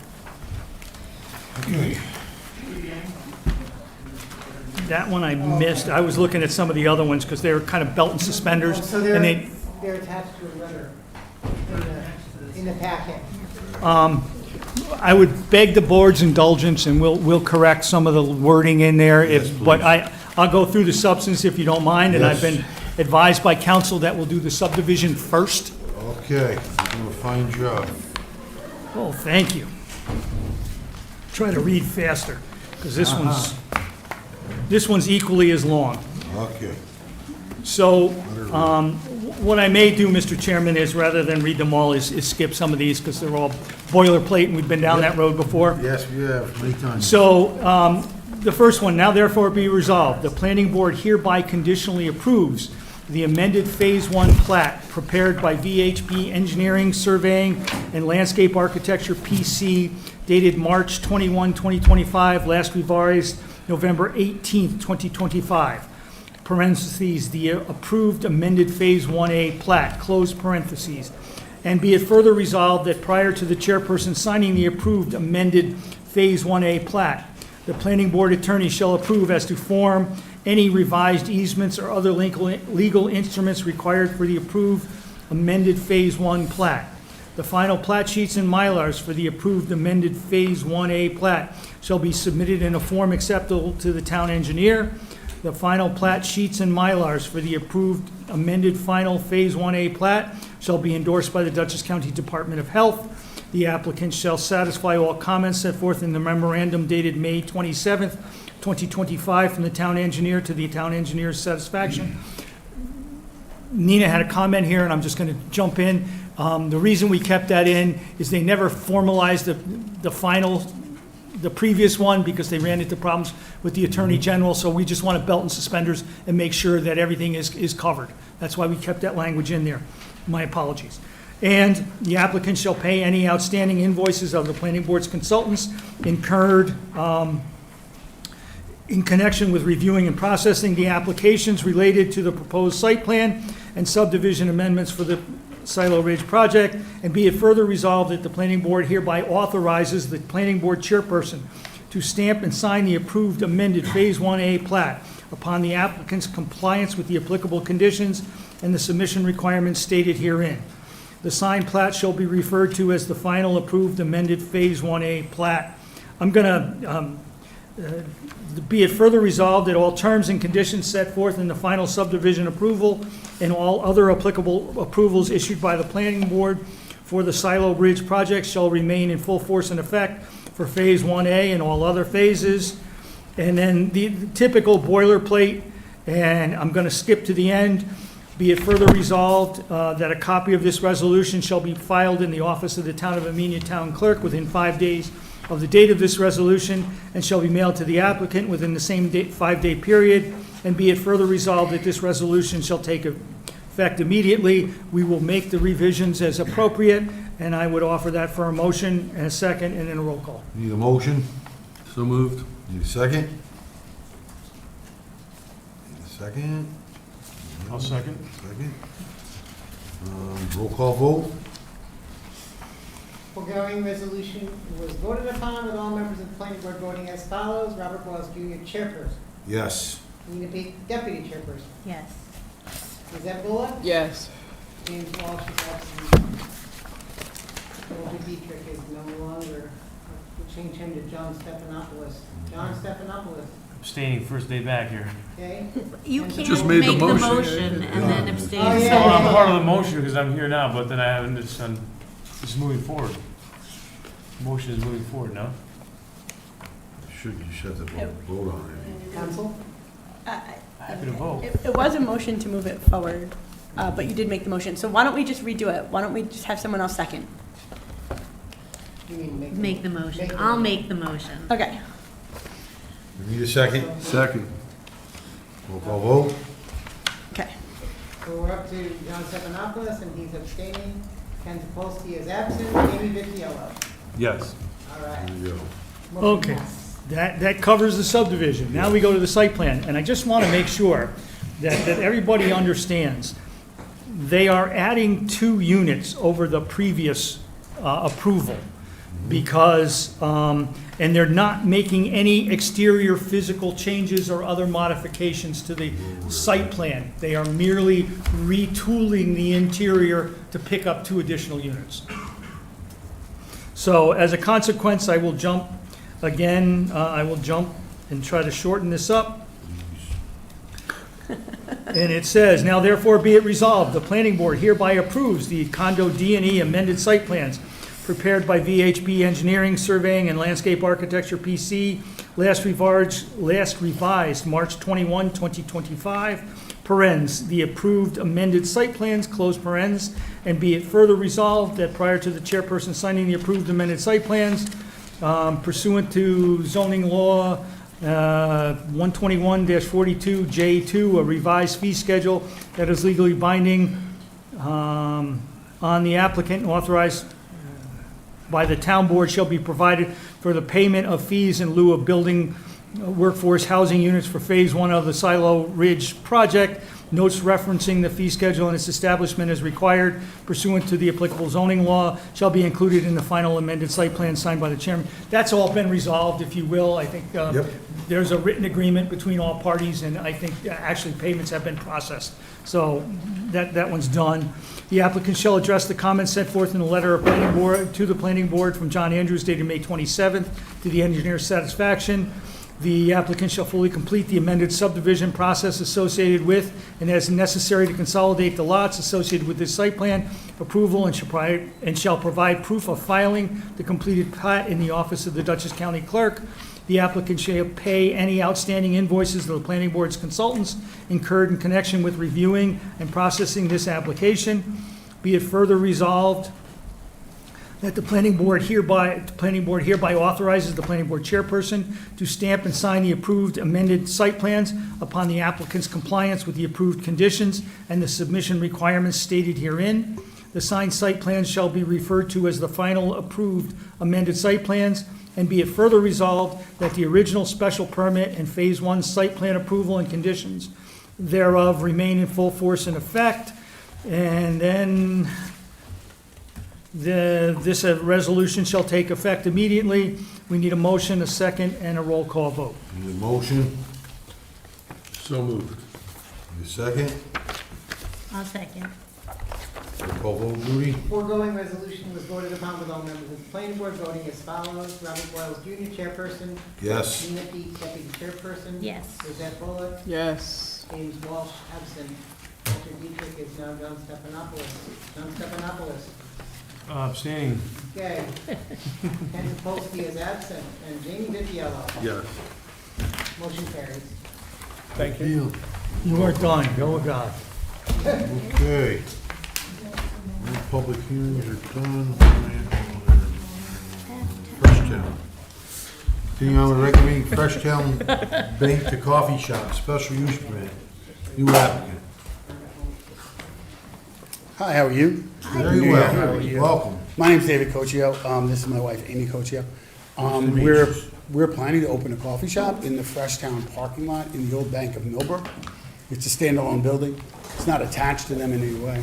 That one I missed. I was looking at some of the other ones, because they were kind of belt and suspenders. So and they. they're attached to a letter in the packet. I would beg the board's indulgence, and we'll correct some of the wording in there, but I'll go through the substance if you don't mind, and I've been advised by council that we'll do the subdivision first. Okay, you're doing a fine job. Oh, thank you. Try to read faster, because this one's equally as long. Okay. So, what I may do, Mr. Chairman, is rather than read them all, is skip some of these, because they're all boilerplate, and we've been down that road before. Yes, we have, many times. So, the first one, now therefore be resolved, the planning board hereby conditionally approves the amended Phase 1 plat prepared by VHB Engineering, Surveying, and Landscape Architecture, PC, dated March 21, 2025, last revised November 18, 2025. Parentheses, the approved amended Phase 1A plat, close parentheses. And be it further resolved that prior to the chairperson signing the approved amended Phase 1A plat, the planning board attorney shall approve as to form any revised easements or other legal instruments required for the approved amended Phase 1 plat. The final plat sheets and Mylars for the approved amended Phase 1A plat shall be submitted in a form acceptable to the town engineer. The final plat sheets and Mylars for the approved amended final Phase 1A plat shall be endorsed by the Dutchess County Department of Health. The applicant shall satisfy all comments set forth in the memorandum dated May 27th, 2025, from the town engineer to the town engineer's satisfaction. Nina had a comment here, and I'm just going to jump in. The reason we kept that in is they never formalized the previous one because they ran into problems with the Attorney General, so we just want to belt and suspenders and make sure that everything is covered. That's why we kept that language in there. My apologies. And the applicant shall pay any outstanding invoices of the planning board's consultants incurred in connection with reviewing and processing the applications related to the proposed site plan and subdivision amendments for the Silo Ridge project, and be it further resolved that the planning board hereby authorizes the planning board chairperson to stamp and sign the approved amended Phase 1A plat upon the applicant's compliance with the applicable conditions and the submission requirements stated herein. The signed plat shall be referred to as the final approved amended Phase 1A plat. I'm going to be it further resolved that all terms and conditions set forth in the final subdivision approval and all other applicable approvals issued by the planning board for the Silo Ridge project shall remain in full force and effect for Phase 1A and all other phases. And then the typical boilerplate, and I'm going to skip to the end. Be it further resolved that a copy of this resolution shall be filed in the office of the Town of Amenia Town Clerk within 5 days of the date of this resolution and shall be mailed to the applicant within the same 5-day period. And be it further resolved that this resolution shall take effect immediately. We will make the revisions as appropriate, and I would offer that for a motion and a second and then a roll call. Need a motion? So moved. Need a second? Need a second? I'll second. Second. Roll call vote? Foregoing resolution was voted upon with all members of the planning board voting as follows. Robert Boyle Jr., chairperson. Yes. Nina Peak, deputy chairperson. Yes. Lizette Bullock. Yes. James Walsh is absent. Walter Dietrich is no longer. We'll change him to John Stephanopoulos. John Stephanopoulos, Abstaining first day back here. okay? You And can't Just make made the the motion and then abstain. Oh, yeah. Well, I'm part of the motion because I'm here now, but then I haven't, it's moving forward. Motion is moving forward now. You should have to vote on it. Council? Happy to vote. It was a motion to move it forward, but you did make the motion. So why don't we just redo it? Why don't we just have someone else second? You need to Make the motion. I'll make the motion. Okay. You need a second? Second. Roll call vote? Okay. So we're up to John Stephanopoulos, and he's abstaining. Ken Zapolsky is absent. Amy Vitiello. Yes. All right. There you go. Motion Okay, passed. that covers the subdivision. Now we go to the site plan, and I just want to make sure that everybody understands. They are adding 2 units over the previous approval because, and they're not making any exterior physical changes or other modifications to the site plan. They are merely retooling the interior to pick up 2 additional units. So as a consequence, I will jump again, I will jump and try to shorten this up. And it says, now therefore be it resolved, the planning board hereby approves the condo D&E amended site plans prepared by VHB Engineering, Surveying, and Landscape Architecture, PC, last revised March 21, 2025, parens, the approved amended site plans, close parens, and be it further resolved that prior to the chairperson signing the approved amended site plans, pursuant to zoning law, 121-42J2, a revised fee schedule that is legally binding on the applicant and authorized by the town board shall be provided for the payment of fees in lieu of building workforce housing units for Phase 1 of the Silo Ridge project. Notes referencing the fee schedule and its establishment as required pursuant to the applicable zoning law shall be included in the final amended site plan signed by the chairman. That's all been resolved, if you will. I think there's a written agreement between all parties, and I think actually payments have been processed. So that one's done. The applicant shall address the comments set forth in the letter of planning board to the planning board from John Andrews dated May 27th to the engineer's satisfaction. The applicant shall fully complete the amended subdivision process associated with and as necessary to consolidate the lots associated with this site plan approval and shall provide proof of filing the completed plat in the office of the Dutchess County Clerk. The applicant shall pay any outstanding invoices to the planning board's consultants incurred in connection with reviewing and processing this application. Be it further resolved that the planning board hereby authorizes the planning board chairperson to stamp and sign the approved amended site plans upon the applicant's compliance with the approved conditions and the submission requirements stated herein. The signed site plans shall be referred to as the final approved amended site plans. And be it further resolved that the original special permit and Phase 1 site plan approval and conditions thereof remain in full force and effect. And then this resolution shall take effect immediately. We need a motion, a second, and a roll call vote. Need a motion? So moved. Need a second? I'll second. Roll call vote, Judy? Foregoing resolution was voted upon with all members of the planning board voting as follows. Robert Boyles Jr., chairperson. Yes. Nina Peake, deputy chairperson. Yes. Lizette Bullock. Yes. James Walsh, absent. Walter Dietrich is now John Stephanopoulos. John Stephanopoulos. Abstaining. Okay. Ken Polsky is absent. And Jamie Vitiello. Yes. Motion carries. Thank you. You are done. Go with God. Okay. All public hearings are done. Fresh Town. Continuing on with recommending Fresh Town Bank to Coffee Shop, special use permit. New applicant. Hi, how are you? Very well. How are you? Welcome. My name's David Cochio. This is my wife, Amy Cochio. We're planning to open a coffee shop in the Fresh Town parking lot in the old Bank of Millbrook. It's a standalone building. It's not attached to them in any way.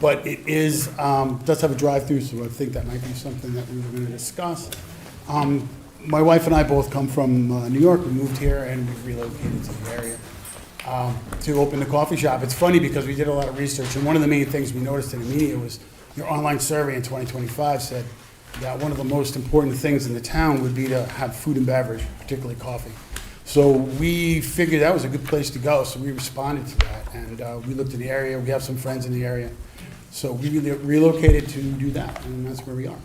But it is, does have a drive-through, so I think that might be something that we were going to discuss. My wife and I both come from New York. We moved here and we relocated to the area to open the coffee shop. It's funny because we did a lot of research, and one of the main things we noticed in the media was your online survey in 2025 said that one of the most important things in the town would be to have food and beverage, particularly coffee. So we figured that was a good place to go, so we responded to that, and we looked in the area. We have some friends in the area, so we relocated to do that, and that's where we are.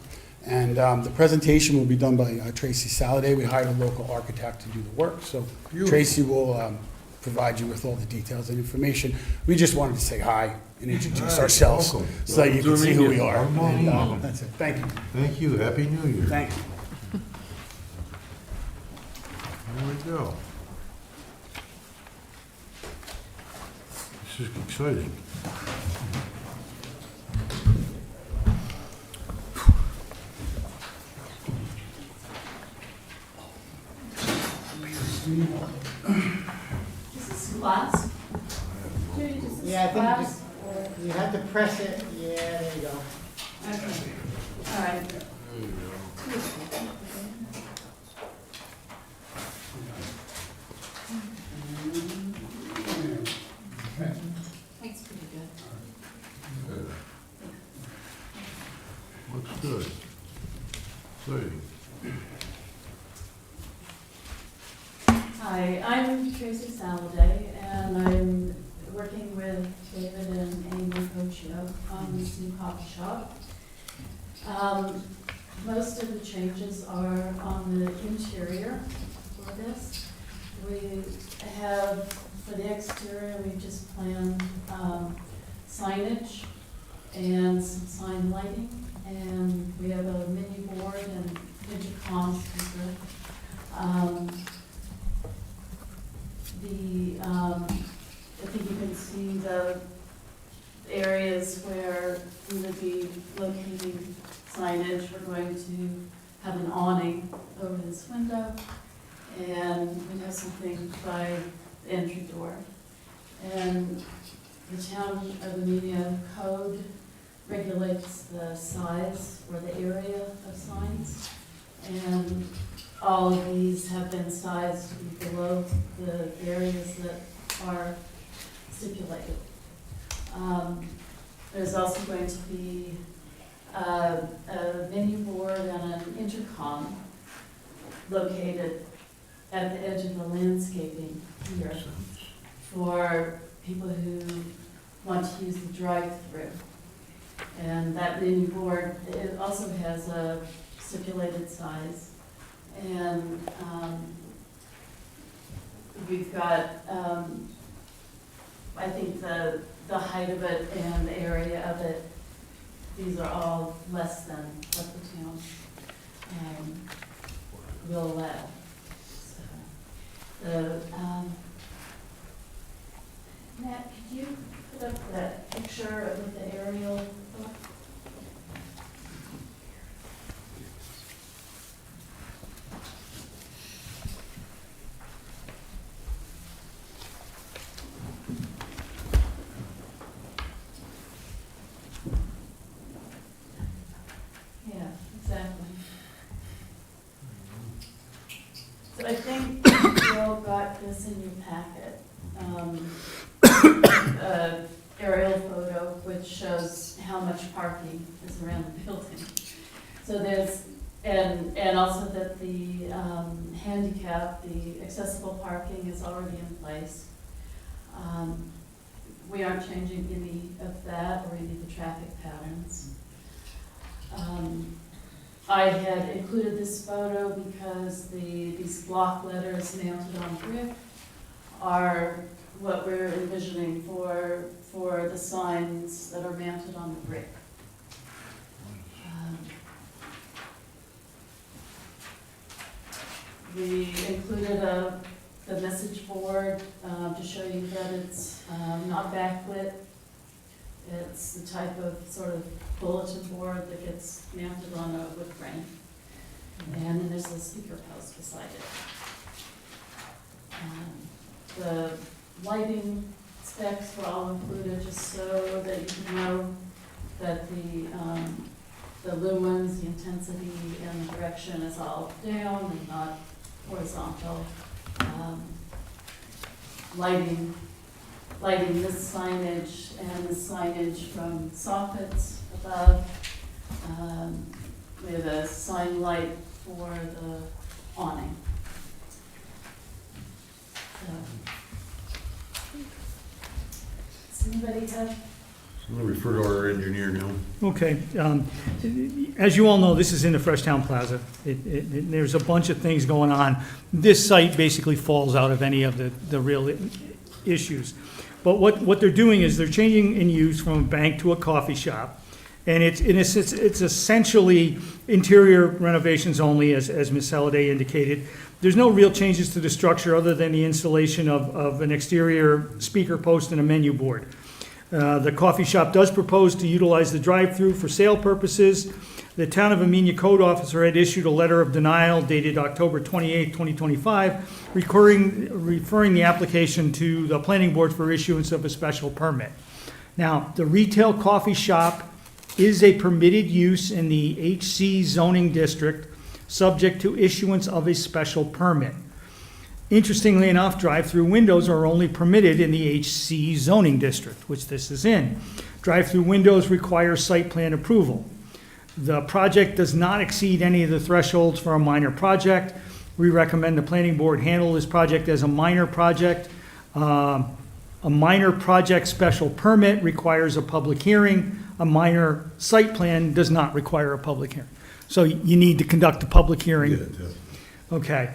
And the presentation will be done by Tracy Saladay. We hired a local architect to do the work, so Tracy will provide you with all the details and information. We just wanted to say hi and introduce ourselves so that you can see who we are. And, that's it. Thank you. Thank you. Happy New Year. Thank you. There we go. This is exciting. Glass? Yeah, I think you have to press it. Yeah, there you go. Okay. All right. That's pretty good. Looks good. Exciting. Hi, I'm Tracy Saladay, and I'm working with David and Amy Cochio on this new coffee shop. Most of the changes are on the interior for this. We have, for the exterior, we just planned signage and some sign lighting, and we have a mini board and intercom speaker. locating signage. We're going to have an awning over this window, and we have something by the entry door. And the town of Amelia code regulates the size or the area of signs. And all of these have been sized to be below the areas that are stipulated. There's also going to be a menu board and an intercom located at the edge of the landscaping here for people who want to use the drive-through. And that menu board, it also has a stipulated size. And we've got, I think the height of it and the area of it, these are all less than what the town will allow. So, Matt, could you put up that picture with the aerial? Yeah, exactly. So I think you all got this in your packet. Aerial photo which shows how much parking is around the building. So there's, and also that the handicap, the accessible parking is already in place. We aren't changing any of that or any of the traffic patterns. I had included this photo because these block letters mounted on brick are what we're envisioning for the signs that are mounted on the brick. We included the message board to show you that it's not backlit. It's the type of sort of bulletin board that gets mounted on a wood frame. And then there's a speaker post beside it. The lighting specs were all included just so that you can know that the lumens, the intensity, and the direction is all down and not horizontal. Lighting this signage and the signage from soffits above. We have a sign light for the awning. Does anybody have? I'm going to refer to our engineer now. Okay. As you all know, this is in the Freshtown Plaza. There's a bunch of things going on. This site basically falls out of any of the real issues. But what they're doing is they're changing in use from a bank to a coffee shop. And it's essentially interior renovations only, as Ms. Halliday indicated. There's no real changes to the structure other than the installation of an exterior speaker post and a menu board. The coffee shop does propose to utilize the drive-through for sale purposes. The Town of Amenia Code Officer had issued a letter of denial dated October 28, 2025, referring the application to the Planning Board for issuance of a special permit. Now, the retail coffee shop is a permitted use in the HC zoning district, subject to issuance of a special permit. Interestingly enough, drive-through windows are only permitted in the HC zoning district, which this is in. Drive-through windows require site plan approval. The project does not exceed any of the thresholds for a minor project. We recommend the planning board handle this project as a minor project. A minor project special permit requires a public hearing. A minor site plan does not require a public hearing. So you need to conduct a public hearing. Okay.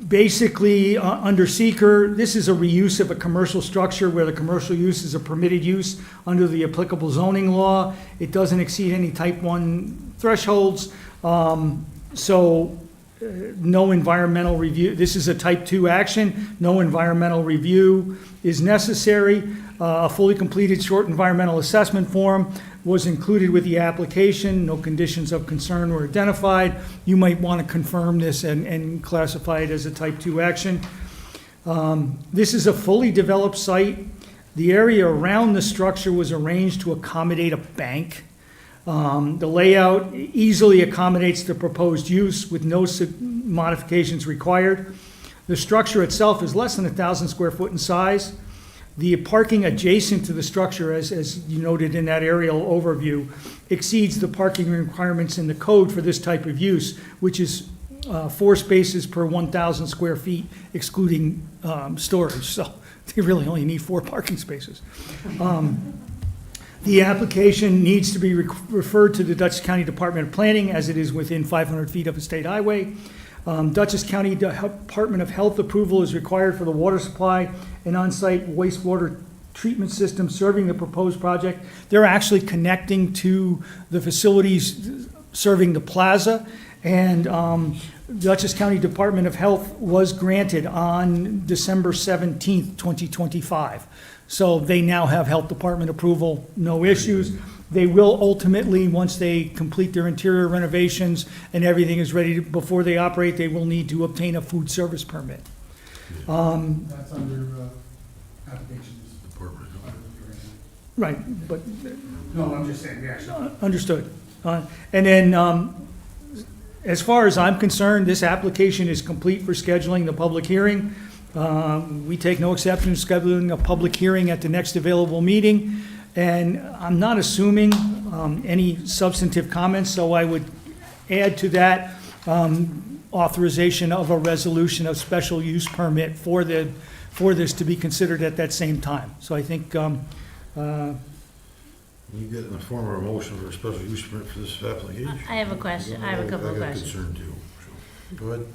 Basically, under seeker, this is a reuse of a commercial structure where the commercial use is a permitted use under the applicable zoning law. It doesn't exceed any type 1 thresholds. No environmental review. This is a type 2 action. No environmental review is necessary. A fully completed short environmental assessment form was included with the application. No conditions of concern were identified. You might want to confirm this and classify it as a type 2 action. This is a fully developed site. The area around the structure was arranged to accommodate a bank. The layout easily accommodates the proposed use with no modifications required. The structure itself is less than 1,000 square foot in size. The parking adjacent to the structure, as you noted in that aerial overview, exceeds the parking requirements in the code for this type of use, which is 4 spaces per 1,000 square feet, excluding storage. So they really only need 4 parking spaces. The application needs to be referred to the Dutchess County Department of Planning as it is within 500 feet of a state highway. Dutchess County Department of Health approval is required for the water supply and on-site wastewater treatment system serving the proposed project. They're actually connecting to the facilities serving the plaza, and Dutchess County Department of Health was granted on December 17th, 2025. So they now have health department approval, no issues. They will ultimately, once they complete their interior renovations and everything is ready before they operate, they will need to obtain a food service permit. That's under applications. Right, but. No, I'm just saying, yeah. Understood. And then, as far as I'm concerned, this application is complete for scheduling the public hearing. We take no exception to scheduling a public hearing at the next available meeting, and I'm not assuming any substantive comments, so I would add to that authorization of a resolution of special use permit for this to be considered at that same time. So I think You get it in the form of a motion for a special use permit for this application? I have a question. I have a couple of I got a questions. concern too. So, go ahead.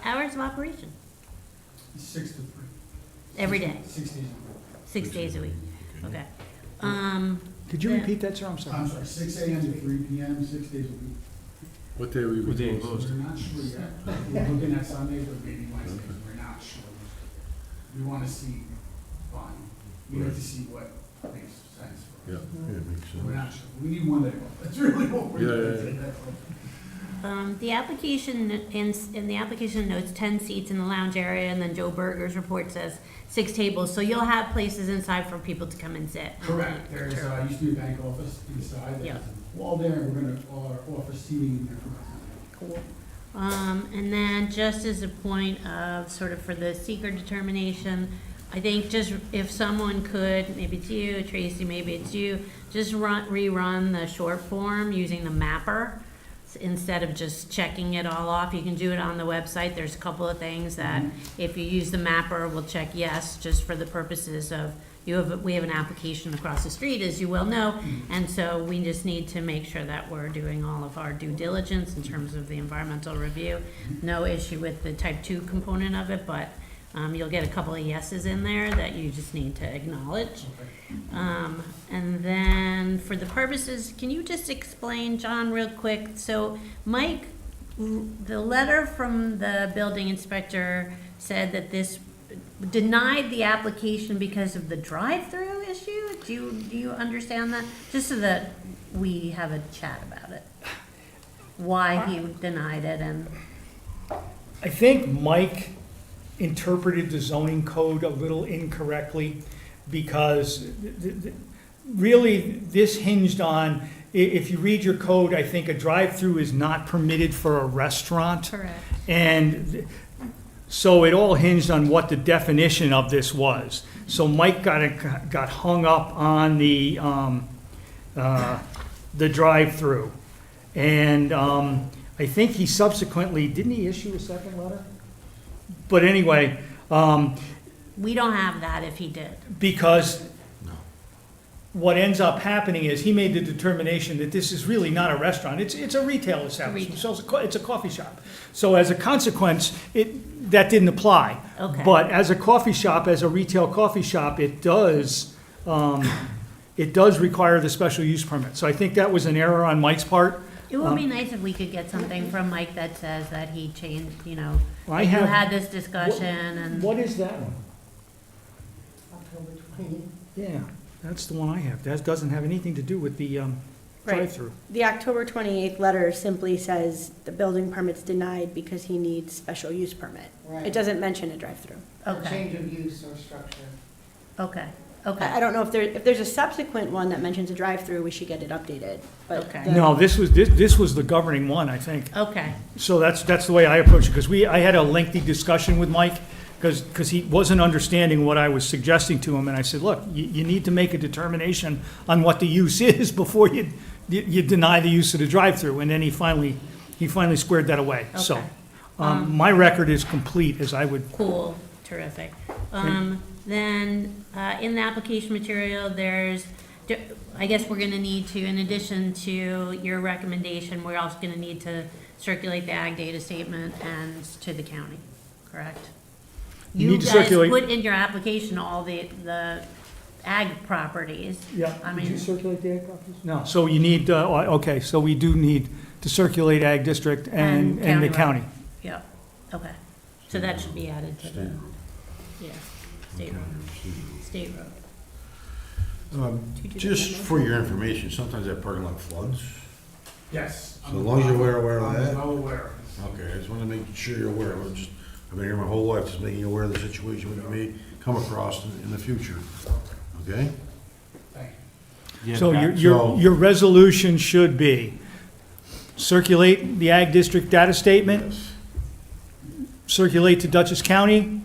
Hours of operation? 6 to 3. Every day? 6 days a week. 6 days a week, okay. Could you repeat that, sir? I'm sorry. I'm sorry, 6 a.m. to 3 p.m., 6 days a week. What day were you What day? closed? We're not sure yet. We're looking at Sundays or maybe Wednesdays. We're not sure. We want to see volume. We need to see what makes sense for Yeah, us. yeah, it makes sense. We're not sure. We need one day off. That's really what we're Yeah, doing. The application, in the application notes 10 seats in the lounge area, and then Joe Berger's report says 6 tables, so you'll have places inside for people to come and sit. Correct. There's, used to be a bank office inside. Yeah. There's a wall there, and we're going to offer seating in there for Cool. And then just as a point of sort of for the seeker determination, I think just if someone could, maybe it's you, Tracy, maybe it's you, just rerun the short form using the mapper instead of just checking it all off. You can do it on the website. There's a couple of things that if you use the mapper, we'll check yes, just for the purposes of we have an application across the street, as you well know, and so we just need to make sure that we're doing all of our due diligence in terms of the environmental review. No issue with the type 2 component of it, but you'll get a couple of yeses in there that you just need to acknowledge. And then for the purposes, can you just explain, John, real quick? So Mike, the letter from the building inspector said that this denied the application because of the drive-through issue? Do you understand that? Just so that we have a chat about it. Why he denied it and... I think Mike interpreted the zoning code a little incorrectly because really this hinged on, if you read your code, I think a drive-through is not permitted for a restaurant. Correct. And so it all hinged on what the definition of this was. So Mike got hung up on the drive-through. And I think he subsequently, didn't he issue a second letter? But anyway. We don't have that if he did. Because what ends up happening is he made the determination that this is really not a restaurant. It's a retail establishment. So it's a coffee shop. So as a consequence, that didn't apply. Okay. But as a coffee shop, as a retail coffee shop, it does require the special use permit. So I think that was an error on Mike's part. It would be nice if we could get something from Mike that says that he changed, you know, I you have- had this discussion and. What is that one? October Yeah, that's the one I have. That doesn't have anything to do with the Right. drive-through. The October 28th letter simply says the building permit's denied because he needs special use permit. Right. It doesn't mention a drive-through. Okay. Change of use or structure. Okay, I okay. don't know if there's a subsequent one that mentions a drive-through, we should get it updated. But Okay. the- No, this was the governing one, I think. Okay, So that's the way I approach it, because I had a lengthy discussion with Mike, because he wasn't understanding what I was suggesting to him, and I said, look, you need to make a determination on what the use is before you deny the use of the drive-through, and then he finally squared that away, so. Okay. My record is complete, as I would, cool, terrific. Then, in the application material, I guess we're gonna need to, in addition to your recommendation, we're also gonna need to circulate the ag data statement and to the county, correct? You You need to guys circulate- put in your application all the ag properties. yeah, I did you mean, circulate the ag copies? No, so you need, okay, so we do need to circulate ag district and the road. county. Yeah, okay. So that should be added to the, yeah, state road. State road. Just for your information, sometimes that parking lot floods. Yes. So as long as you're aware of I'm that. well aware of this. Okay, I just want to make sure you're aware. I've been here my whole life, just making you aware of the situation when you may come across in the future. Okay? Thank you. Yeah, So Pat. your resolution should be, circulate the ag district data statement, circulate to Dutchess County,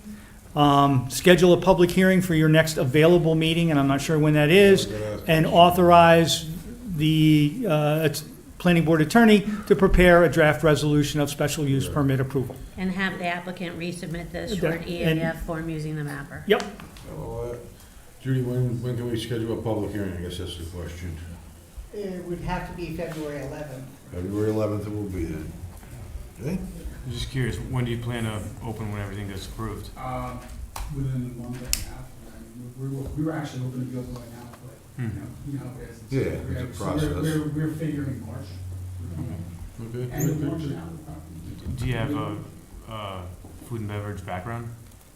schedule a public hearing for your next available meeting, and I'm not sure when that is, and authorize the planning board attorney to prepare a draft resolution of special use permit approval. And have the applicant resubmit the Okay, short and- EAF form using the mapper. Yep. Judy, when can we schedule a public hearing? I guess that's the question. It would have to be February 11th. February 11th it will be then. Okay? I'm just curious, when do you plan to open when everything gets approved? Within a month and a half. I mean, we were actually hoping to be open right now, but, you know how it is. Yeah, it's a So process. We're figuring March. Okay. End of March now. Do you have a food and beverage background?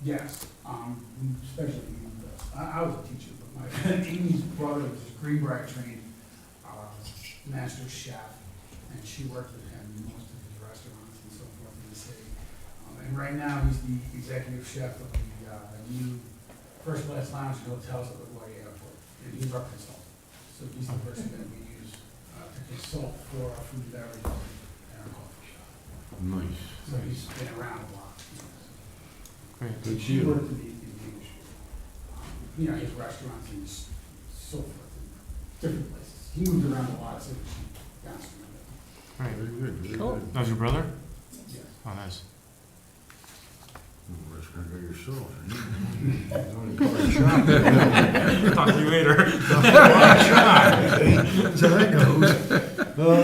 Yes, especially, I was a teacher, but my, Amy's brother was Greenbrier trained, master chef, and she worked with him in most of his restaurants and so forth in the city. And right now, he's the executive chef of the new First Class Lounge and Hotels at LaGuardia Airport, and he's our consultant. So he's the person that we use to consult for our food and beverage and our coffee shop. Nice. So he's been around a lot. Great. Good He deal. worked in the industry. You know, his restaurants and so forth, in different places. He moved around a lot, so he bounced around. Right. Very good, very Cool. good. That was your brother? Yes. Oh, nice. Well, that's gonna go yourself. Talk to you later. So that goes.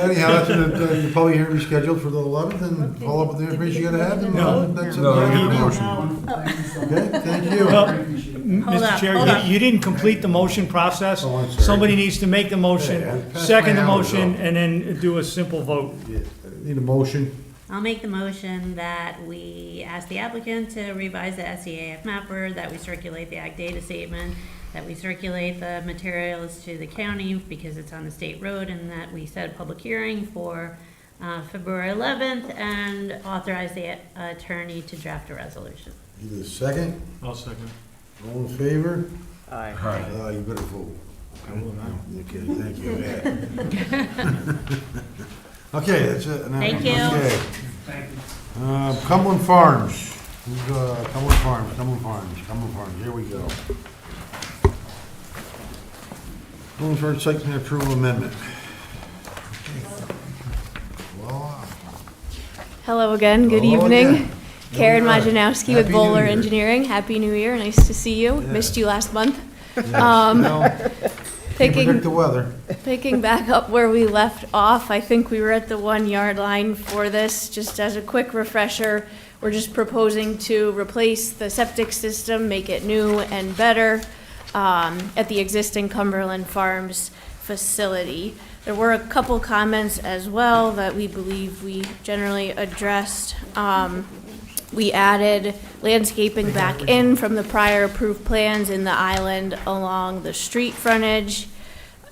Anyhow, that's the public hearing scheduled for the 11th, and follow up with the information you gotta have. and, No. That's it. No, I need a motion. Wonderful, thank you so much. Okay, thank you. Well, I appreciate it. Hold Mr. up, Chair, hold up. you didn't complete the motion process. Oh, I'm sorry. Somebody needs to make the Yeah, motion, pass second my the hours motion, up. and then do a simple vote. Yeah, need a motion. I'll make the motion that we ask the applicant to revise the SEAF mapper, that we circulate the ag data statement, that we circulate the materials to the county because it's on the state road, and that we set a public hearing for February 11th and authorize the attorney to draft a resolution. Either second, I'll second. all in favor? Aye. You better vote. I will now. Okay, thank you. Yeah. Okay, that's it. Now- Thank you. Okay. Thank you. Cumberland Farms. Who's, Cumberland Farms, here we go. Cumberland Farms Site Plan Approval Amendment. Voila. Hello again, good Hello evening. again. Karen Here we are. Majanowski with Happy Bowler New Year. Engineering. Happy New Year, nice to see you. Yeah. Missed you last month. Yes, Um, well, can't Picking, predict the weather. picking back up where we left off, I think we were at the 1 yard line for this. Just as a quick refresher, we're just proposing to replace the septic system, make it new and better at the existing Cumberland Farms facility. There were a couple comments as well that we believe we generally addressed. We added landscaping back in from the prior approved plans in the island along the street frontage.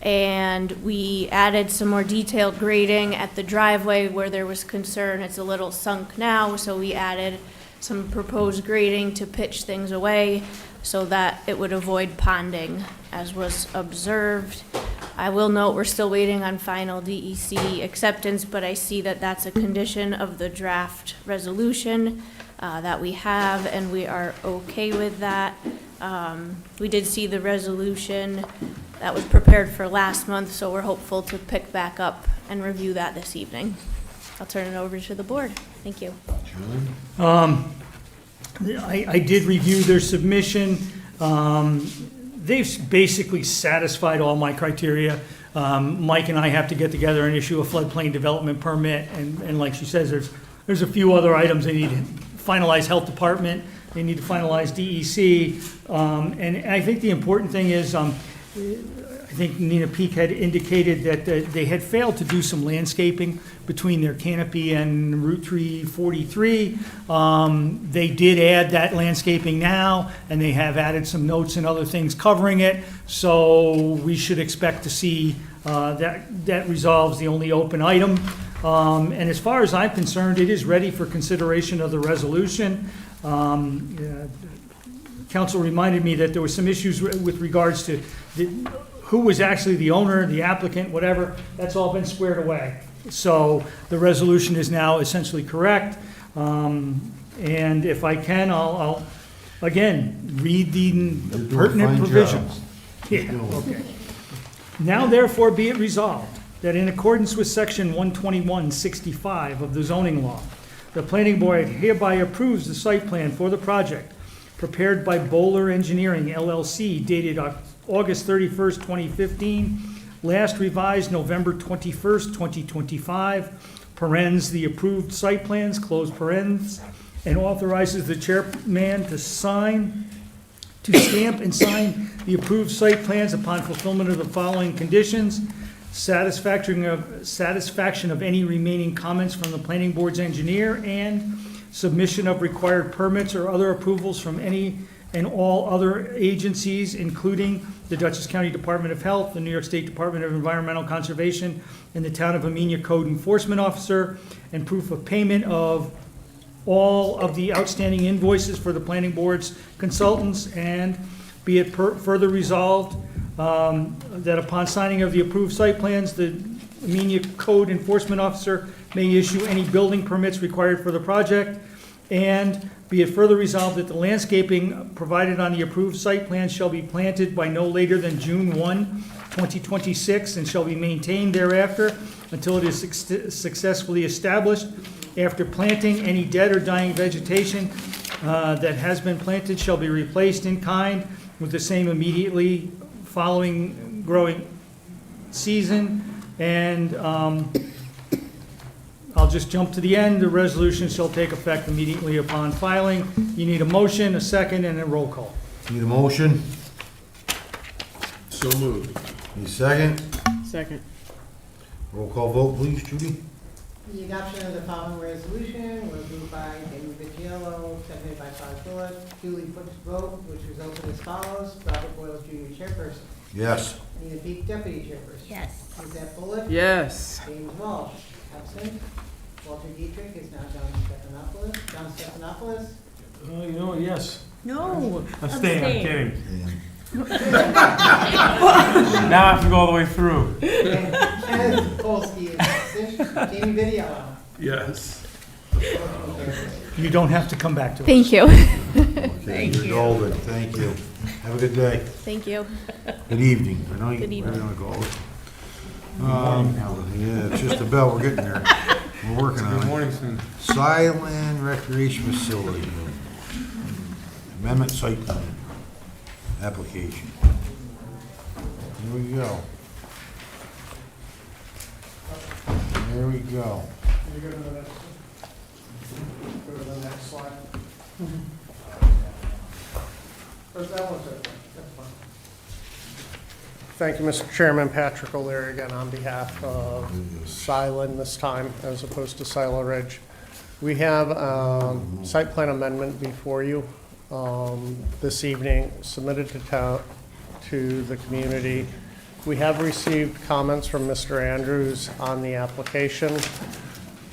And we added some more detailed grading at the driveway where there was concern. It's a little sunk now, so we added some proposed grading to pitch things away so that it would avoid ponding, as was observed. I will note we're still waiting on final DEC acceptance, but I see that that's a condition of the draft resolution that we have, and we are okay with that. We did see the resolution that was prepared for last month, so we're hopeful to pick back up and review that this evening. I'll turn it over to the board. Thank you. I did review their submission. They've basically satisfied all my criteria. Mike and I have to get together and issue a floodplain development permit, and like she says, there's a few other items. They need to finalize health department, they need to finalize DEC, and I think the important thing is, I think Nina Peak had indicated that they had failed to do some landscaping between their canopy and Route 343. They did add that landscaping now, and they have added some notes and other things covering it. So we should expect to see that resolves the only open item. And as far as I'm concerned, it is ready for consideration of the resolution. Council reminded me that there were some issues with regards to who was actually the owner, the applicant, whatever. That's all been squared away. So the resolution is now essentially correct. And if I can, I'll again, read the pertinent provisions. Yeah, okay. Now therefore be it resolved that in accordance with section 121-65 of the zoning law, the planning board hereby approves the site plan for the project prepared by Bowler Engineering LLC dated August 31st, 2015, last revised November 21st, 2025, parens the approved site plans, close parens, and authorizes the chairman to stamp and sign the approved site plans upon fulfillment of the following conditions: satisfaction of any remaining comments from the planning board's engineer, and submission of required permits or other approvals from any and all other agencies, including the Dutchess County Department of Health, the New York State Department of Environmental Conservation, and the Town of Amenia Code Enforcement Officer, and proof of payment of all of the outstanding invoices for the planning board's consultants. And be it further resolved that upon signing of the approved site plans, the Amenia Code Enforcement Officer may issue any building permits required for the project. And be it further resolved that the landscaping provided on the approved site plan shall be planted by no later than June 1, 2026, and shall be maintained thereafter until it is successfully established. After planting, any dead or dying vegetation that has been planted shall be replaced in kind with the same immediately following growing season. And I'll just jump to the end. The resolution shall take effect immediately upon filing. You need a motion, a second, and a roll call. Need a motion? So moved. Need a second? Second. Roll call vote, please, Judy? The adoption of the following resolution was moved by David Viggiello, seconded by Todd Bullock. Duly put to vote, which resulted as follows: Robert Boyle, Jr., chairperson. Yes. Nina Peak, deputy chairperson. Yes. Lizette Bullock. Yes. James Walsh, absent. Walter Dietrich is now John Stephanopoulos. You know what, yes. No. I'm staying, I'm kidding. Now I have to go all the way through. Kenneth Polsky is absent. Jamie Viggiello. Yes. You don't have to come back to us. Thank you. Okay, you're golden. Thank you. Have a good day. Thank you. Good evening. I know Good you're evening. gonna go. Yeah, it's just about, we're getting there. We're working on it. Good morning, soon. Sideland Recreation Facility. Amendment site plan. Application. Here we go. There we go. You go to the next, go to the next slide. Where's that one, sir? That's fine. Thank you, Mr. Chairman. Patrick O'Leary again on behalf of Silen this time, as opposed to Silo Ridge. We have site plan amendment before you this evening, submitted to the community. We have received comments from Mr. Andrews on the application.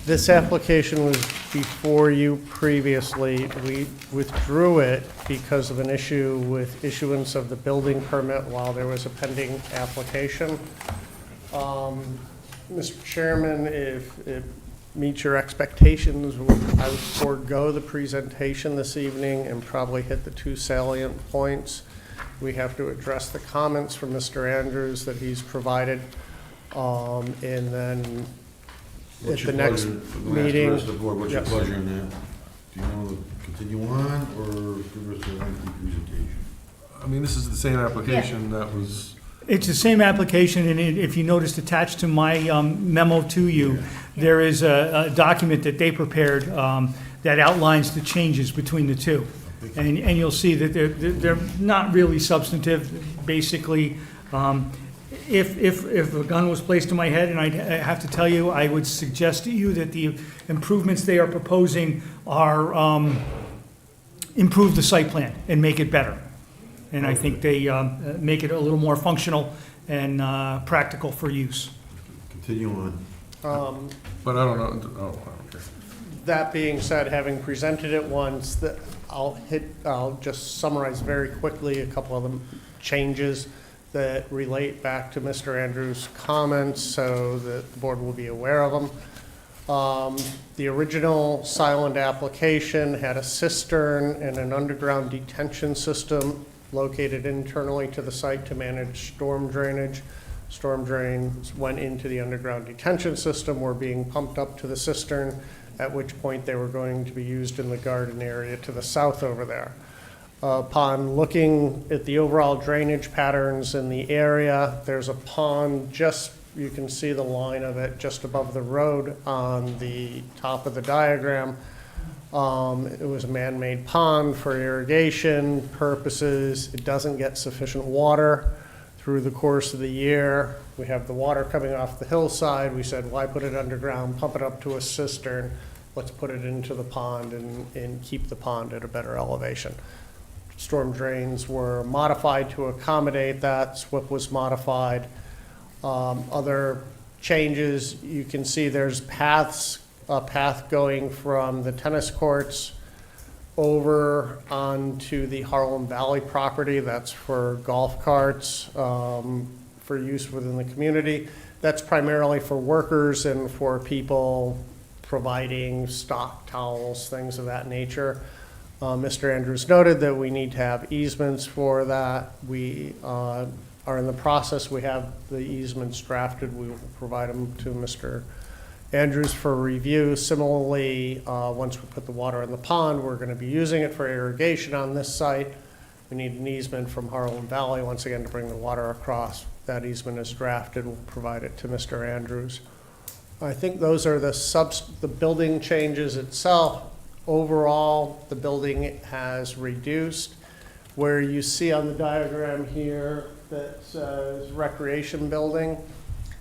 This application was before you previously. We withdrew it because of an issue with issuance of the building permit while there was a pending application. Mr. Chairman, if it meets your expectations, I would forego the presentation this evening and probably hit the two salient points. We have to address the comments from Mr. Andrews that he's provided, and then at the next meeting. What's your Yes. pleasure in that? Do you want to continue on or give us a lengthy presentation? I mean, this is the same application that was, It's the same application, and if you noticed attached to my memo to you, there is a document that they prepared that outlines the changes between the two. And you'll see that they're not really substantive. Basically, if a gun was placed to my head and I have to tell you, I would suggest to you that the improvements they are proposing are improve the site plan and make it better. And I think they make it a little more functional and practical for use. Continue on. but I don't know, oh, I don't care. That being said, having presented it once, I'll just summarize very quickly a couple of the changes that relate back to Mr. Andrews' comments so that the board will be aware of them. The original Siland application had a cistern and an underground detention system located internally to the site to manage storm drainage. Storm drains went into the underground detention system, were being pumped up to the cistern, at which point they were going to be used in the garden area to the south over there. Upon looking at the overall drainage patterns in the area, there's a pond just, you can see the line of it just above the road on the top of the diagram. It was a man-made pond for irrigation purposes. It doesn't get sufficient water through the course of the year. We have the water coming off the hillside. We said, why put it underground, pump it up to a cistern? Let's put it into the pond and keep the pond at a better elevation. Storm drains were modified to accommodate that. SWIP was modified. Other changes, you can see there's a path going from the tennis courts over onto the Harlem Valley property. That's for golf carts, for use within the community. That's primarily for workers and for people providing stock towels, things of that nature. Mr. Andrews noted that we need to have easements for that. We are in the process. We have the easements drafted. We will provide them to Mr. Andrews for review. Similarly, once we put the water in the pond, we're going to be using it for irrigation on this site. We need an easement from Harlem Valley, once again, to bring the water across. That easement is drafted. We'll provide it to Mr. Andrews. I think those are the building changes itself. Overall, the building has reduced. Where you see on the diagram here that says recreation building,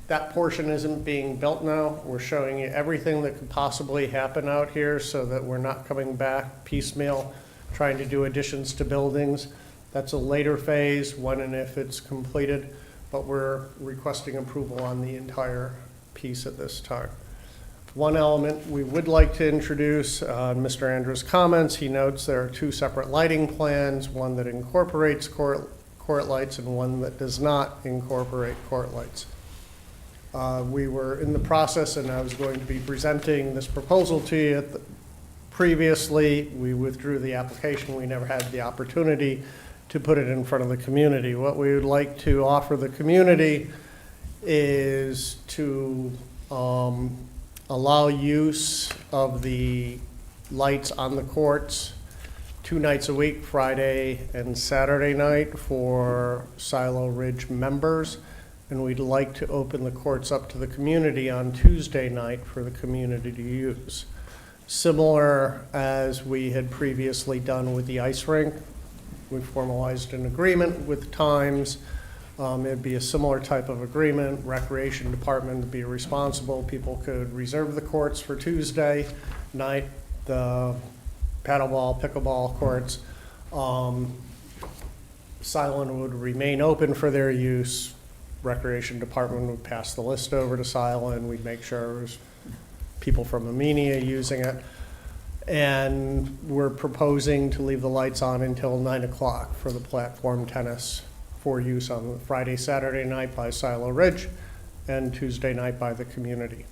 that portion isn't being built now. We're showing you everything that could possibly happen out here so that we're not coming back piecemeal, trying to do additions to buildings. That's a later phase, when and if it's completed, but we're requesting approval on the entire piece at this time. One element we would like to introduce, Mr. Andrews' comments, he notes there are two separate lighting plans, one that incorporates court lights and one that does not incorporate court lights. We were in the process, and I was going to be presenting this proposal to you. Previously, we withdrew the application. We never had the opportunity to put it in front of the community. What we would like to offer the community is to allow use of the lights on the courts 2 nights a week, Friday and Saturday night, for Silo Ridge members. And we'd like to open the courts up to the community on Tuesday night for the community to use. Similar as we had previously done with the ice rink. We formalized an agreement with times. It'd be a similar type of agreement. Recreation department would be responsible. People could reserve the courts for Tuesday night the paddleball, pickleball courts. Silen would remain open for their use. Recreation Department would pass the list over to Silen. We'd make sure it was people from Amenia using it. And we're proposing to leave the lights on until 9 o'clock for the platform tennis for use on Friday, Saturday night by Silo Ridge and Tuesday night by the community.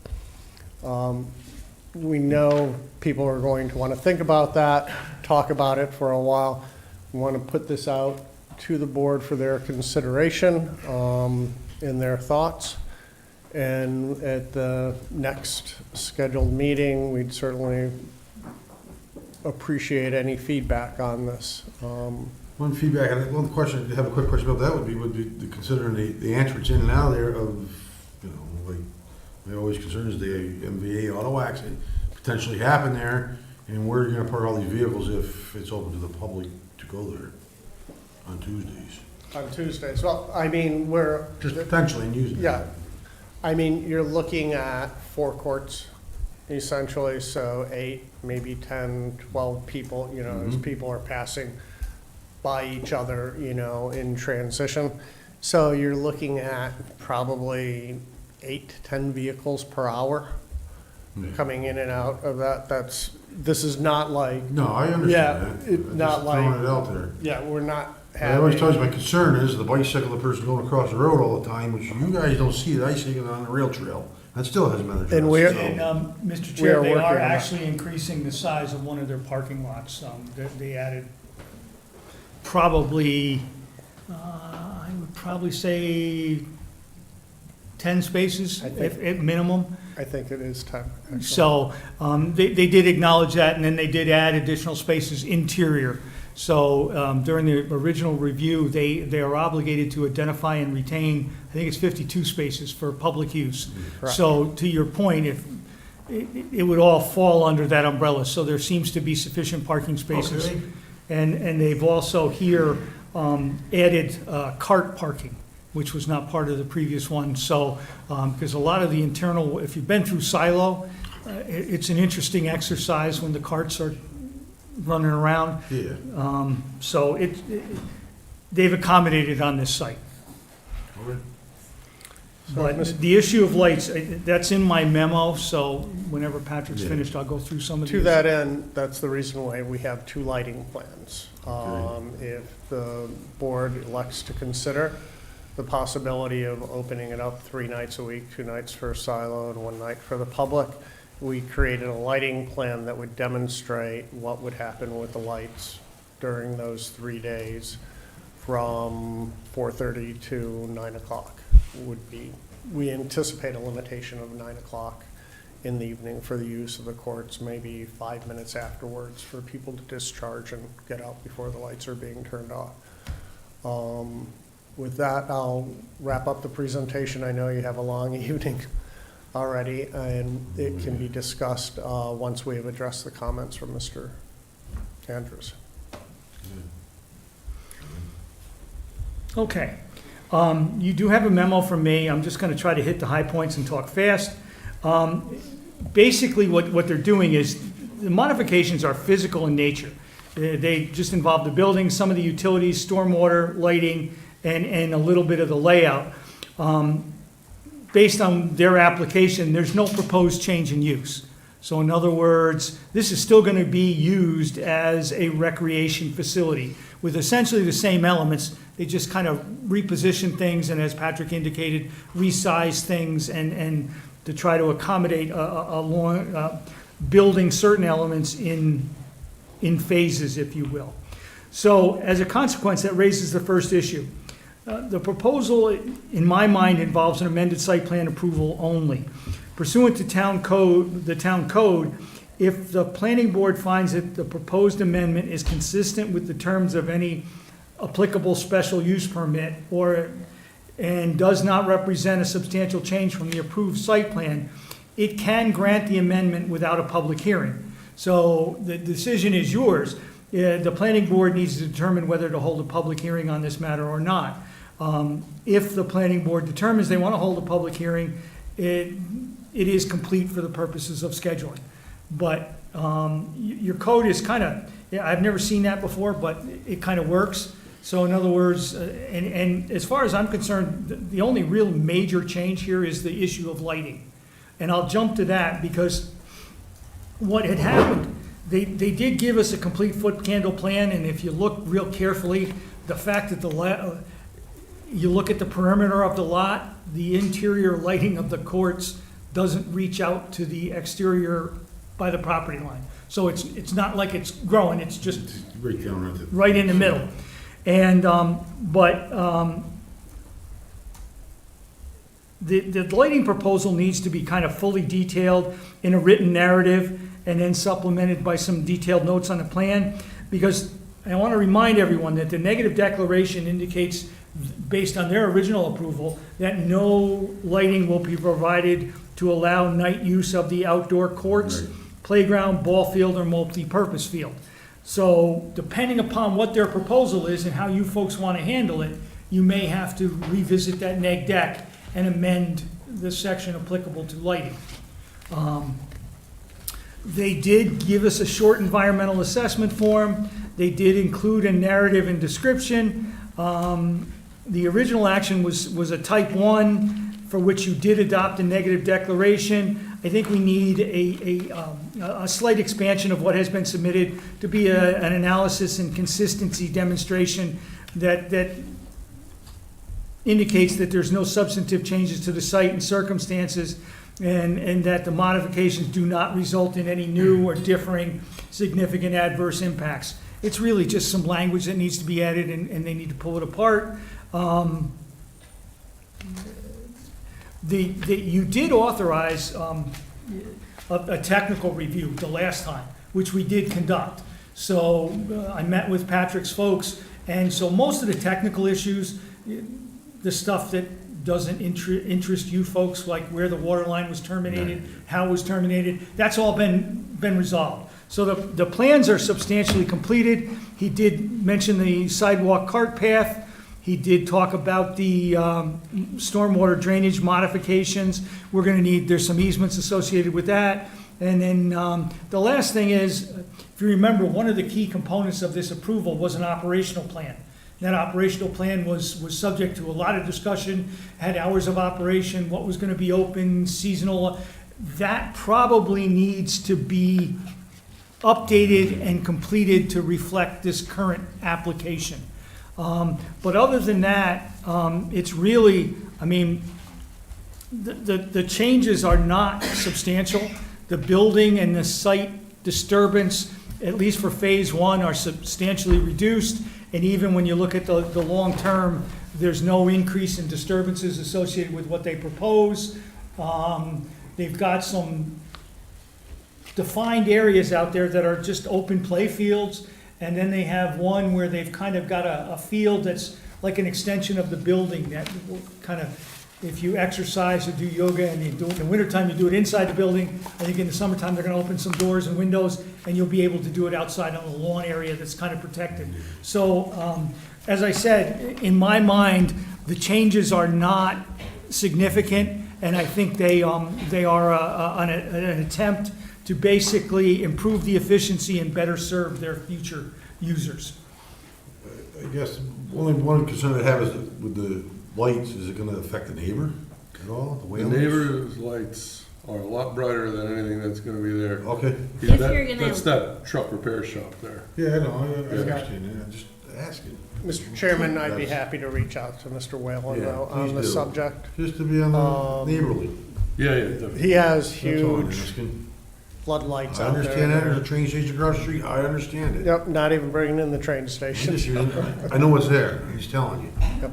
We know people are going to want to think about that, talk about it for a while. We want to put this out to the board for their consideration in their thoughts. And at the next scheduled meeting, we'd certainly appreciate any feedback on this. One feedback, and one question, I have a quick question about that would be considering the entrance in and out there of, like, my always concern is the MVA auto accident potentially happen there, and where are you gonna park all these vehicles if it's open to the public to go there on Tuesdays? On Tuesdays, well, I mean, we're. Just potentially and using it. Yeah, I mean, you're looking at 4 courts essentially, so 8, maybe 10, 12 people, as people are passing by each other, in transition. So you're looking at probably 8 to 10 vehicles per hour coming in and out of that. This is not like. No, I understand that. Not like. Throwing it out there. Yeah, we're not I always tell you my concern is the bicycle, the person going across the road all the time, which you guys don't see it, I see it on the rail trail. That still hasn't been addressed. And we're. Mr. Chair, they are actually increasing the size of one of their parking lots. They added probably, I would probably say 10 spaces at minimum. I think it is 10. Actually. So they did acknowledge that, and then they did add additional spaces interior. So during the original review, they are obligated to identify and retain, I think it's 52 spaces for public use. Correct. So to your point, if it would all fall under that umbrella. So there seems to be sufficient parking spaces. Okay. And they've also here added cart parking, which was not part of the previous one. So, because a lot of the internal, if you've been through Silo, it's an interesting exercise when the carts are running around. Yeah. So they've accommodated on this site. Okay. But the issue of lights, that's in my memo, so whenever Patrick's finished, I'll go through some of these. To that end, that's the reason why we have 2 lighting plans. If the board elects to consider the possibility of opening it up 3 nights a week, 2 nights for Silo and 1 night for the public, we created a lighting plan that would demonstrate what would happen with the lights during those 3 days from 4:30 to 9 o'clock would be. We anticipate a limitation of 9 o'clock in the evening for the use of the courts, maybe 5 minutes afterwards for people to discharge and get out before the lights are being turned off. With that, I'll wrap up the presentation. I know you have a long evening already, and it can be discussed once we have addressed the comments from Mr. Andrews. Okay. You do have a memo from me. I'm just going to try to hit the high points and talk fast. Basically, what they're doing is the modifications are physical in nature. They just involve the building, some of the utilities, stormwater, lighting, and a little bit of the layout. Based on their application, there's no proposed change in use. So in other words, this is still going to be used as a recreation facility with essentially the same elements. They just kind of reposition things and, as Patrick indicated, resize things and to try to accommodate building certain elements in phases, if you will. So as a consequence, that raises the first issue. The proposal, in my mind, involves an amended site plan approval only. Pursuant to the town code, if the planning board finds that the proposed amendment is consistent with the terms of any applicable special use permit and does not represent a substantial change from the approved site plan, it can grant the amendment without a public hearing. So the decision is yours. The planning board needs to determine whether to hold a public hearing on this matter or not. If the planning board determines they want to hold a public hearing, it is complete for the purposes of scheduling. But your code is kind of, yeah, I've never seen that before, but it kind of works. So in other words, and as far as I'm concerned, the only real major change here is the issue of lighting. And I'll jump to that because what had happened, they did give us a complete foot candle plan, and if you look real carefully, the fact that you look at the perimeter of the lot, the interior lighting of the courts doesn't reach out to the exterior by the property line. So it's not like it's growing, it's just Right down at the. right in the middle. And, the lighting proposal needs to be kind of fully detailed in a written narrative and then supplemented by some detailed notes on the plan, because I want to remind everyone that the negative declaration indicates, based on their original approval, that no lighting will be provided to allow night use of the outdoor courts, playground, ball field, or multi-purpose field. So depending upon what their proposal is and how you folks want to handle it, you may have to revisit that neg deck and amend the section applicable to lighting. They did give us a short environmental assessment form. They did include a narrative and description. The original action was a type 1, for which you did adopt a negative declaration. I think we need a slight expansion of what has been submitted to be an analysis and consistency demonstration that indicates that there's no substantive changes to the site and circumstances, and that the modifications do not result in any new or differing significant adverse impacts. It's really just some language that needs to be added, and they need to pull it apart. You did authorize a technical review the last time, which we did conduct. So I met with Patrick's folks, and so most of the technical issues, the stuff that doesn't interest you folks, like where the water line was terminated, how it was terminated, that's all been resolved. So the plans are substantially completed. He did mention the sidewalk cart path. He did talk about the stormwater drainage modifications. We're going to need, there's some easements associated with that. And then the last thing is, if you remember, one of the key components of this approval was an operational plan. That operational plan was subject to a lot of discussion, had hours of operation, what was going to be open, seasonal. That probably needs to be updated and completed to reflect this current application. But other than that, it's really, I mean, the changes are not substantial. The building and the site disturbance, at least for phase 1, are substantially reduced. And even when you look at the long term, there's no increase in disturbances associated with what they propose. They've got some defined areas out there that are just open play fields. And then they have one where they've kind of got a field that's like an extension of the building that will kind of, if you exercise or do yoga and you do it in the wintertime, you do it inside the building. I think in the summertime, they're going to open some doors and windows, and you'll be able to do it outside on a lawn area that's kind of protected. So, as I said, in my mind, the changes are not significant, and I think they are an attempt to basically improve the efficiency and better serve their future users. I guess one concern I have is that with the lights, is it gonna affect the neighbor at all? The neighbor's lights are a lot brighter than anything that's gonna be there. Okay. Yeah, If you're gonna- that's that truck repair shop there. Yeah, I know, I understand, yeah, I'm just asking. Mr. Chairman, I'd be happy to reach out to Mr. Whalen, though, Yeah, on the please do. subject. Just to be on the neighborly. Yeah, definitely. He has That's all I'm huge asking. floodlights I out there. understand that, there's a train station across the street, I understand it. Yep, not even bringing in the train station. I know it's there, he's telling you. Yep,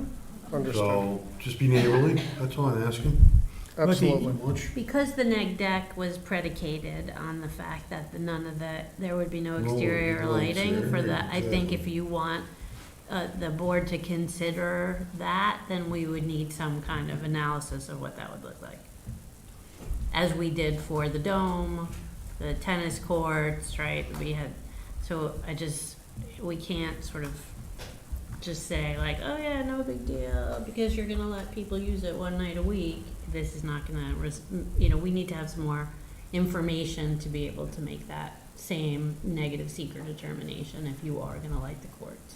understood. So, just be neighborly, that's all I'm asking. Absolutely. Because the neg deck was predicated on the fact that there would be no exterior no lighting for exterior, that, I think exactly. if you want the board to consider that, then we would need some kind of analysis of what that would look like. As we did for the dome, the tennis courts, right? We can't sort of just say like, oh yeah, no big deal, because you're gonna let people use it one night a week. This is not gonna, we need to have some more information to be able to make that same negative seeker determination if you are gonna light the courts.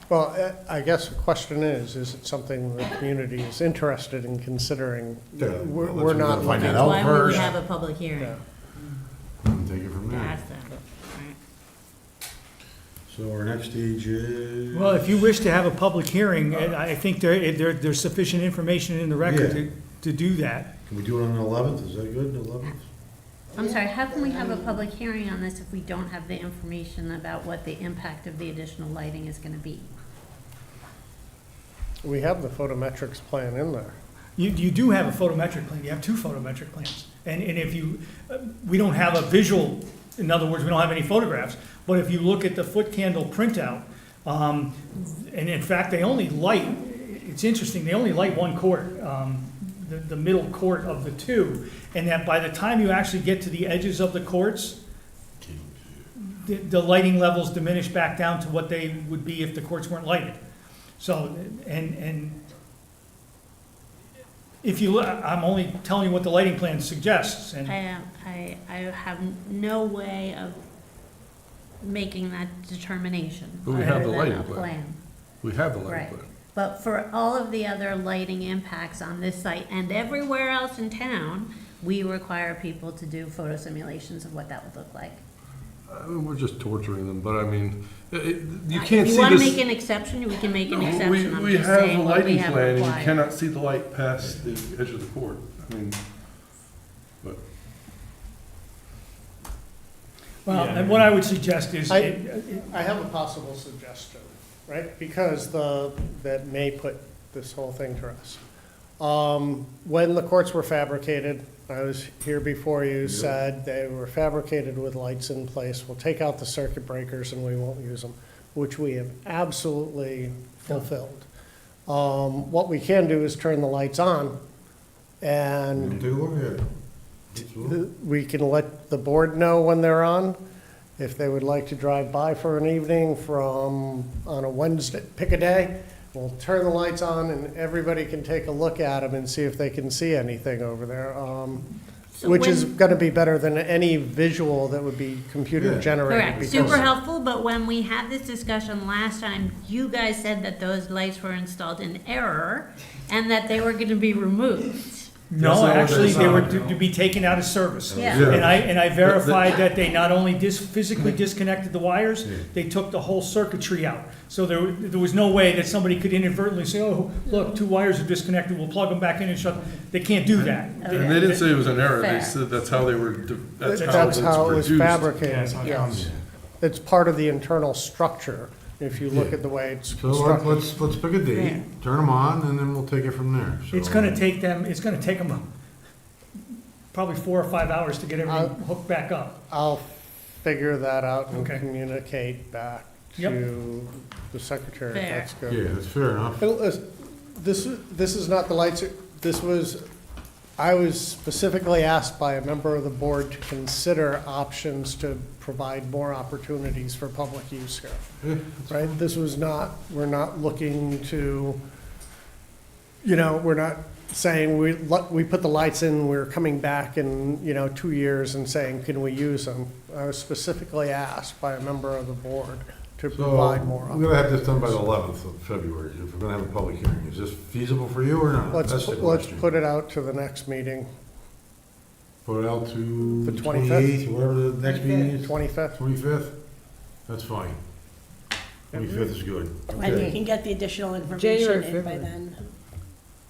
Well, I guess the question is it something the community is interested in considering? Yeah, We're well, let's not find looking. that out Why would we first. have a public hearing? Yeah. Take it from there. That's that. So our next stage is. Well, if you wish to have a public hearing, I think there's sufficient information in the record Yeah. to do that. Can we do it on the 11th? Is that good, the 11th? I'm sorry, how can we have a public hearing on this if we don't have the information about what the impact of the additional lighting is gonna be? We have the photometrics plan in there. You do have a photometric plan, you have two photometric plans. And if you, we don't have a visual, in other words, we don't have any photographs, but if you look at the foot candle printout, and in fact, they only light, it's interesting, they only light one court, the middle court of the two, and that by the time you actually get to the edges of the courts, the lighting levels diminish back down to what they would be if the courts weren't lighted. So, and if you, I'm only telling you what the lighting plan suggests, and I have no way of making that determination. But we have other the than lighting a plan. We have the lighting Right. plan. But for all of the other lighting impacts on this site and everywhere else in town, we require people to do photo simulations of what that would look like. I mean, we're just torturing them, but I mean, you can't If see you this. want to make an exception, we can make an exception. I'm We just have a saying what we lighting have plan, and you required. cannot see the light past the edge of the court. I mean, but. well, and what I would suggest is, I have a possible suggestion, right? Because that may put this whole thing to rest. When the courts were fabricated, I was here before you, said they were fabricated with lights in place. We'll take out the circuit breakers and we won't use them, which we have absolutely fulfilled. What we can do is turn the lights on and Take a look at it. we can let the board know when they're on. If they would like to drive by for an evening on a Wednesday, pick a day, we'll turn the lights on and everybody can take a look at them and see if they can see anything over there. So Which is when- gonna be better than any visual that would be computer generated. Correct, because- super helpful, but when we had this discussion last time, you guys said that those lights were installed in error and that they were gonna be removed. no, actually, they were to be taken out of service. Yeah. Yeah. And I verified that they not only physically disconnected the wires, they took the whole circuitry out. So there was no way that somebody could inadvertently say, oh, look, two wires are disconnected, we'll plug them back in and shut them. They can't do that. And they didn't say it was an error, Fair. they said that's how they were, that's That's how it was produced. fabricated, yes. It's part of the internal structure, if you look Yeah. at the way it's So constructed. let's pick a date, turn them on, and then we'll take it from there. It's So- gonna take them probably 4 or 5 hours to get everything hooked back up. I'll figure that out and Okay. communicate back Yep. to the secretary. Fair. That's good. Yeah, that's fair enough. This is not the lights, I was specifically asked by a member of the board to consider options to provide more opportunities for public use here. Yeah, Right, we're not looking to, we're not saying we put the lights in, we're coming back in, 2 years and saying, can we use them? I was specifically asked by a member of the board to So, provide more. we're gonna have this done by the 11th of February, if we're gonna have a public hearing. Is this feasible for you or not? Let's That's the let's question. put it out to the next meeting, Put it out to The the 25th? 28th, whatever the next meeting is. 25th. 25th? That's fine. 25th is good. And you can get the additional information January, in by February. then.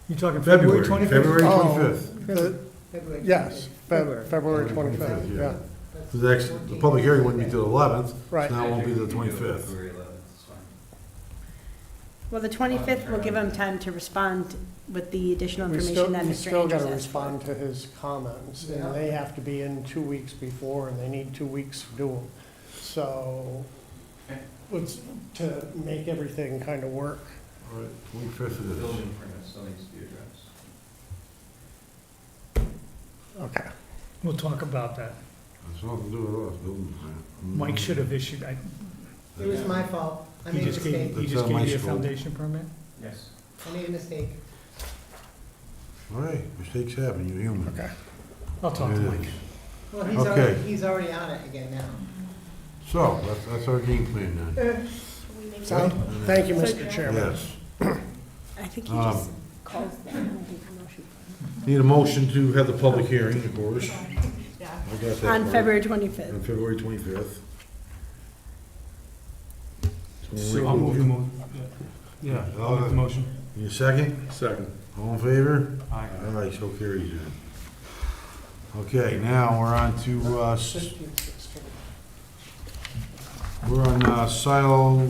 You talking February February, 25th? February Oh, 25th. Yes, February 25th, yeah. The public hearing wouldn't be till the 11th. Right. So now it won't be the 25th. Well, the 25th will give them time to respond with the additional We information that still Mr. got Andrews to asked for. respond to his comments, and they have to be in 2 weeks before, and they need 2 weeks to do them. So, to make everything kind of work. All right, 25th it is. permit still needs to be addressed. Okay. We'll talk about that. It's nothing to do with us, building permit. Mike should have issued, It was my fault. I made a mistake. he That's just not my gave you a fault. foundation permit? Yes. I made a mistake. All right, mistakes happen, you're human. Okay. I'll talk to It Mike. is. Well, Okay. he's already on it again now. So, that's our game plan then. Thank you, Mr. Chairman. Yes. I think he just calls that. I don't think a motion. Need a motion to have the public hearing, of course. I got that On part. February On 25th. February 25th. So I'll move the motion. Yeah, I'll make the motion. Need a second? Second. All in favor? Aye. Aye, so carries then. Okay, now we're on to, we're on Silo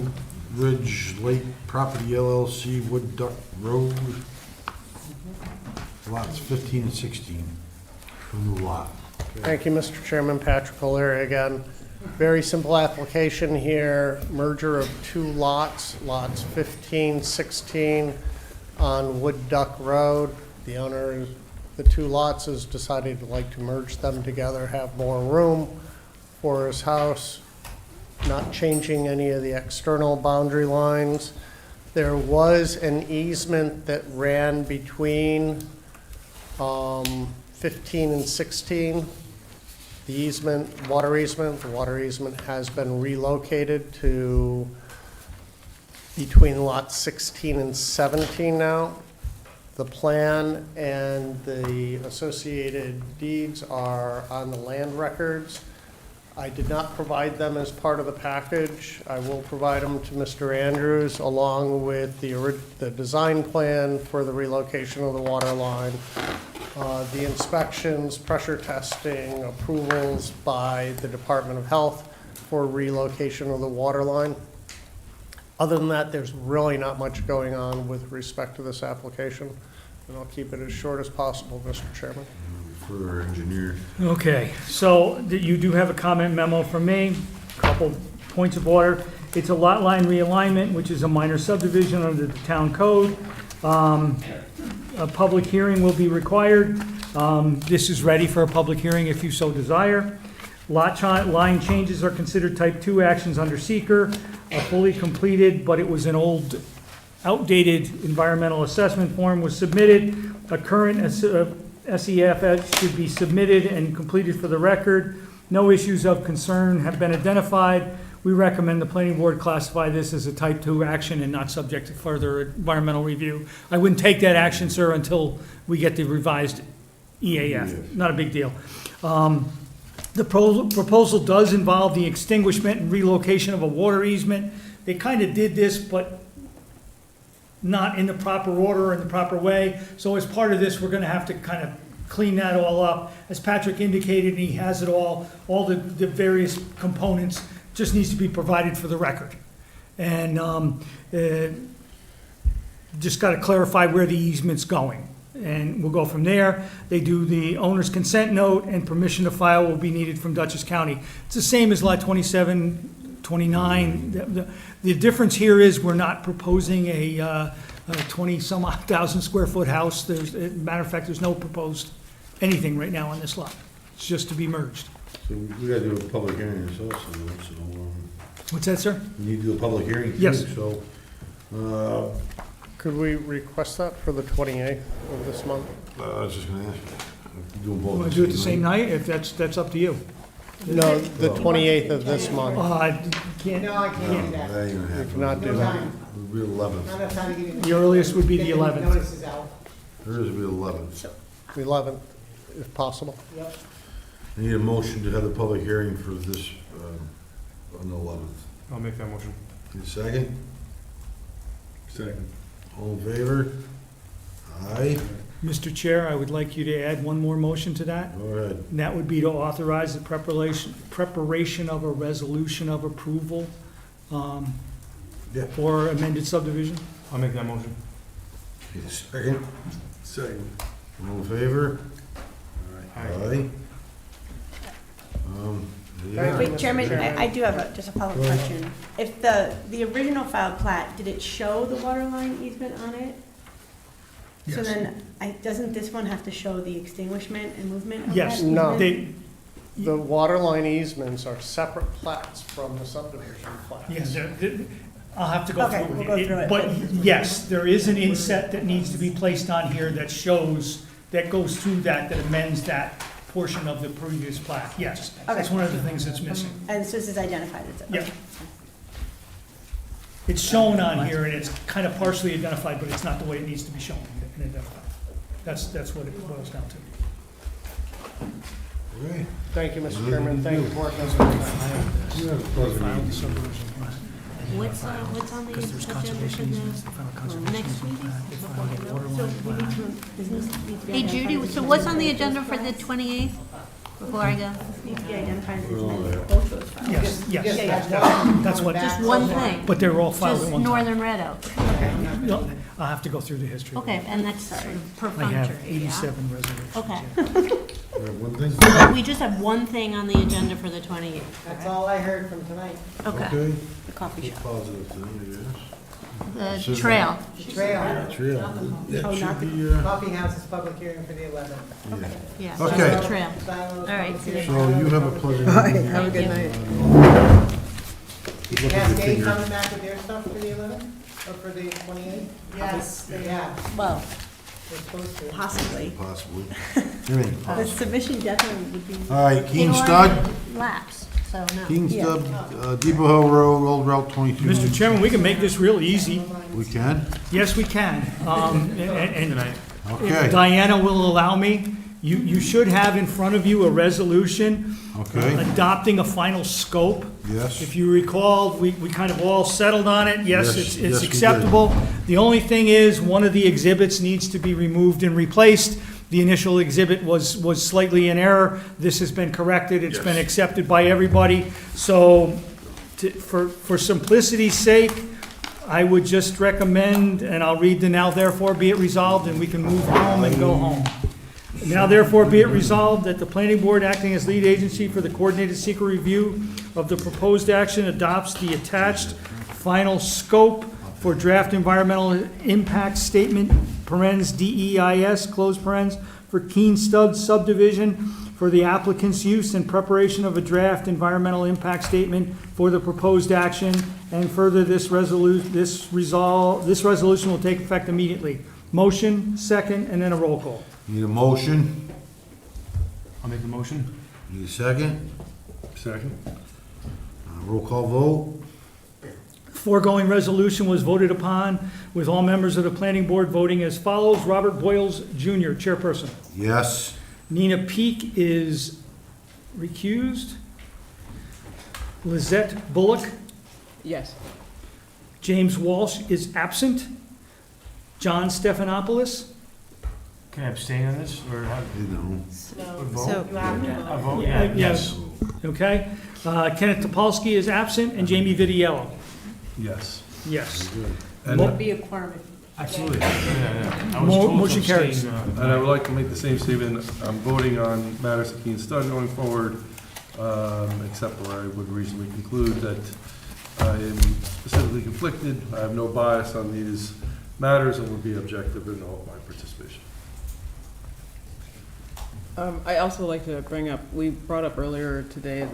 Ridge Lake Property LLC, Wood Duck Road. Lots 15 and 16, a new lot. Thank you, Mr. Chairman. Patrick O'Leary again. Very simple application here, merger of two lots, lots 15, 16 on Wood Duck Road. The owner of the two lots has decided to like to merge them together, have more room for his house, not changing any of the external boundary lines. There was an easement that ran between 15 and 16. The water easement has been relocated to between lots 16 and 17 now. The plan and the associated deeds are on the land records. I did not provide them as part of the package. I will provide them to Mr. Andrews along with the design plan for the relocation of the water line, the inspections, pressure testing, approvals by the Department of Health for relocation of the water line. Other than that, there's really not much going on with respect to this application, and I'll keep it as short as possible, Mr. Chairman. For our engineer. Okay, so you do have a comment memo from me, couple points of order. It's a lot line realignment, which is a minor subdivision under the town code. A public hearing will be required. This is ready for a public hearing if you so desire. Line changes are considered type 2 actions under seeker, fully completed, but it was an old, outdated environmental assessment form was submitted. A current SEF should be submitted and completed for the record. No issues of concern have been identified. We recommend the planning board classify this as a type 2 action and not subject to further environmental review. I wouldn't take that action, sir, until we get the revised EAF. Not a big deal. The proposal does involve the extinguishment and relocation of a water easement. They kind of did this, but not in the proper order, in the proper way. So as part of this, we're gonna have to kind of clean that all up. As Patrick indicated, he has it all the various components, just needs to be provided for the record. And just gotta clarify where the easement's going. And we'll go from there. They do the owner's consent note, and permission to file will be needed from Dutchess County. It's the same as lot 27, 29. The difference here is we're not proposing a 20-some-odd thousand square foot house. Matter of fact, there's no proposed anything right now on this lot. It's just to be merged. So we gotta do a public hearing ourselves, so, What's that, sir? we need to do a public hearing too, Yes. so, Could we request that for the 28th of this month? I was just gonna ask you. Do them both. Want to do it the same night? If that's up to you. No, the 28th of this month. Can't. No, I can't do that. That ain't gonna happen. Cannot do No that. time. It'll be 11th. Not enough time to get it. The earliest would be the Get 11th. Notices out. Hers will be 11th. The 11th, if possible. Yep. I need a motion to have the public hearing for this, on the 11th. I'll make that motion. Need a second? Second. All in favor? Aye. Mr. Chair, I would like you to add one more motion to that. Go ahead. And that would be to authorize the preparation of a resolution of approval Yeah. for amended subdivision. I'll make that motion. Need a second? Second. All in favor? Aye. Yeah. Wait, Chairman, I do have just a follow-up question. If the original filed plat, did it show the water line easement on it? So Yes. then, doesn't this one have to show the extinguishment and movement of that Yes, easement? No. they, The water line easements are separate plats from the subdivision plats. yes, I'll have to go Okay, through we'll go through it. But yes, there is an inset that needs to be placed on here that shows, that goes through that amends that portion of the previous plat, yes. That's one of the things that's missing. And so this is identified as it? Yeah. okay. It's shown on here, and it's kind of partially identified, but it's not the way it needs to be shown and identified. That's what it boils down to. Thank you, Mr. Chairman. Thank you for working on What's on the agenda for the next meeting? Hey Judy, so what's on the agenda for the 28th, before I go? Needs to be identified as both those files. Yes, yes, Yeah, yeah. that's what. Just one thing? But they're all filed at one time. Just Northern Red Oak? No, I'll have to go through the history. Okay, and that's sort of I have perfunctory, yeah? 87 resolutions. Okay. One thing? So we just have one thing on the agenda for the 28th? That's all I heard from tonight. Okay. Okay. The coffee shop. Positive tonight, I guess. The trail. The trail. Trail. Oh, That not should the- be, Coffee House is public hearing for the 11th. Yeah, Okay. that's the trail. Silo All right, public hearing. So you have a pleasure. Have a good night. Good luck with your Cascade finger. coming back with their stuff for the 11th, or for the 28th? Yes. They have, Well, they're supposed to. possibly. Possibly. Everything The possible. submission definitely would be. All right, They Keen already Stud, lapsed, so no. Keen Stud, Depot Hill Road, Old Route 22. Mr. Chairman, we can make this real easy. We can? Yes, we can. And Okay. if Diana will allow me, you should have in front of you a resolution Okay. adopting a final scope. Yes. If you recall, we kind of all settled on it. Yes, Yes, it's yes, we did. acceptable. The only thing is, one of the exhibits needs to be removed and replaced. The initial exhibit was slightly in error. This has been corrected. It's been accepted by everybody. So for simplicity's sake, I would just recommend, and I'll read the now therefore be it resolved, and we can move home and go home. Now therefore be it resolved that the planning board acting as lead agency for the coordinated secret review of the proposed action adopts the attached final scope for draft environmental impact statement, parens DEIS, close parens, for Keen Stud subdivision for the applicant's use and preparation of a draft environmental impact statement for the proposed action, and further this resolution will take effect immediately. Motion, second, and then a roll call. Need a motion? I'll make the motion. Need a second? Second. Roll call vote? Foregoing resolution was voted upon with all members of the planning board voting as follows. Robert Boyles Jr., chairperson. Yes. Nina Peak is recused. Lizette Bullock. Yes. James Walsh is absent. John Stephanopoulos. Can I abstain on this, or how? No. Or vote? So you have to vote. I vote, yeah, yes. Okay. Kenneth Topolsky is absent, and Jamie Vidiello. Yes. Yes. And, Would be a quorum. Absolutely, yeah. I was told to Motion carries. abstain, and I would like to make the same statement. I'm voting on matters of Keen Stud going forward, except where I would reasonably conclude that I am specifically conflicted. I have no bias on these matters and will be objective in all of my participation. I also like to bring up, we brought up earlier today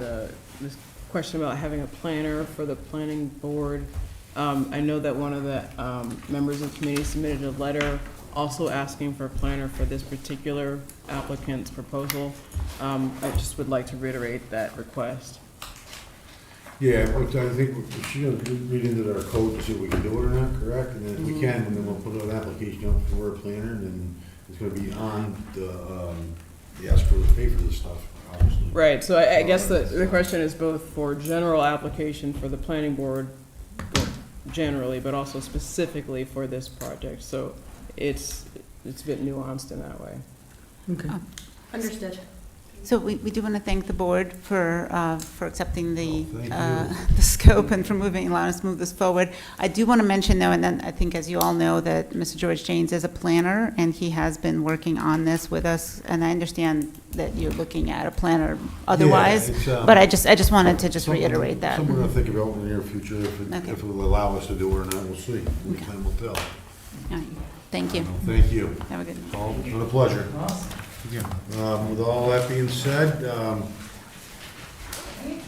this question about having a planner for the planning board. I know that one of the members of the committee submitted a letter also asking for a planner for this particular applicant's proposal. I just would like to reiterate that request. Yeah, I think she's gonna read into our code to see if we can do it or not, correct? And then if we can, then we'll put an application up for a planner, and then it's gonna be on the escrow to pay for this stuff, obviously. Right, so I guess the question is both for general application for the planning board, well, generally, but also specifically for this project. So it's a bit nuanced in that way. Okay. Understood. So we do want to thank the board for accepting the scope and for allowing us to move this forward. I do want to mention though, and then I think as you all know, that Mr. George Janes is a planner and he has been working on this with us. And I understand that you're looking at a planner otherwise, but I just wanted to reiterate that. Something we're gonna think about in the near future, if it will allow us to do it or not, we'll see. Time will tell. All right. Thank you. Thank you. Have a good night. It's been a pleasure. With all that being said, Can you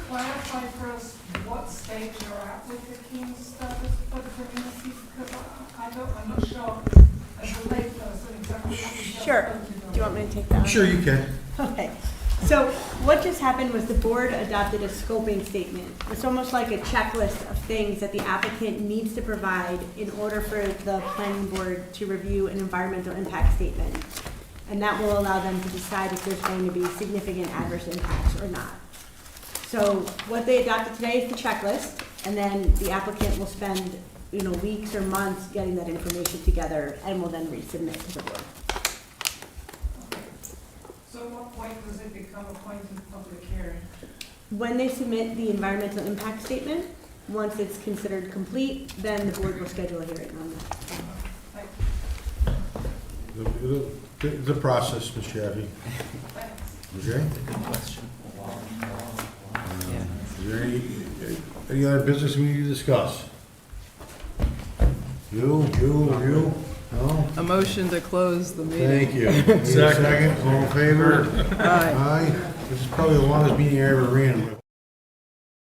clarify for us what stage you're at with the Keen status for the community? Because I'm not sure as a layperson exactly what we Sure. Do you want me to take that? Sure you can. Okay. So what just happened was the board adopted a scoping statement. It's almost like a checklist of things that the applicant needs to provide in order for the planning board to review an environmental impact statement. And that will allow them to decide if there's going to be significant adverse impacts or not. So what they adopted today is the checklist, and then the applicant will spend, weeks or months getting that information together and will then resubmit to the board. So at what point does it become a point of public hearing? When they submit the environmental impact statement, once it's considered complete, then the board will schedule a hearing on that. The process, Ms. Chaffee. Okay? Good question. Is there any other business we need to discuss? You? No? A motion to close the meeting. Thank you. Second, all in favor? Aye. Aye. This is probably the longest meeting I ever ran with.